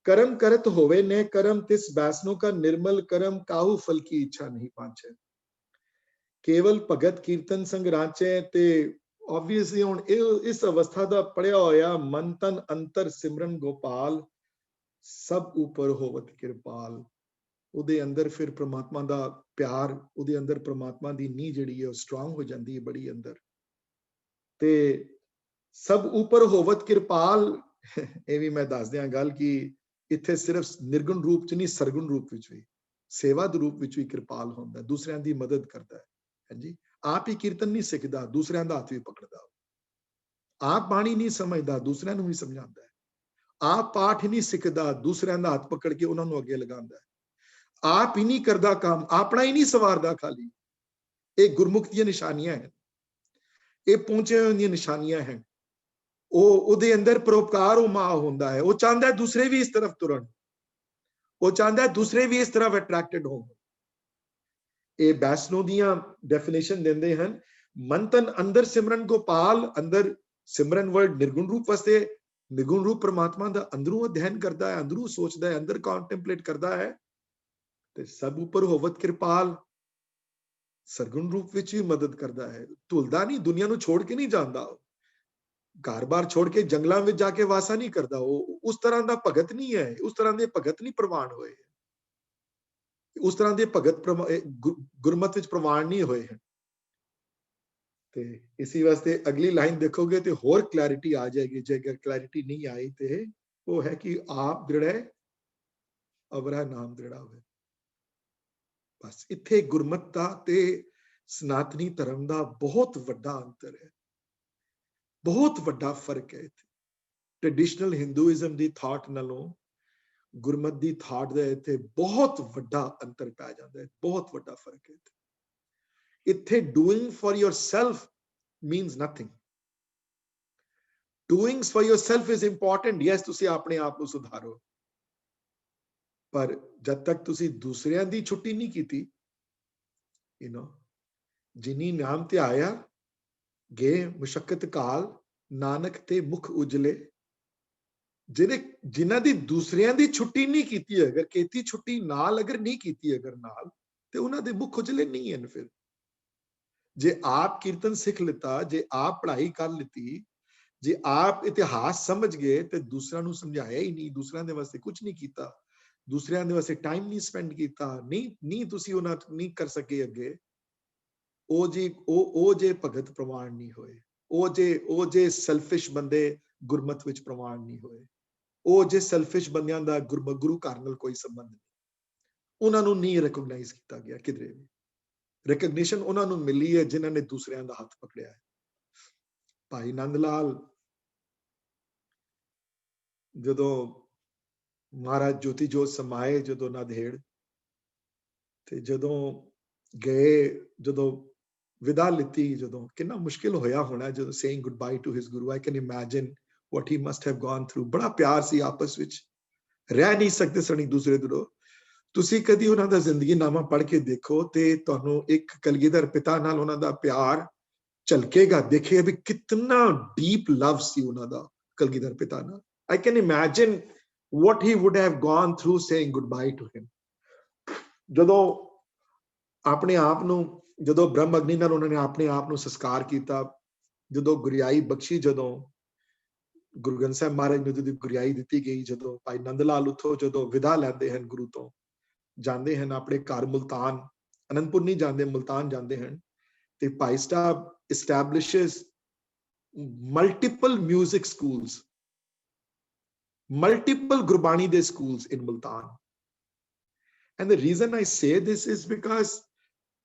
ਕਰਮ ਕਰਤ ਹੋਵੇ ਨੇ ਕਰਮ ਤਿਸ ਬੈਸਨੋ ਕਾ ਨਿਰਮਲ ਕਰਮ ਕਾਹੂ ਫਲ ਕੀ ਇੱਛਾ ਨਹੀਂ ਪਾਛੈ। ਕੇਵਲ ਭਗਤ ਕੀਰਤਨ ਸੰਗ ਰਾਚੈ, ਤੇ ਆਬਵੀਅਸਲੀ ਹੁਣ ਇਸ ਅਵਸਥਾ ਦਾ ਪੜਿਆ ਹੋਇਆ ਮਨ ਤਨ ਅੰਤਰ ਸਿਮਰਨ ਗੋਪਾਲ, ਸਭ ਉਪਰ ਹੋਵਤ ਕਿਰਪਾਲ। ਉਹਦੇ ਅੰਦਰ ਫਿਰ ਪ੍ਰਮਾਤਮਾ ਦਾ ਪਿਆਰ, ਉਹਦੇ ਅੰਦਰ ਪ੍ਰਮਾਤਮਾ ਦੀ ਨੀਂਹ ਜਿਹੜੀ ਹੈ ਉਹ ਸਟਰੋਂਗ ਹੋ ਜਾਂਦੀ ਹੈ ਬੜੀ ਅੰਦਰ। ਤੇ ਸਭ ਉਪਰ ਹੋਵਤ ਕਿਰਪਾਲ, ਇਹ ਵੀ ਮੈਂ ਦੱਸ ਦਿਆਂ ਗੱਲ ਕਿ ਇੱਥੇ ਸਿਰਫ ਨਿਰਗੁਣ ਰੂਪ 'ਚ ਨਹੀਂ, ਸਰਗੁਣ ਰੂਪ ਵਿੱਚ ਵੀ, ਸੇਵਾ ਦੇ ਰੂਪ ਵਿੱਚ ਵੀ ਕਿਰਪਾਲ ਹੁੰਦਾ, ਦੂਸਰਿਆਂ ਦੀ ਮਦਦ ਕਰਦਾ ਹੈ। ਹਾਂਜੀ, ਆਪ ਹੀ ਕੀਰਤਨ ਨਹੀਂ ਸਿੱਖਦਾ, ਦੂਸਰਿਆਂ ਦਾ ਹੱਥ ਵੀ ਪਕੜਦਾ। ਆਪ ਬਾਣੀ ਨਹੀਂ ਸਮਝਦਾ, ਦੂਸਰਿਆਂ ਨੂੰ ਵੀ ਸਮਝਾਉਂਦਾ ਹੈ। ਆਪ ਪਾਠ ਨਹੀਂ ਸਿੱਖਦਾ, ਦੂਸਰਿਆਂ ਦਾ ਹੱਥ ਪਕੜ ਕੇ ਉਹਨਾਂ ਨੂੰ ਅੱਗੇ ਲਗਾਉਂਦਾ ਹੈ। ਆਪ ਹੀ ਨਹੀਂ ਕਰਦਾ ਕੰਮ, ਆਪਣਾ ਹੀ ਨਹੀਂ ਸਵਾਰਦਾ ਖਾਲੀ। ਇਹ ਗੁਰਮੁਖ ਦੀਆਂ ਨਿਸ਼ਾਨੀਆਂ ਹਨ, ਇਹ ਪਹੁੰਚੇ ਹੋਏ ਦੀਆਂ ਨਿਸ਼ਾਨੀਆਂ ਹਨ। ਉਹਦੇ ਅੰਦਰ ਪਰਉਪਕਾਰ ਉਹ ਮਾਂ ਹੁੰਦਾ ਹੈ। ਉਹ ਚਾਹੁੰਦਾ ਹੈ ਦੂਸਰੇ ਵੀ ਇਸ ਤਰਫ ਤੁਰਨ, ਉਹ ਚਾਹੁੰਦਾ ਹੈ ਦੂਸਰੇ ਵੀ ਇਸ ਤਰਫ ਅਟਰੈਕਟਡ ਹੋਣ। ਇਹ ਬੈਸਨੋ ਦੀਆਂ ਡੈਫੀਨੇਸ਼ਨ ਦਿੰਦੇ ਹਨ, ਮਨ ਤਨ ਅੰਦਰ ਸਿਮਰਨ ਗੋਪਾਲ। ਅੰਦਰ ਸਿਮਰਨ ਵਰਡ ਨਿਰਗੁਣ ਰੂਪ ਵਾਸਤੇ, ਨਿਰਗੁਣ ਰੂਪ ਪ੍ਰਮਾਤਮਾ ਦਾ ਅੰਦਰੋਂ ਅਧਿਐਨ ਕਰਦਾ ਹੈ, ਅੰਦਰੋਂ ਸੋਚਦਾ ਹੈ, ਅੰਦਰ ਕੰਟੈਂਪਲੇਟ ਕਰਦਾ ਹੈ। ਤੇ ਸਭ ਉੱਪਰ ਹੋਵਤ ਕਿਰਪਾਲ, ਸਰਗੁਣ ਰੂਪ ਵਿੱਚ ਵੀ ਮਦਦ ਕਰਦਾ ਹੈ। ਧੁਲਦਾ ਨਹੀਂ, ਦੁਨੀਆ ਨੂੰ ਛੋੜ ਕੇ ਨਹੀਂ ਜਾਂਦਾ, ਘਰ-ਬਾਰ ਛੋੜ ਕੇ ਜੰਗਲਾਂ ਵਿੱਚ ਜਾ ਕੇ ਵਾਸਾ ਨਹੀਂ ਕਰਦਾ। ਉਹ ਉਸ ਤਰ੍ਹਾਂ ਦਾ ਭਗਤ ਨਹੀਂ ਹੈ, ਉਸ ਤਰ੍ਹਾਂ ਦੇ ਭਗਤ ਨਹੀਂ ਪ੍ਰਵਾਨ ਹੋਏ, ਉਸ ਤਰ੍ਹਾਂ ਦੇ ਭਗਤ ਗੁਰਮਤ ਵਿੱਚ ਪ੍ਰਵਾਨ ਨਹੀਂ ਹੋਏ ਹਨ। ਤੇ ਇਸੇ ਵਾਸਤੇ ਅਗਲੀ ਲਾਈਨ ਦੇਖੋਗੇ ਤੇ ਹੋਰ ਕਲੈਰਿਟੀ ਆ ਜਾਏਗੀ। ਜੇ ਅਗਰ ਕਲੈਰਿਟੀ ਨਹੀਂ ਆਈ ਤੇ ਉਹ ਹੈ ਕਿ ਆਪ ਦ੍ਰਿੜੈ ਅਵਰਾ ਨਾਮ ਦ੍ਰਿੜਾ ਹੋਵੇ। ਬਸ ਇੱਥੇ ਗੁਰਮਤ ਦਾ ਤੇ ਸਨਾਤਨੀ ਧਰਮ ਦਾ ਬਹੁਤ ਵੱਡਾ ਅੰਤਰ ਹੈ, ਬਹੁਤ ਵੱਡਾ ਫਰਕ ਹੈ। ਇੱਥੇ ਟ੍ਰੈਡੀਸ਼ਨਲ ਹਿੰਦੂਇਜ਼ਮ ਦੀ ਥਾਟ ਨਾਲੋਂ ਗੁਰਮਤ ਦੀ ਥਾਟ ਦਾ ਇੱਥੇ ਬਹੁਤ ਵੱਡਾ ਅੰਤਰ ਪੈ ਜਾਂਦਾ ਹੈ, ਬਹੁਤ ਵੱਡਾ ਫਰਕ ਹੈ। ਇੱਥੇ doing for yourself means nothing. Doing for yourself is important. Yes, ਤੁਸੀਂ ਆਪਣੇ ਆਪ ਨੂੰ ਸੁਧਾਰੋ, ਪਰ ਜਦ ਤੱਕ ਤੁਸੀਂ ਦੂਸਰਿਆਂ ਦੀ ਛੁੱਟੀ ਨਹੀਂ ਕੀਤੀ, ਜਿਨੀ ਨਾਮ ਤੇ ਆਇਆ ਗੇ ਮੁਸ਼ੱਕਤ ਕਾਲ, ਨਾਨਕ ਤੇ ਮੁਖ ਉਜਲੇ। ਜਿਨ੍ਹਾਂ ਦੀ ਦੂਸਰਿਆਂ ਦੀ ਛੁੱਟੀ ਨਹੀਂ ਕੀਤੀ, ਅਗਰ ਕੀਤੀ ਛੁੱਟੀ ਨਾਲ, ਅਗਰ ਨਹੀਂ ਕੀਤੀ ਅਗਰ ਨਾਲ, ਤੇ ਉਹਨਾਂ ਦੇ ਮੁਖ ਉਜਲੇ ਨਹੀਂ ਹਨ। ਫਿਰ ਜੇ ਆਪ ਕੀਰਤਨ ਸਿੱਖ ਲਿੱਤਾ, ਜੇ ਆਪ ਪੜ੍ਹਾਈ ਕਰ ਲਿੱਤੀ, ਜੇ ਆਪ ਇਤਿਹਾਸ ਸਮਝ ਗਏ, ਤੇ ਦੂਸਰਿਆਂ ਨੂੰ ਸਮਝਾਇਆ ਹੀ ਨਹੀਂ, ਦੂਸਰਿਆਂ ਦੇ ਵਾਸਤੇ ਕੁਝ ਨਹੀਂ ਕੀਤਾ, ਦੂਸਰਿਆਂ ਦੇ ਵਾਸਤੇ ਟਾਈਮ ਨਹੀਂ ਸਪੈਂਡ ਕੀਤਾ, ਨਹੀਂ ਤੁਸੀਂ ਉਹਨਾਂ ਨਹੀਂ ਕਰ ਸਕੇ ਅੱਗੇ, ਉਹ ਜੇ ਭਗਤ ਪ੍ਰਵਾਨ ਨਹੀਂ ਹੋਏ, ਉਹ ਜੇ ਸੈਲਫਿਸ਼ ਬੰਦੇ ਗੁਰਮਤ ਵਿੱਚ ਪ੍ਰਵਾਨ ਨਹੀਂ ਹੋਏ, ਉਹ ਜੇ ਸੈਲਫਿਸ਼ ਬੰਦਿਆਂ ਦਾ ਗੁਰੂ ਘਰ ਨਾਲ ਕੋਈ ਸੰਬੰਧ ਨਹੀਂ, ਉਹਨਾਂ ਨੂੰ ਨਹੀਂ ਰਿਕਗਨਾਈਜ਼ ਕੀਤਾ ਗਿਆ ਕਿਧਰੇ ਵੀ। ਰਿਕਗਨੀਸ਼ਨ ਉਹਨਾਂ ਨੂੰ ਮਿਲੀ ਹੈ ਜਿਨ੍ਹਾਂ ਨੇ ਦੂਸਰਿਆਂ ਦਾ ਹੱਥ ਪਕੜਿਆ ਹੈ। ਭਾਈ ਨੰਦ ਲਾਲ ਜਦੋਂ ਮਹਾਰਾਜ ਜੋਤੀ ਜੋਤ ਸਮਾਏ, ਜਦੋਂ ਨਾਂਦੇੜ, ਤੇ ਜਦੋਂ ਗਏ, ਜਦੋਂ ਵਿਦਾ ਲਿੱਤੀ, ਜਦੋਂ ਕਿੰਨਾ ਮੁਸ਼ਕਿਲ ਹੋਇਆ ਹੋਣਾ ਜਦੋਂ saying goodbye to his Guru. I can imagine what he must have gone through. ਬੜਾ ਪਿਆਰ ਸੀ ਆਪਸ ਵਿੱਚ, ਰਹਿ ਨਹੀਂ ਸਕਦੇ ਸਨ ਇੱਕ ਦੂਸਰੇ ਤੋਂ। ਤੁਸੀਂ ਕਦੀ ਉਹਨਾਂ ਦਾ ਜ਼ਿੰਦਗੀ ਨਾਮਾ ਪੜ੍ਹ ਕੇ ਦੇਖੋ ਤੇ ਤੁਹਾਨੂੰ ਇੱਕ ਕਲਗੀਧਰ ਪਿਤਾ ਨਾਲ ਉਹਨਾਂ ਦਾ ਪਿਆਰ ਝਲਕੇਗਾ, ਦੇਖੇਗਾ ਵੀ ਕਿੰਨਾ ਡੀਪ ਲਵ ਸੀ ਉਹਨਾਂ ਦਾ ਕਲਗੀਧਰ ਪਿਤਾ ਨਾਲ। I can imagine what he would have gone through saying goodbye to him. ਜਦੋਂ ਆਪਣੇ ਆਪ ਨੂੰ, ਜਦੋਂ ਬ੍ਰਹਮ ਅਗਨੀ ਨਾਲ ਉਹਨਾਂ ਨੇ ਆਪਣੇ ਆਪ ਨੂੰ ਸੰਸਕਾਰ ਕੀਤਾ, ਜਦੋਂ ਗੁਰਿਆਈ ਬਖਸ਼ੀ, ਜਦੋਂ ਗੁਰੂ ਗ੍ਰੰਥ ਸਾਹਿਬ ਮਹਾਰਾਜ ਨੂੰ ਜਦੋਂ ਗੁਰਿਆਈ ਦਿੱਤੀ ਗਈ, ਜਦੋਂ ਭਾਈ ਨੰਦ ਲਾਲ ਉੱਥੋਂ ਜਦੋਂ ਵਿਦਾ ਲੈਂਦੇ ਹਨ ਗੁਰੂ ਤੋਂ, ਜਾਂਦੇ ਹਨ ਆਪਣੇ ਘਰ ਮੁਲਤਾਨ, ਅਨੰਦਪੁਰ ਨਹੀਂ ਜਾਂਦੇ, ਮੁਲਤਾਨ ਜਾਂਦੇ ਹਨ, ਤੇ Bhai Sahib establishes multiple music schools, multiple Gurbani ਦੇ schools in Multan. And the reason I say this is because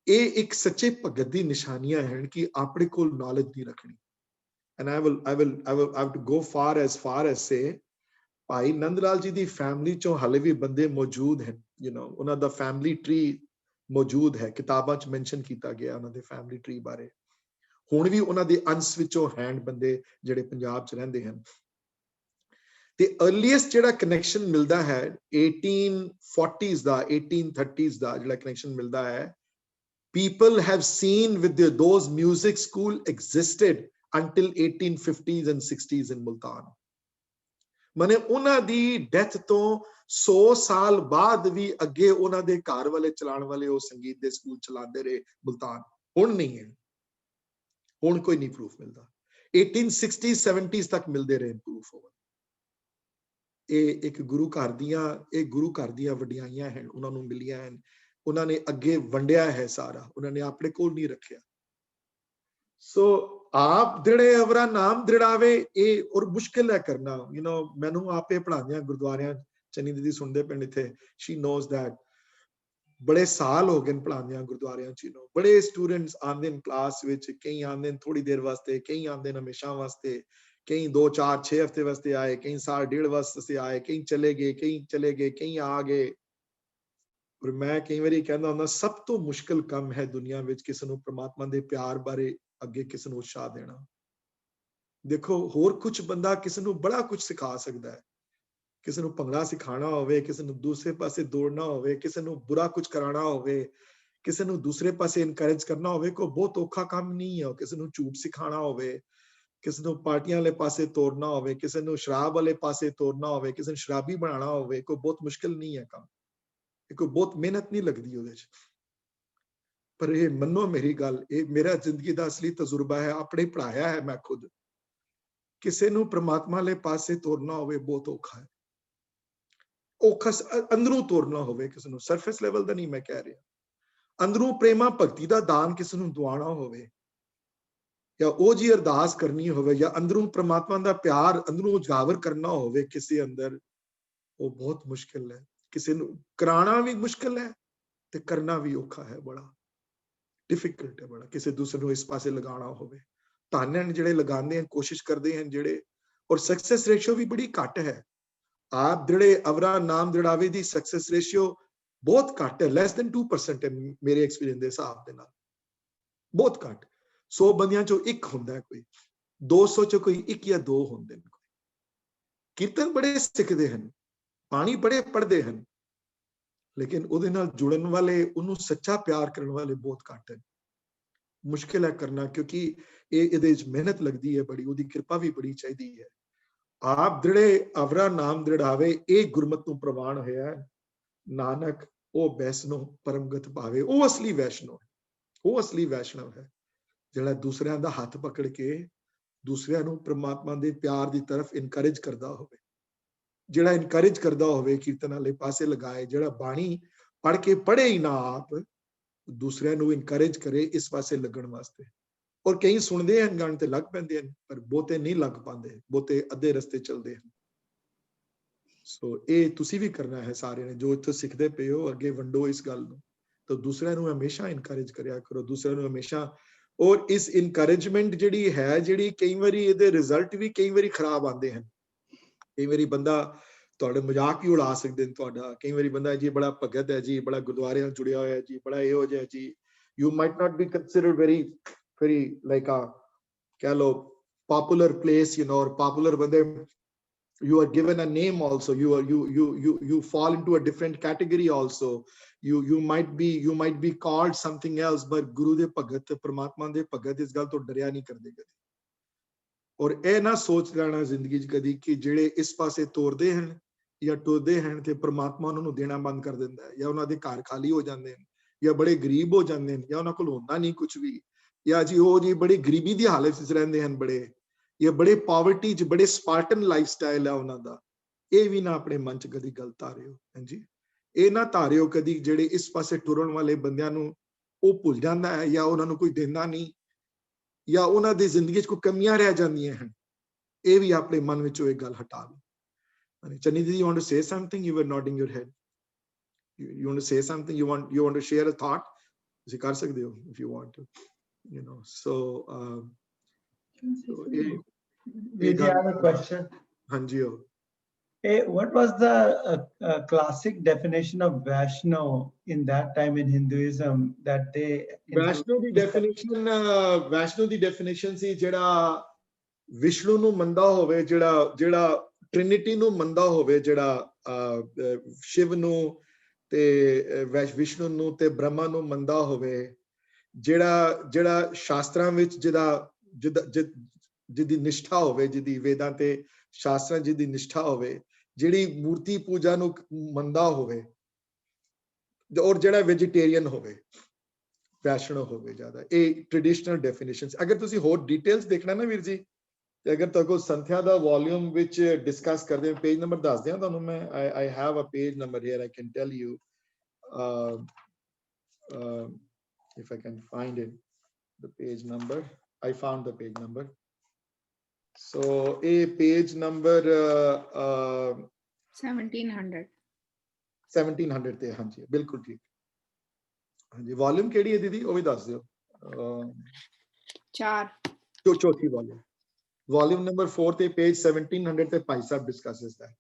ਇਹ ਇੱਕ ਸੱਚੇ ਭਗਤ ਦੀ ਨਿਸ਼ਾਨੀਆਂ ਹਨ ਕਿ ਆਪਣੇ ਕੋਲ knowledge ਨਹੀਂ ਰੱਖਣੀ। And I have to go far as say, Bhai Nand Lal ji the family ਚੋਂ ਹਾਲੇ ਵੀ ਬੰਦੇ ਮੌਜੂਦ ਹਨ, ਉਹਨਾਂ ਦਾ ਫੈਮਿਲੀ ਟਰੀ ਮੌਜੂਦ ਹੈ, ਕਿਤਾਬਾਂ 'ਚ ਮੈਂਸ਼ਨ ਕੀਤਾ ਗਿਆ ਉਹਨਾਂ ਦੇ ਫੈਮਿਲੀ ਟਰੀ ਬਾਰੇ। ਹੁਣ ਵੀ ਉਹਨਾਂ ਦੇ ਅੰਸ਼ ਵਿੱਚੋਂ ਹੈਂਡ ਬੰਦੇ ਜਿਹੜੇ ਪੰਜਾਬ 'ਚ ਰਹਿੰਦੇ ਹਨ। ਤੇ ਅਰਲੀਐਸਟ ਜਿਹੜਾ ਕਨੈਕਸ਼ਨ ਮਿਲਦਾ ਹੈ 1840s ਦਾ, 1830s ਦਾ ਜਿਹੜਾ ਕਨੈਕਸ਼ਨ ਮਿਲਦਾ ਹੈ, people have seen with those music school existed until 1850s and 60s in Multan. ਮਨੇ ਉਹਨਾਂ ਦੀ ਡੈਥ ਤੋਂ 100 ਸਾਲ ਬਾਅਦ ਵੀ ਅੱਗੇ ਉਹਨਾਂ ਦੇ ਘਰ ਵਾਲੇ ਚਲਾਉਣ ਵਾਲੇ ਉਹ ਸੰਗੀਤ ਦੇ ਸਕੂਲ ਚਲਾਉਂਦੇ ਰਹੇ ਮੁਲਤਾਨ। ਹੁਣ ਨਹੀਂ ਹੈ, ਹੁਣ ਕੋਈ ਨਹੀਂ ਪ੍ਰੂਫ ਮਿਲਦਾ। 1860s 70s ਤੱਕ ਮਿਲਦੇ ਰਹੇ ਪ੍ਰੂਫ। ਇਹ ਇੱਕ ਗੁਰੂ ਘਰ ਦੀਆਂ ਵਡਿਆਈਆਂ ਹਨ, ਉਹਨਾਂ ਨੂੰ ਮਿਲੀਆਂ ਹਨ, ਉਹਨਾਂ ਨੇ ਅੱਗੇ ਵੰਡਿਆ ਹੈ ਸਾਰਾ, ਉਹਨਾਂ ਨੇ ਆਪਣੇ ਕੋਲ ਨਹੀਂ ਰੱਖਿਆ। ਸੋ ਆਪ ਦ੍ਰਿੜੇ ਅਵਰਾ ਨਾਮ ਦ੍ਰਿੜਾਵੇ, ਇਹ ਔਰ ਮੁਸ਼ਕਿਲ ਹੈ ਕਰਨਾ। ਮੈਨੂੰ ਆਪੇ ਪੜ੍ਹਾਉਂਦਿਆਂ ਗੁਰਦੁਆਰਿਆਂ, ਚੰਨੀ ਦੀਦੀ ਸੁਣਦੇ ਪਿੰਡ ਇੱਥੇ, ਸ਼ੀ ਨੋਜ਼ ਦੈਟ, ਬੜੇ ਸਾਲ ਹੋ ਗਏ ਪੜ੍ਹਾਉਂਦਿਆਂ ਗੁਰਦੁਆਰਿਆਂ 'ਚ। ਬੜੇ ਸਟੂਡੈਂਟਸ ਆਉਂਦੇ ਨੇ ਕਲਾਸ ਵਿੱਚ, ਕਈ ਆਉਂਦੇ ਨੇ ਥੋੜੀ ਦੇਰ ਵਾਸਤੇ, ਕਈ ਆਉਂਦੇ ਨੇ ਹਮੇਸ਼ਾ ਵਾਸਤੇ, ਕਈ 2 4 6 ਹਫ਼ਤੇ ਵਾਸਤੇ ਆਏ, ਕਈ ਸਾਲ ਡੇਢ ਵਾਸਤੇ ਆਏ, ਕਈ ਚਲੇ ਗਏ, ਕਈ ਆ ਗਏ। ਔਰ ਮੈਂ ਕਈ ਵਾਰੀ ਕਹਿੰਦਾ ਹੁੰਦਾ, ਸਭ ਤੋਂ ਮੁਸ਼ਕਿਲ ਕੰਮ ਹੈ ਦੁਨੀਆ ਵਿੱਚ ਕਿਸੇ ਨੂੰ ਪ੍ਰਮਾਤਮਾ ਦੇ ਪਿਆਰ ਬਾਰੇ ਅੱਗੇ ਕਿਸੇ ਨੂੰ ਉਤਸ਼ਾਹ ਦੇਣਾ। ਦੇਖੋ, ਹੋਰ ਕੁਝ ਬੰਦਾ ਕਿਸੇ ਨੂੰ ਬੜਾ ਕੁਝ ਸਿਖਾ ਸਕਦਾ ਹੈ, ਕਿਸੇ ਨੂੰ ਭੰਗੜਾ ਸਿਖਾਉਣਾ ਹੋਵੇ, ਕਿਸੇ ਨੂੰ ਦੂਸਰੇ ਪਾਸੇ ਦੌੜਨਾ ਹੋਵੇ, ਕਿਸੇ ਨੂੰ ਬੁਰਾ ਕੁਝ ਕਰਾਉਣਾ ਹੋਵੇ, ਕਿਸੇ ਨੂੰ ਦੂਸਰੇ ਪਾਸੇ ਇਨਕਰੇਜ ਕਰਨਾ ਹੋਵੇ, ਕੋਈ ਬਹੁਤ ਔਖਾ ਕੰਮ ਨਹੀਂ ਹੈ। ਕਿਸੇ ਨੂੰ ਝੂਠ ਸਿਖਾਉਣਾ ਹੋਵੇ, ਕਿਸੇ ਨੂੰ ਪਾਰਟੀਆਂ ਵਾਲੇ ਪਾਸੇ ਤੋਰਨਾ ਹੋਵੇ, ਕਿਸੇ ਨੂੰ ਸ਼ਰਾਬ ਵਾਲੇ ਪਾਸੇ ਤੋਰਨਾ ਹੋਵੇ, ਕਿਸੇ ਨੂੰ ਸ਼ਰਾਬੀ ਬਣਾਉਣਾ ਹੋਵੇ, ਕੋਈ ਬਹੁਤ ਮੁਸ਼ਕਿਲ ਨਹੀਂ ਹੈ ਕੰਮ, ਕੋਈ ਬਹੁਤ ਮਿਹਨਤ ਨਹੀਂ ਲੱਗਦੀ ਉਹਦੇ 'ਚ। ਪਰ ਇਹ ਮੰਨੋ ਮੇਰੀ ਗੱਲ, ਇਹ ਮੇਰਾ ਜ਼ਿੰਦਗੀ ਦਾ ਅਸਲੀ ਤਜਰਬਾ ਹੈ, ਆਪਣੇ ਪੜ੍ਹਾਇਆ ਹੈ ਮੈਂ ਖੁਦ। ਕਿਸੇ ਨੂੰ ਪ੍ਰਮਾਤਮਾ ਵਾਲੇ ਪਾਸੇ ਤੋਰਨਾ ਹੋਵੇ ਬਹੁਤ ਔਖਾ ਹੈ, ਔਖਾ ਅੰਦਰੋਂ ਤੋਰਨਾ ਹੋਵੇ ਕਿਸੇ ਨੂੰ, ਸਰਫੇਸ ਲੈਵਲ ਦਾ ਨਹੀਂ ਮੈਂ ਕਹਿ ਰਿਹਾ, ਅੰਦਰੋਂ ਪ੍ਰੇਮਾ ਭਗਤੀ ਦਾ ਦਾਨ ਕਿਸੇ ਨੂੰ ਦਵਾਉਣਾ ਹੋਵੇ, ਜਾਂ ਉਹ ਜੀ ਅਰਦਾਸ ਕਰਨੀ ਹੋਵੇ, ਜਾਂ ਅੰਦਰੋਂ ਪ੍ਰਮਾਤਮਾ ਦਾ ਪਿਆਰ ਅੰਦਰੋਂ ਉਜਾਗਰ ਕਰਨਾ ਹੋਵੇ ਕਿਸੇ ਅੰਦਰ, ਉਹ ਬਹੁਤ ਮੁਸ਼ਕਿਲ ਹੈ। ਕਿਸੇ ਨੂੰ ਕਰਾਉਣਾ ਵੀ ਮੁਸ਼ਕਿਲ ਹੈ ਤੇ ਕਰਨਾ ਵੀ ਔਖਾ ਹੈ, ਬੜਾ ਡਿਫਿਕਲਟ ਹੈ ਬੜਾ। ਕਿਸੇ ਦੂਸਰੇ ਨੂੰ ਇਸ ਪਾਸੇ ਲਗਾਉਣਾ ਹੋਵੇ, ਧੰਨ ਹਨ ਜਿਹੜੇ ਲਗਾਉਂਦੇ ਹਨ, ਕੋਸ਼ਿਸ਼ ਕਰਦੇ ਹਨ ਜਿਹੜੇ, ਔਰ ਸਕਸੈਸ ਰੇਸ਼ੀਓ ਵੀ ਬੜੀ ਘੱਟ ਹੈ। ਆਪ ਦ੍ਰਿੜੇ ਅਵਰਾ ਨਾਮ ਦ੍ਰਿੜਾਵੇ ਦੀ ਸਕਸੈਸ ਰੇਸ਼ੀਓ ਬਹੁਤ ਘੱਟ ਹੈ, ਲੈਸ ਦੈਨ 2% ਹੈ ਮੇਰੇ ਐਕਸਪੀਰੀਅੰਸ ਦੇ ਹਿਸਾਬ ਦੇ ਨਾਲ, ਬਹੁਤ ਘੱਟ। 100 ਬੰਦਿਆਂ ਚੋਂ ਇੱਕ ਹੁੰਦਾ, ਕੋਈ 200 ਚੋਂ ਕੋਈ 1 ਜਾਂ 2 ਹੁੰਦੇ ਨੇ। ਕੀਰਤਨ ਬੜੇ ਸਿੱਖਦੇ ਹਨ, ਬਾਣੀ ਬੜੇ ਪੜ੍ਹਦੇ ਹਨ, ਲੇਕਿਨ ਉਹਦੇ ਨਾਲ ਜੁੜਨ ਵਾਲੇ, ਉਹਨੂੰ ਸੱਚਾ ਪਿਆਰ ਕਰਨ ਵਾਲੇ ਬਹੁਤ ਘੱਟ ਹਨ। ਮੁਸ਼ਕਿਲ ਹੈ ਕਰਨਾ, ਕਿਉਂਕਿ ਇਹਦੇ ਵਿੱਚ ਮਿਹਨਤ ਲੱਗਦੀ ਹੈ ਬੜੀ, ਉਹਦੀ ਕਿਰਪਾ ਵੀ ਬੜੀ ਚਾਹੀਦੀ ਹੈ। ਆਪ ਦ੍ਰਿੜੇ ਅਵਰਾ ਨਾਮ ਦ੍ਰਿੜਾਵੇ, ਇਹ ਗੁਰਮਤ ਨੂੰ ਪ੍ਰਵਾਨ ਹੋਇਆ ਨਾਨਕ ਉਹ ਬੈਸਨੋ ਪਰਮਗਤ ਭਾਵੇ। ਉਹ ਅਸਲੀ ਵੈਸ਼ਨੋ ਹੈ, ਉਹ ਅਸਲੀ ਵੈਸ਼ਨਵ ਹੈ, ਜਿਹੜਾ ਦੂਸਰਿਆਂ ਦਾ ਹੱਥ ਪਕੜ ਕੇ ਦੂਸਰਿਆਂ ਨੂੰ ਪ੍ਰਮਾਤਮਾ ਦੇ ਪਿਆਰ ਦੀ ਤਰਫ ਇਨਕਰੇਜ ਕਰਦਾ ਹੋਵੇ, ਜਿਹੜਾ ਇਨਕਰੇਜ ਕਰਦਾ ਹੋਵੇ ਕੀਰਤਨ ਵਾਲੇ ਪਾਸੇ ਲਗਾਏ, ਜਿਹੜਾ ਬਾਣੀ ਪੜ੍ਹ ਕੇ ਪੜ੍ਹੇ ਹੀ ਨਾ ਆਪ, ਦੂਸਰਿਆਂ ਨੂੰ ਇਨਕਰੇਜ ਕਰੇ ਇਸ ਪਾਸੇ ਲੱਗਣ ਵਾਸਤੇ। ਔਰ ਕਈ ਸੁਣਦੇ ਹਨ ਗਾਣ ਤੇ ਲੱਗ ਪੈਂਦੇ ਹਨ, ਪਰ ਬਹੁਤੇ ਨਹੀਂ ਲੱਗ ਪਾਉਂਦੇ, ਬਹੁਤੇ ਅੱਧੇ ਰਸਤੇ ਚੱਲਦੇ ਹਨ। ਸੋ ਇਹ ਤੁਸੀਂ ਵੀ ਕਰਨਾ ਹੈ ਸਾਰਿਆਂ ਨੇ, ਜੋ ਇੱਥੇ ਸਿੱਖਦੇ ਪਏ ਹੋ ਅੱਗੇ ਵੰਡੋ ਇਸ ਗੱਲ ਨੂੰ, ਤਾਂ ਦੂਸਰਿਆਂ ਨੂੰ ਹਮੇਸ਼ਾ ਇਨਕਰੇਜ ਕਰਿਆ ਕਰੋ, ਦੂਸਰਿਆਂ ਨੂੰ ਹਮੇਸ਼ਾ। ਔਰ ਇਸ ਇਨਕਰੇਜਮੈਂਟ ਜਿਹੜੀ ਹੈ, ਜਿਹੜੀ ਕਈ ਵਾਰੀ ਇਹਦੇ ਰਿਜ਼ਲਟ ਵੀ ਕਈ ਵਾਰੀ ਖਰਾਬ ਆਉਂਦੇ ਹਨ। ਕਈ ਵਾਰੀ ਬੰਦਾ ਤੁਹਾਡੇ ਮਜ਼ਾਕ ਹੀ ਉਡਾ ਸਕਦੇ ਨੇ ਤੁਹਾਡਾ, ਕਈ ਵਾਰੀ ਬੰਦਾ ਜੀ ਬੜਾ ਭਗਤ ਹੈ ਜੀ, ਬੜਾ ਗੁਰਦੁਆਰੇ ਨਾਲ ਜੁੜਿਆ ਹੋਇਆ ਜੀ, ਬੜਾ ਇਹੋ ਜਿਹਾ ਜੀ, you might not be considered very like a ਕਹਿ ਲੋ popular place, or popular ਬੰਦੇ, you are given a name also, you fall into a different category also, you might be called something else, but ਗੁਰੂ ਦੇ ਭਗਤ, ਪ੍ਰਮਾਤਮਾ ਦੇ ਭਗਤ ਇਸ ਗੱਲ ਤੋਂ ਡਰਿਆ ਨਹੀਂ ਕਰਦੇ ਕਦੇ। ਔਰ ਇਹ ਨਾ ਸੋਚ ਲੈਣਾ ਜ਼ਿੰਦਗੀ 'ਚ ਕਦੀ ਕਿ ਜਿਹੜੇ ਇਸ ਪਾਸੇ ਤੋਰਦੇ ਹਨ ਜਾਂ ਟੁਰਦੇ ਹਨ ਤੇ ਪ੍ਰਮਾਤਮਾ ਉਹਨਾਂ ਨੂੰ ਦੇਣਾ ਬੰਦ ਕਰ ਦਿੰਦਾ ਹੈ, ਜਾਂ ਉਹਨਾਂ ਦੇ ਘਰ ਖਾਲੀ ਹੋ ਜਾਂਦੇ ਨੇ, ਜਾਂ ਬੜੇ ਗਰੀਬ ਹੋ ਜਾਂਦੇ ਨੇ, ਜਾਂ ਉਹਨਾਂ ਕੋਲ ਹੁੰਦਾ ਨਹੀਂ ਕੁਝ ਵੀ, ਜਾਂ ਜੀ ਉਹ ਜੀ ਬੜੀ ਗਰੀਬੀ ਦੀ ਹਾਲਤ ਵਿੱਚ ਰਹਿੰਦੇ ਹਨ ਬੜੇ, ਜਾਂ ਬੜੇ ਪਾਵਰਟੀ 'ਚ ਬੜੇ ਸਪਾਰਟਨ ਲਾਈਫਸਟਾਈਲ ਹੈ ਉਹਨਾਂ ਦਾ, ਇਹ ਵੀ ਨਾ ਆਪਣੇ ਮਨ 'ਚ ਕਦੀ ਗੱਲ ਧਾਰਿਓ। ਹਾਂਜੀ, ਇਹ ਨਾ ਧਾਰਿਓ ਕਦੀ ਜਿਹੜੇ ਇਸ ਪਾਸੇ ਟੁਰਨ ਵਾਲੇ ਬੰਦਿਆਂ ਨੂੰ ਉਹ ਭੁੱਲ ਜਾਂਦਾ ਹੈ ਜਾਂ ਉਹਨਾਂ ਨੂੰ ਕੋਈ ਦਿੰਦਾ ਨਹੀਂ ਜਾਂ ਉਹਨਾਂ ਦੀ ਜ਼ਿੰਦਗੀ 'ਚ ਕੋਈ ਕਮੀਆਂ ਰਹਿ ਜਾਂਦੀਆਂ ਹਨ, ਇਹ ਵੀ ਆਪਣੇ ਮਨ ਵਿੱਚੋਂ ਇਹ ਗੱਲ ਹਟਾ ਲਓ। ਚੰਨੀ ਦੀਦੀ, you want to say something? You were nodding your head. You want to say something? You want to share a thought? ਤੁਸੀਂ ਕਰ ਸਕਦੇ ਹੋ if you want to, you know. So we have a question. ਹਾਂਜੀ, What was the classic definition of Vaishnav in that time in Hinduism that they? Vaishno the definition ਸੀ ਜਿਹੜਾ ਵਿਸ਼ਨੂੰ ਨੂੰ ਮੰਨਦਾ ਹੋਵੇ, ਜਿਹੜਾ ਟ੍ਰਿਨਿਟੀ ਨੂੰ ਮੰਨਦਾ ਹੋਵੇ, ਜਿਹੜਾ ਸ਼ਿਵ ਨੂੰ ਤੇ ਵਿਸ਼ਨੂੰ ਨੂੰ ਤੇ ਬ੍ਰਹਮਾ ਨੂੰ ਮੰਨਦਾ ਹੋਵੇ, ਜਿਹੜਾ ਸ਼ਾਸਤਰਾਂ ਵਿੱਚ ਜਿਹਦੀ ਨਿਸ਼ਠਾ ਹੋਵੇ, ਜਿਹਦੀ ਵੇਦਾਂ ਤੇ ਸ਼ਾਸਤਰਾਂ ਜਿਹਦੀ ਨਿਸ਼ਠਾ ਹੋਵੇ, ਜਿਹੜੀ ਮੂਰਤੀ ਪੂਜਾ ਨੂੰ ਮੰਨਦਾ ਹੋਵੇ, ਔਰ ਜਿਹੜਾ ਵੈਜੀਟੇਰੀਅਨ ਹੋਵੇ, ਵੈਸ਼ਨੋ ਹੋਵੇ ਜ਼ਿਆਦਾ। ਇਹ ਟ੍ਰੈਡੀਸ਼ਨਲ ਡੈਫੀਨੇਸ਼ਨਸ। ਅਗਰ ਤੁਸੀਂ ਹੋਰ ਡਿਟੇਲਸ ਦੇਖਣਾ ਨਾ ਵੀਰ ਜੀ, ਤੇ ਅਗਰ ਤੁਹਾਡੇ ਕੋਲ ਸੰਥਿਆ ਦਾ ਵੋਲਿਊਮ ਵਿੱਚ ਡਿਸਕਸ ਕਰਦੇ, ਪੇਜ ਨੰਬਰ ਦੱਸ ਦਿਆਂ ਤੁਹਾਨੂੰ ਮੈਂ। I have a page number here, I can tell you if I can find it, the page number. I found the page number. So a page number 1700 ਤੇ, ਹਾਂਜੀ ਬਿਲਕੁਲ ਠੀਕ। ਹਾਂਜੀ, ਵੋਲਿਊਮ ਕਿਹੜੀ ਹੈ ਦੀਦੀ, ਉਹ ਵੀ ਦੱਸ ਦਿਓ। 4 ਚੌਥੀ ਵੋਲਿਊਮ, ਵੋਲਿਊਮ ਨੰਬਰ 4 ਤੇ ਪੇਜ 1700 ਤੇ ਭਾਈ ਸਾਹਿਬ ਡਿਸਕਸਸ ਦਾ,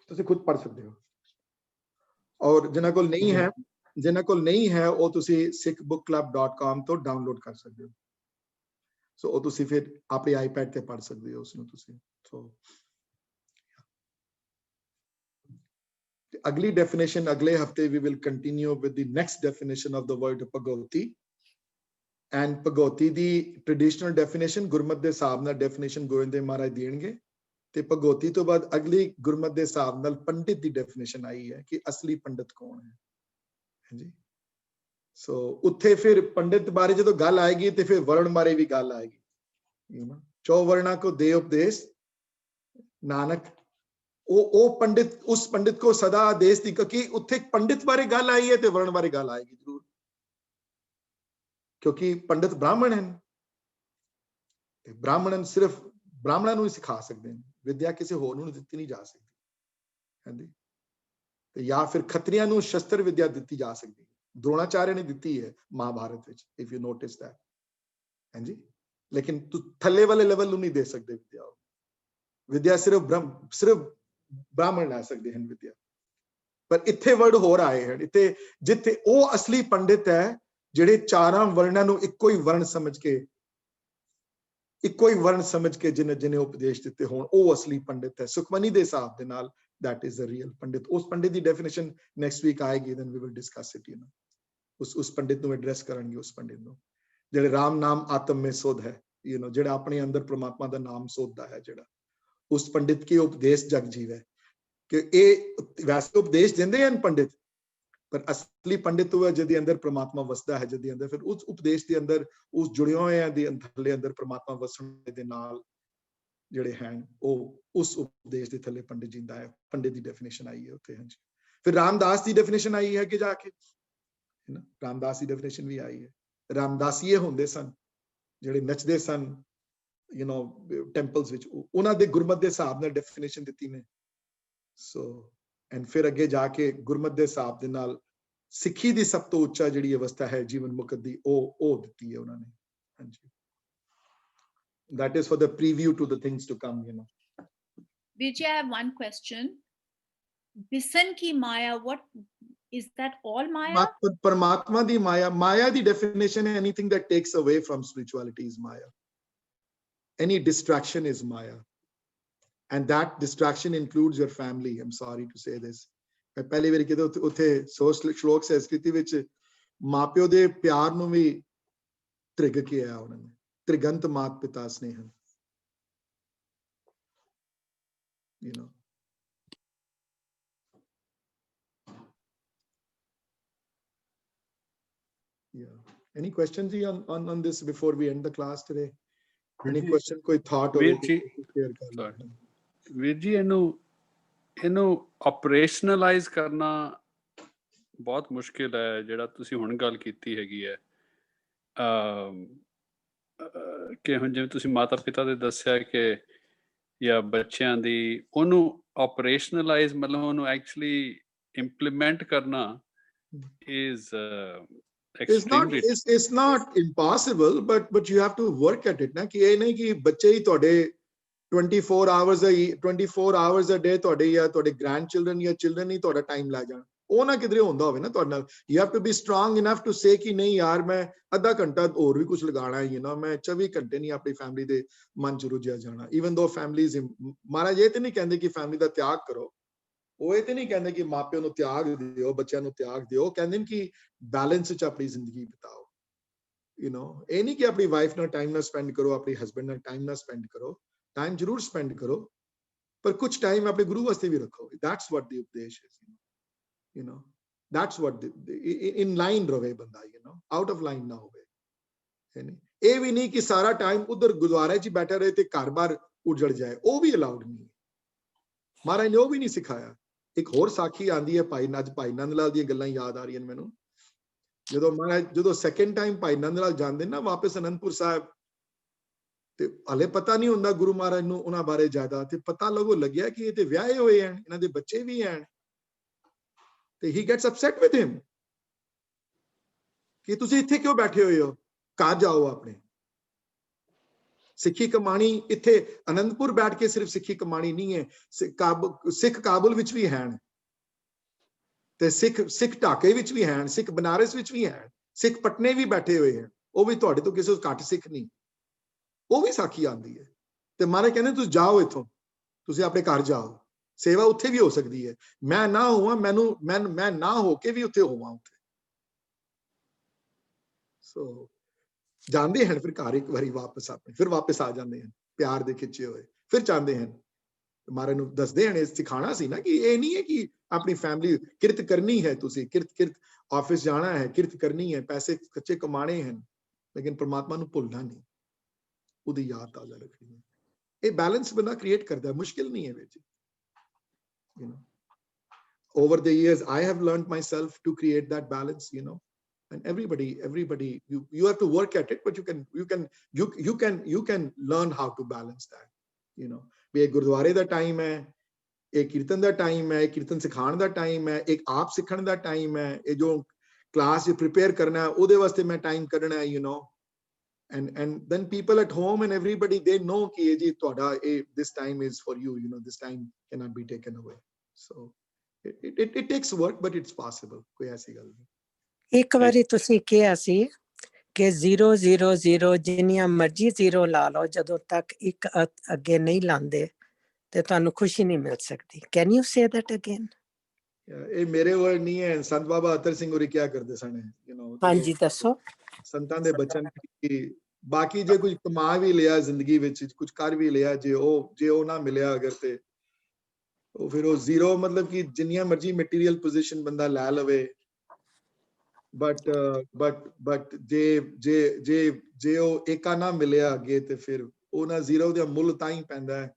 ਤੁਸੀਂ ਖੁਦ ਪੜ੍ਹ ਸਕਦੇ ਹੋ। ਔਰ ਜਿਨ੍ਹਾਂ ਕੋਲ ਨਹੀਂ ਹੈ ਉਹ ਤੁਸੀਂ sikhbookclub.com ਤੋਂ ਡਾਊਨਲੋਡ ਕਰ ਸਕਦੇ ਹੋ। ਸੋ ਉਹ ਤੁਸੀਂ ਫਿਰ ਆਪਣੇ ਆਈਪੈਡ ਤੇ ਪੜ੍ਹ ਸਕਦੇ ਹੋ ਉਸਨੂੰ ਤੁਸੀਂ। ਸੋ ਅਗਲੀ ਡੈਫੀਨੇਸ਼ਨ ਅਗਲੇ ਹਫਤੇ we will continue with the next definition of the word Bhagauti. And Bhagauti ਦੀ ਟ੍ਰੈਡੀਸ਼ਨਲ ਡੈਫੀਨੇਸ਼ਨ ਗੁਰਮਤ ਦੇ ਹਿਸਾਬ ਨਾਲ ਡੈਫੀਨੇਸ਼ਨ ਗੋਬਿੰਦ ਦੇਵ ਮਹਾਰਾਜ ਦੇਣਗੇ, ਤੇ ਭਗਉਤੀ ਤੋਂ ਬਾਅਦ ਅਗਲੀ ਗੁਰਮਤ ਦੇ ਹਿਸਾਬ ਨਾਲ ਪੰਡਿਤ ਦੀ ਡੈਫੀਨੇਸ਼ਨ ਆਈ ਹੈ ਕਿ ਅਸਲੀ ਪੰਡਿਤ ਕੌਣ ਹੈ। ਹਾਂਜੀ, ਸੋ ਉੱਥੇ ਫਿਰ ਪੰਡਿਤ ਬਾਰੇ ਜਦੋਂ ਗੱਲ ਆਏਗੀ ਤੇ ਫਿਰ ਵਰਣ ਬਾਰੇ ਵੀ ਗੱਲ ਆਏਗੀ। ਚੌ ਵਰਣਾ ਕੋ ਦੇ ਉਪਦੇਸ਼ ਨਾਨਕ, ਉਹ ਪੰਡਿਤ, ਉਸ ਪੰਡਿਤ ਕੋ ਸਦਾ ਆਦੇਸ਼ ਦੀ, ਕਿਉਂਕਿ ਉੱਥੇ ਪੰਡਿਤ ਬਾਰੇ ਗੱਲ ਆਈ ਹੈ ਤੇ ਵਰਣ ਬਾਰੇ ਗੱਲ ਆਏਗੀ ਜ਼ਰੂਰ, ਕਿਉਂਕਿ ਪੰਡਿਤ ਬ੍ਰਾਹਮਣ ਹਨ ਤੇ ਬ੍ਰਾਹਮਣ ਸਿਰਫ ਬ੍ਰਾਹਮਣਾਂ ਨੂੰ ਹੀ ਸਿਖਾ ਸਕਦੇ ਨੇ, ਵਿਦਿਆ ਕਿਸੇ ਹੋਰ ਨੂੰ ਦਿੱਤੀ ਨਹੀਂ ਜਾ ਸਕਦੀ। ਹਾਂਜੀ, ਤੇ ਜਾਂ ਫਿਰ ਖੱਤਰੀਆਂ ਨੂੰ ਸ਼ਸਤਰ ਵਿਦਿਆ ਦਿੱਤੀ ਜਾ ਸਕਦੀ ਹੈ, द्रोणाचार्य ने दी है महाभारत विच, इफ यू नोटिस दैट। हाँ जी, लेकिन तू थल्ले वाले लेवल नहीं दे सकते विद्या सिर्फ ब्राह्मण लै सकते हैं विद्या। पर इत्थे वर्ड होर आए हैं, इत्थे जिथे वो असली पंडित है जिहड़े चारां वर्णां नूं इक्को ही वर्ण समझ के जिन्हें उपदेश दिते होण, वो असली पंडित है सुखमनी दे हिसाब दे नाल। That is the real पंडित। उस पंडित की definition next week आएगी, then we will discuss it, you know। उस पंडित ਨੂੰ एड्रेस करेंगे, उस पंडित ਨੂੰ ਜਿਹੜੇ राम नाम आत्म में सोध है, you know, ਜਿਹੜਾ ਆਪਣੇ ਅੰਦਰ ਪ੍ਰਮਾਤਮਾ ਦਾ ਨਾਮ ਸੋਧਦਾ ਹੈ, ਜਿਹੜਾ उस पंडित के उपदेश जग जीव है कि ਇਹ ਵੈਸੇ उपदेश ਦਿੰਦੇ ਹਨ पंडित, पर असली पंडित ਉਹ ਹੈ ਜਿਹਦੇ ਅੰਦਰ ਪ੍ਰਮਾਤਮਾ ਵਸਦਾ ਹੈ, ਜਿਹਦੇ ਅੰਦਰ ਫਿਰ ਉਸ ਉਪਦੇਸ਼ ਦੇ ਅੰਦਰ ਉਸ ਜੁੜਿਆ ਹੋਇਆਂ ਦੇ ਥੱਲੇ ਅੰਦਰ ਪ੍ਰਮਾਤਮਾ ਵਸਣ ਦੇ ਨਾਲ ਜਿਹੜੇ ਹਨ ਉਹ ਉਸ ਉਪਦੇਸ਼ ਦੇ ਥੱਲੇ ਪੰਡਿਤ ਜਿੰਦਾ ਹੈ। ਪੰਡਿਤ ਦੀ ਡੈਫੀਨੇਸ਼ਨ ਆਈ ਹੈ ਉੱਥੇ। ਹਾਂਜੀ, ਫਿਰ ਰਾਮਦਾਸ ਦੀ ਡੈਫੀਨੇਸ਼ਨ ਆਈ ਹੈ ਕਿ ਜਾ ਕੇ, ਹੈ ਨਾ, ਰਾਮਦਾਸ ਦੀ ਡੈਫੀਨੇਸ਼ਨ ਵੀ ਆਈ ਹੈ। ਰਾਮਦਾਸੀਏ ਹੁੰਦੇ ਸਨ ਜਿਹੜੇ ਨੱਚਦੇ ਸਨ, ਯੂ نو, ਟੈਂਪਲਸ ਵਿੱਚ, ਉਹਨਾਂ ਦੇ ਗੁਰਮਤ ਦੇ ਹਿਸਾਬ ਨਾਲ ਡੈਫੀਨੇਸ਼ਨ ਦਿੱਤੀ ਨੇ। ਸੋ ਐਂਡ ਫਿਰ ਅੱਗੇ ਜਾ ਕੇ ਗੁਰਮਤ ਦੇ ਹਿਸਾਬ ਦੇ ਨਾਲ ਸਿੱਖੀ ਦੀ ਸਭ ਤੋਂ ਉੱਚਾ ਜਿਹੜੀ ਅਵਸਥਾ ਹੈ ਜੀਵਨ ਮੁਕਤ ਦੀ, ਉਹ ਦਿੱਤੀ ਹੈ ਉਹਨਾਂ ਨੇ। ਹਾਂਜੀ, that is for the preview to the things to come, you know. Vijay, I have one question. Bisan ki maya, what is that? All maya? Paramatma di maya. Maya di definition is anything that takes away from spirituality is maya. Any distraction is maya, and that distraction includes your family. I'm sorry to say this. मैं पहले बार कहता उथे श्लोक संस्कृति विच मापियो दे प्यार नूं भी त्रिग के आया उन्होंने, त्रिगंत मात पिता स्नेह, you know. Yeah, any questions on this before we end the class today? Any question, कोई thought होवे ਵੀਰ ਜੀ share कर लो। ਵੀਰ ਜੀ ਇਹਨੂੰ ਆਪਰੇਸ਼ਨਲਾਈਜ਼ ਕਰਨਾ ਬਹੁਤ ਮੁਸ਼ਕਿਲ ਹੈ, ਜਿਹੜਾ ਤੁਸੀਂ ਹੁਣ ਗੱਲ ਕੀਤੀ ਹੈਗੀ ਹੈ ਕਿ ਹੁਣ ਜਿਵੇਂ ਤੁਸੀਂ ਮਾਤਾ ਪਿਤਾ ਦੇ ਦੱਸਿਆ ਕਿ ਜਾਂ ਬੱਚਿਆਂ ਦੀ ਉਹਨੂੰ ਆਪਰੇਸ਼ਨਲਾਈਜ਼ ਮਤਲਬ ਉਹਨੂੰ ਐਕਚੁਅਲੀ ਇੰਪਲੀਮੈਂਟ ਕਰਨਾ is extremely it's not impossible, but you have to work at it ਨਾ, ਕਿ ਇਹ ਨਹੀਂ ਕਿ ਬੱਚੇ ਹੀ ਤੁਹਾਡੇ 24 hours a day ਤੁਹਾਡੇ ਜਾਂ ਤੁਹਾਡੇ grandchildren ਜਾਂ children ਹੀ ਤੁਹਾਡਾ ਟਾਈਮ ਲੈ ਜਾਣ, ਉਹ ਨਾ ਕਿਧਰੇ ਹੁੰਦਾ ਹੋਵੇ ਨਾ ਤੁਹਾਡੇ ਨਾਲ। you have to be strong enough to say ਕਿ ਨਹੀਂ ਯਾਰ ਮੈਂ ਅੱਧਾ ਘੰਟਾ ਹੋਰ ਵੀ ਕੁਝ ਲਗਾਉਣਾ ਹੈ, ਮੈਂ 24 ਘੰਟੇ ਨਹੀਂ ਆਪਣੀ ਫੈਮਿਲੀ ਦੇ ਮਨ ਚ ਰੁੱਝਿਆ ਜਾਣਾ। even though families, ਮਹਾਰਾਜ ਇਹ ਤੇ ਨਹੀਂ ਕਹਿੰਦੇ ਕਿ ਫੈਮਿਲੀ ਦਾ ਤਿਆਗ ਕਰੋ, ਉਹ ਇਹ ਤੇ ਨਹੀਂ ਕਹਿੰਦੇ ਕਿ ਮਾਪਿਆਂ ਨੂੰ ਤਿਆਗ ਦਿਓ, ਬੱਚਿਆਂ ਨੂੰ ਤਿਆਗ ਦਿਓ, ਕਹਿੰਦੇ ਨੇ ਕਿ ਬੈਲੈਂਸ ਚ ਆਪਣੀ ਜ਼ਿੰਦਗੀ ਬਿਤਾਓ। ਇਹ ਨਹੀਂ ਕਿ ਆਪਣੀ ਵਾਈਫ ਨਾਲ ਟਾਈਮ ਨਾ ਸਪੈਂਡ ਕਰੋ, ਆਪਣੀ ਹਸਬੈਂਡ ਨਾਲ ਟਾਈਮ ਨਾ ਸਪੈਂਡ ਕਰੋ, ਟਾਈਮ ਜ਼ਰੂਰ ਸਪੈਂਡ ਕਰੋ, ਪਰ ਕੁਝ ਟਾਈਮ ਆਪਣੇ ਗੁਰੂ ਵਾਸਤੇ ਵੀ ਰੱਖੋ। that's what the ਉਪਦੇਸ਼ is, that's what in line ਰਵੇ ਬੰਦਾ, out of line ਨਾ ਹੋਵੇ। ਇਹ ਵੀ ਨਹੀਂ ਕਿ ਸਾਰਾ ਟਾਈਮ ਉਧਰ ਗੁਰਦੁਆਰੇ 'ਚ ਬੈਠਾ ਰਹੇ ਤੇ ਘਰ-ਬਾਰ ਉਜੜ ਜਾਏ, ਉਹ ਵੀ ਅਲਾਉਡ ਨਹੀਂ। ਮਹਾਰਾਜ ਨੇ ਉਹ ਵੀ ਨਹੀਂ ਸਿਖਾਇਆ। ਇੱਕ ਹੋਰ ਸਾਖੀ ਆਂਦੀ ਹੈ ਭਾਈ ਨੰਦ ਲਾਲ ਦੀਆਂ ਗੱਲਾਂ ਯਾਦ ਆ ਰਹੀਆਂ ਨੇ ਮੈਨੂੰ। ਜਦੋਂ ਸੈਕੰਡ ਟਾਈਮ ਭਾਈ ਨੰਦ ਲਾਲ ਜਾਂਦੇ ਨਾ ਵਾਪਸ ਅਨੰਦਪੁਰ ਸਾਹਿਬ, ਤੇ ਹਲੇ ਪਤਾ ਨਹੀਂ ਹੁੰਦਾ ਗੁਰੂ ਮਹਾਰਾਜ ਨੂੰ ਉਹਨਾਂ ਬਾਰੇ ਜ਼ਿਆਦਾ, ਤੇ ਪਤਾ ਲੱਗਿਆ ਕਿ ਇਹ ਤੇ ਵਿਆਹੇ ਹੋਏ ਹਨ, ਇਹਨਾਂ ਦੇ ਬੱਚੇ ਵੀ ਹਨ, ਤੇ he gets upset with him ਕਿ ਤੁਸੀਂ ਇੱਥੇ ਕਿਉਂ ਬੈਠੇ ਹੋਏ ਹੋ, ਘਰ ਜਾਓ ਆਪਣੇ। ਸਿੱਖੀ ਕਮਾਣੀ ਇੱਥੇ ਅਨੰਦਪੁਰ ਬੈਠ ਕੇ ਸਿਰਫ ਸਿੱਖੀ ਕਮਾਣੀ ਨਹੀਂ ਹੈ, ਸਿੱਖ ਕਾਬੁਲ ਵਿੱਚ ਵੀ ਹਨ, ਤੇ ਸਿੱਖ ਢਾਕੇ ਵਿੱਚ ਵੀ ਹਨ, ਸਿੱਖ ਬਨਾਰਸ ਵਿੱਚ ਵੀ ਹਨ, ਸਿੱਖ ਪਟਨੇ ਵੀ ਬੈਠੇ ਹੋਏ ਹਨ, ਉਹ ਵੀ ਤੁਹਾਡੇ ਤੋਂ ਕਿਸੇ ਘੱਟ ਸਿੱਖ ਨਹੀਂ। ਉਹ ਵੀ ਸਾਖੀ ਆਉਂਦੀ ਹੈ। ਤੇ ਮਹਾਰਾਜ ਕਹਿੰਦੇ ਤੁਸੀਂ ਜਾਓ ਇੱਥੋਂ, ਤੁਸੀਂ ਆਪਣੇ ਘਰ ਜਾਓ, ਸੇਵਾ ਉੱਥੇ ਵੀ ਹੋ ਸਕਦੀ ਹੈ। ਮੈਂ ਨਾ ਹੋਵਾਂ, ਮੈਂ ਨਾ ਹੋ ਕੇ ਵੀ ਉੱਥੇ ਹੋਵਾਂ ਉੱਥੇ। ਸੋ ਜਾਂਦੇ ਹਨ ਫਿਰ ਘਰ ਇੱਕ ਵਾਰੀ ਵਾਪਸ ਆਪਣੇ, ਫਿਰ ਵਾਪਸ ਆ ਜਾਂਦੇ ਹਨ ਪਿਆਰ ਦੇ ਖਿੱਚੇ ਹੋਏ, ਫਿਰ ਚਾਹੁੰਦੇ ਹਨ। ਮਹਾਰਾਜ ਨੂੰ ਦੱਸਦੇ ਹਨ, ਇਹ ਸਿਖਾਣਾ ਸੀ ਨਾ ਕਿ ਇਹ ਨਹੀਂ ਹੈ ਕਿ ਆਪਣੀ ਫੈਮਿਲੀ ਕਿਰਤ ਕਰਨੀ ਹੈ, ਤੁਸੀਂ ਕਿਰਤ ਆਫਿਸ ਜਾਣਾ ਹੈ, ਕਿਰਤ ਕਰਨੀ ਹੈ, ਪੈਸੇ ਕੱਚੇ ਕਮਾਣੇ ਹਨ, ਲੇਕਿਨ ਪਰਮਾਤਮਾ ਨੂੰ ਭੁੱਲਣਾ ਨਹੀਂ, ਉਹਦੀ ਯਾਦ ਤਾਜ਼ਾ ਰੱਖਣੀ ਹੈ। ਇਹ ਬੈਲੈਂਸ ਬੰਦਾ ਕ੍ਰੀਏਟ ਕਰਦਾ ਹੈ, ਮੁਸ਼ਕਿਲ ਨਹੀਂ ਹੈ ਵਿੱਚ। Over the years I have learned myself to create that balance, and everybody you have to work at it, but you can learn how to balance that, ਵੀ ਇਹ ਗੁਰਦੁਆਰੇ ਦਾ ਟਾਈਮ ਹੈ, ਇਹ ਕੀਰਤਨ ਦਾ ਟਾਈਮ ਹੈ, ਇਹ ਕੀਰਤਨ ਸਿਖਾਉਣ ਦਾ ਟਾਈਮ ਹੈ, ਇੱਕ ਆਪ ਸਿੱਖਣ ਦਾ ਟਾਈਮ ਹੈ, ਇਹ ਜੋ ਕਲਾਸ ਪ੍ਰਿਪੇਅਰ ਕਰਨਾ ਉਹਦੇ ਵਾਸਤੇ ਮੈਂ ਟਾਈਮ ਕੱਢਣਾ ਹੈ, and then people at home and everybody, they know ਕਿ ਇਹ ਜੀ ਤੁਹਾਡਾ this time is for you, this time cannot be taken away. So it takes work, but it's possible, ਕੋਈ ਐਸੀ ਗੱਲ ਨਹੀਂ। ਇੱਕ ਵਾਰੀ ਤੁਸੀਂ ਕਿਹਾ ਸੀ ਕਿ 0 0 0 ਜਿੰਨੀਆਂ ਮਰਜ਼ੀ 0 ਲਾ ਲਓ, ਜਦੋਂ ਤੱਕ ਇੱਕ ਅੱਗੇ ਨਹੀਂ ਲਾਉਂਦੇ ਤੇ ਤੁਹਾਨੂੰ ਖੁਸ਼ੀ ਨਹੀਂ ਮਿਲ ਸਕਦੀ। Can you say that again? ਇਹ ਮੇਰੇ ਵਰਡ ਨਹੀਂ ਹੈ, ਸੰਤ ਬਾਬਾ ਅਤਰ ਸਿੰਘ ਹੋਰੀ ਕਿਹਾ ਕਰਦੇ ਸਨ, ਹਾਂਜੀ ਦੱਸੋ। ਸੰਤਾਂ ਦੇ ਬਚਨ ਕਿ ਬਾਕੀ ਜੇ ਕੁਝ ਕਮਾ ਵੀ ਲਿਆ ਜ਼ਿੰਦਗੀ ਵਿੱਚ, ਕੁਝ ਕਰ ਵੀ ਲਿਆ, ਜੇ ਉਹ ਨਾ ਮਿਲਿਆ ਅਗਰ, ਤੇ ਉਹ ਫਿਰ ਉਹ 0, ਮਤਲਬ ਕਿ ਜਿੰਨੀਆਂ ਮਰਜ਼ੀ ਮਟੀਰੀਅਲ ਪੋਜੀਸ਼ਨ ਬੰਦਾ ਲੈ ਲਵੇ, but ਜੇ ਉਹ ਏਕਾ ਨਾ ਮਿਲਿਆ ਅੱਗੇ, ਤੇ ਫਿਰ ਉਹ ਨਾ 0 ਦਾ ਮੁੱਲ ਤਾਂ ਹੀ ਪੈਂਦਾ ਹੈ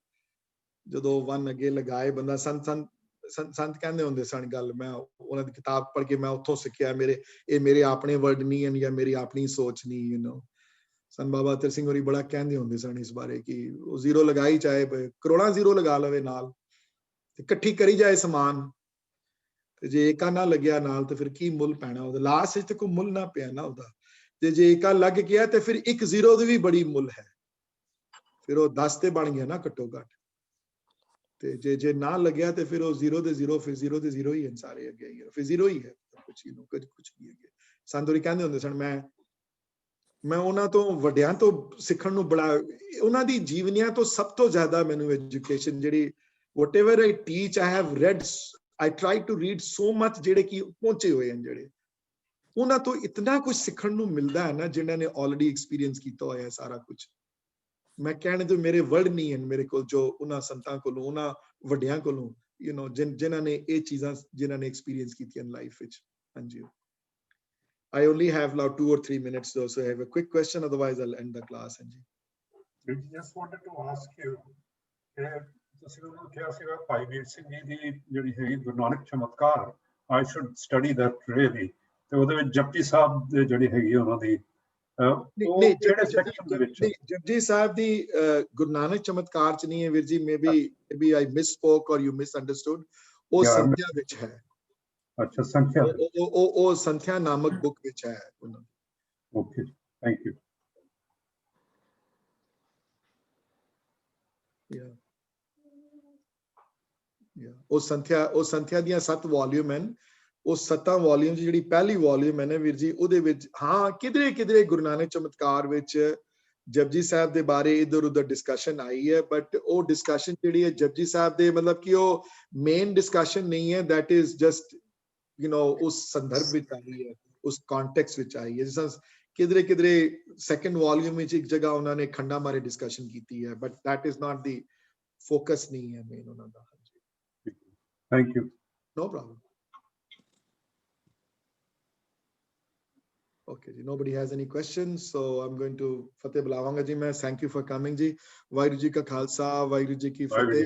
ਜਦੋਂ 1 ਅੱਗੇ ਲਗਾਏ ਬੰਦਾ। ਸੰਤ ਕਹਿੰਦੇ ਹੁੰਦੇ ਸਨ ਗੱਲ, ਮੈਂ ਉਹਨਾਂ ਦੀ ਕਿਤਾਬ ਪੜ੍ਹ ਕੇ ਮੈਂ ਉੱਥੋਂ ਸਿੱਖਿਆ, ਮੇਰੇ ਆਪਣੇ ਵਰਡ ਨਹੀਂ ਹਨ ਜਾਂ ਮੇਰੀ ਆਪਣੀ ਸੋਚ ਨਹੀਂ, ਸੰਤ ਬਾਬਾ ਅਤਰ ਸਿੰਘ ਹੋਰੀ ਬੜਾ ਕਹਿੰਦੇ ਹੁੰਦੇ ਸਨ ਇਸ ਬਾਰੇ ਕਿ ਉਹ 0 ਲਗਾਈ, ਚਾਹੇ ਕਰੋੜਾਂ 0 ਲਗਾ ਲਵੇ ਨਾਲ, ਤੇ ਇਕੱਠੀ ਕਰੀ ਜਾਏ ਸਮਾਨ, ਤੇ ਜੇ ਏਕਾ ਨਾ ਲੱਗਿਆ ਨਾਲ, ਤੇ ਫਿਰ ਕੀ ਮੁੱਲ ਪੈਣਾ ਉਹਦਾ? ਲਾਸਟ ਵਿੱਚ ਤੇ ਕੋਈ ਮੁੱਲ ਨਾ ਪਿਆ ਨਾ ਉਹਦਾ। ਤੇ ਜੇ ਏਕਾ ਲੱਗ ਗਿਆ ਤੇ ਫਿਰ ਇੱਕ 0 ਦੀ ਵੀ ਬੜੀ ਮੁੱਲ ਹੈ, ਫਿਰ ਉਹ 10 ਤੇ ਬਣ ਗਿਆ ਨਾ ਘੱਟੋ ਘੱਟ। ਤੇ ਜੇ ਨਾ ਲੱਗਿਆ ਤੇ ਫਿਰ ਉਹ 0 ਦੇ 0, ਫਿਰ 0 ਦੇ 0 ਹੀ ਹਨ ਸਾਰੇ ਅੱਗੇ, ਫਿਰ 0 ਹੀ ਹੈ, ਕੁਛ ਨਹੀਂ ਅੱਗੇ। ਸੰਤ ਹੋਰੀ ਕਹਿੰਦੇ ਹੁੰਦੇ ਸਨ, ਮੈਂ ਉਹਨਾਂ ਤੋਂ ਵੱਡਿਆਂ ਤੋਂ ਸਿੱਖਣ ਨੂੰ ਬੜਾ, ਉਹਨਾਂ ਦੀ ਜੀਵਨੀਆਂ ਤੋਂ ਸਭ ਤੋਂ ਜ਼ਿਆਦਾ ਮੈਨੂੰ ਐਜੂਕੇਸ਼ਨ ਜਿਹੜੀ whatever I teach, I try to read so much, ਜਿਹੜੇ ਕਿ ਪਹੁੰਚੇ ਹੋਏ ਹਨ, ਜਿਹੜੇ ਉਹਨਾਂ ਤੋਂ ਇਤਨਾ ਕੁਝ ਸਿੱਖਣ ਨੂੰ ਮਿਲਦਾ ਹੈ ਨਾ, ਜਿਨ੍ਹਾਂ ਨੇ ਆਲਰੇਡੀ ਐਕਸਪੀਰੀਅੰਸ ਕੀਤਾ ਹੋਇਆ ਸਾਰਾ ਕੁਝ। ਮੈਂ ਕਹਿਣ ਤੋਂ ਮੇਰੇ ਵਰਡ ਨਹੀਂ ਹਨ ਮੇਰੇ ਕੋਲ, ਜੋ ਉਹਨਾਂ ਸੰਤਾਂ ਕੋਲੋਂ, ਉਹਨਾਂ ਵੱਡਿਆਂ ਕੋਲੋਂ, ਜਿਨ੍ਹਾਂ ਨੇ ਇਹ ਚੀਜ਼ਾਂ, ਜਿਨ੍ਹਾਂ ਨੇ ਐਕਸਪੀਰੀਅੰਸ ਕੀਤੀਆਂ ਲਾਈਫ ਵਿੱਚ। ਹਾਂਜੀ, I only have now 2 or 3 minutes though, so I have a quick question, otherwise I'll end the class. ਹਾਂਜੀ, We just wanted to ask you, ਤੁਸੀਂ ਉਹਨੂੰ ਕਿਹਾ ਸੀਗਾ ਭਾਈ ਵੀਰ ਸਿੰਘ ਜੀ ਦੀ ਜਿਹੜੀ ਹੈਗੀ ਗੁਰੂ ਨਾਨਕ ਚਮਤਕਾਰ, I should study that really, ਤੇ ਉਹਦੇ ਵਿੱਚ ਜਪਜੀ ਸਾਹਿਬ ਦੇ ਜਿਹੜੀ ਹੈਗੀ ਉਹਨਾਂ ਦੀ ਉਹ ਜਿਹੜੇ ਸੈਕਸ਼ਨ ਦੇ ਵਿੱਚ ਜਪਜੀ ਸਾਹਿਬ ਦੀ ਗੁਰੂ ਨਾਨਕ ਚਮਤਕਾਰ ਚ ਨਹੀਂ ਹੈ ਵੀਰ ਜੀ, maybe I misspoke or you misunderstood, ਉਹ ਸੰਥਿਆ ਵਿੱਚ ਹੈ। ਅੱਛਾ, ਸੰਖਿਆ ਉਹ ਸੰਥਿਆ ਨਾਮਕ ਬੁੱਕ ਵਿੱਚ ਹੈ। Okay, thank you. ਉਹ ਸੰਥਿਆ ਦੀਆਂ 7 ਵੋਲਿਊਮ ਹਨ। ਉਹ 7 ਵੋਲਿਊਮ ਜਿਹੜੀ ਪਹਿਲੀ ਵੋਲਿਊਮ ਹੈ ਨਾ ਵੀਰ ਜੀ, ਉਹਦੇ ਵਿੱਚ ਹਾਂ ਕਿਧਰੇ ਗੁਰੂ ਨਾਨਕ ਚਮਤਕਾਰ ਵਿੱਚ ਜਪਜੀ ਸਾਹਿਬ ਦੇ ਬਾਰੇ ਇਧਰ ਉਧਰ ਡਿਸਕਸ਼ਨ ਆਈ ਹੈ, ਬਟ ਉਹ ਡਿਸਕਸ਼ਨ ਜਿਹੜੀ ਹੈ ਜਪਜੀ ਸਾਹਿਬ ਦੇ ਮਤਲਬ ਕਿ ਉਹ ਮੇਨ ਡਿਸਕਸ਼ਨ ਨਹੀਂ ਹੈ, that is just ਉਸ ਸੰਦਰਭ ਵਿੱਚ ਆਈ ਹੈ, ਉਸ ਕੰਟੈਕਸਟ ਵਿੱਚ ਆਈ ਹੈ। ਜਿਸ ਤਰ੍ਹਾਂ ਕਿਧਰੇ ਸੈਕੰਡ ਵੋਲਿਊਮ ਵਿੱਚ ਇੱਕ ਜਗ੍ਹਾ ਉਹਨਾਂ ਨੇ ਖੰਡਾਂ ਬਾਰੇ ਡਿਸਕਸ਼ਨ ਕੀਤੀ ਹੈ, but that is not the focus ਨਹੀਂ ਹੈ ਮੇਨ ਉਹਨਾਂ ਦਾ। Thank you. No problem. Okay, nobody has any questions, so I'm going to Fateh bulawanga ji. Thank you for coming ji. Vaheguru ji ka khalsa, Vaheguru ji ki fateh.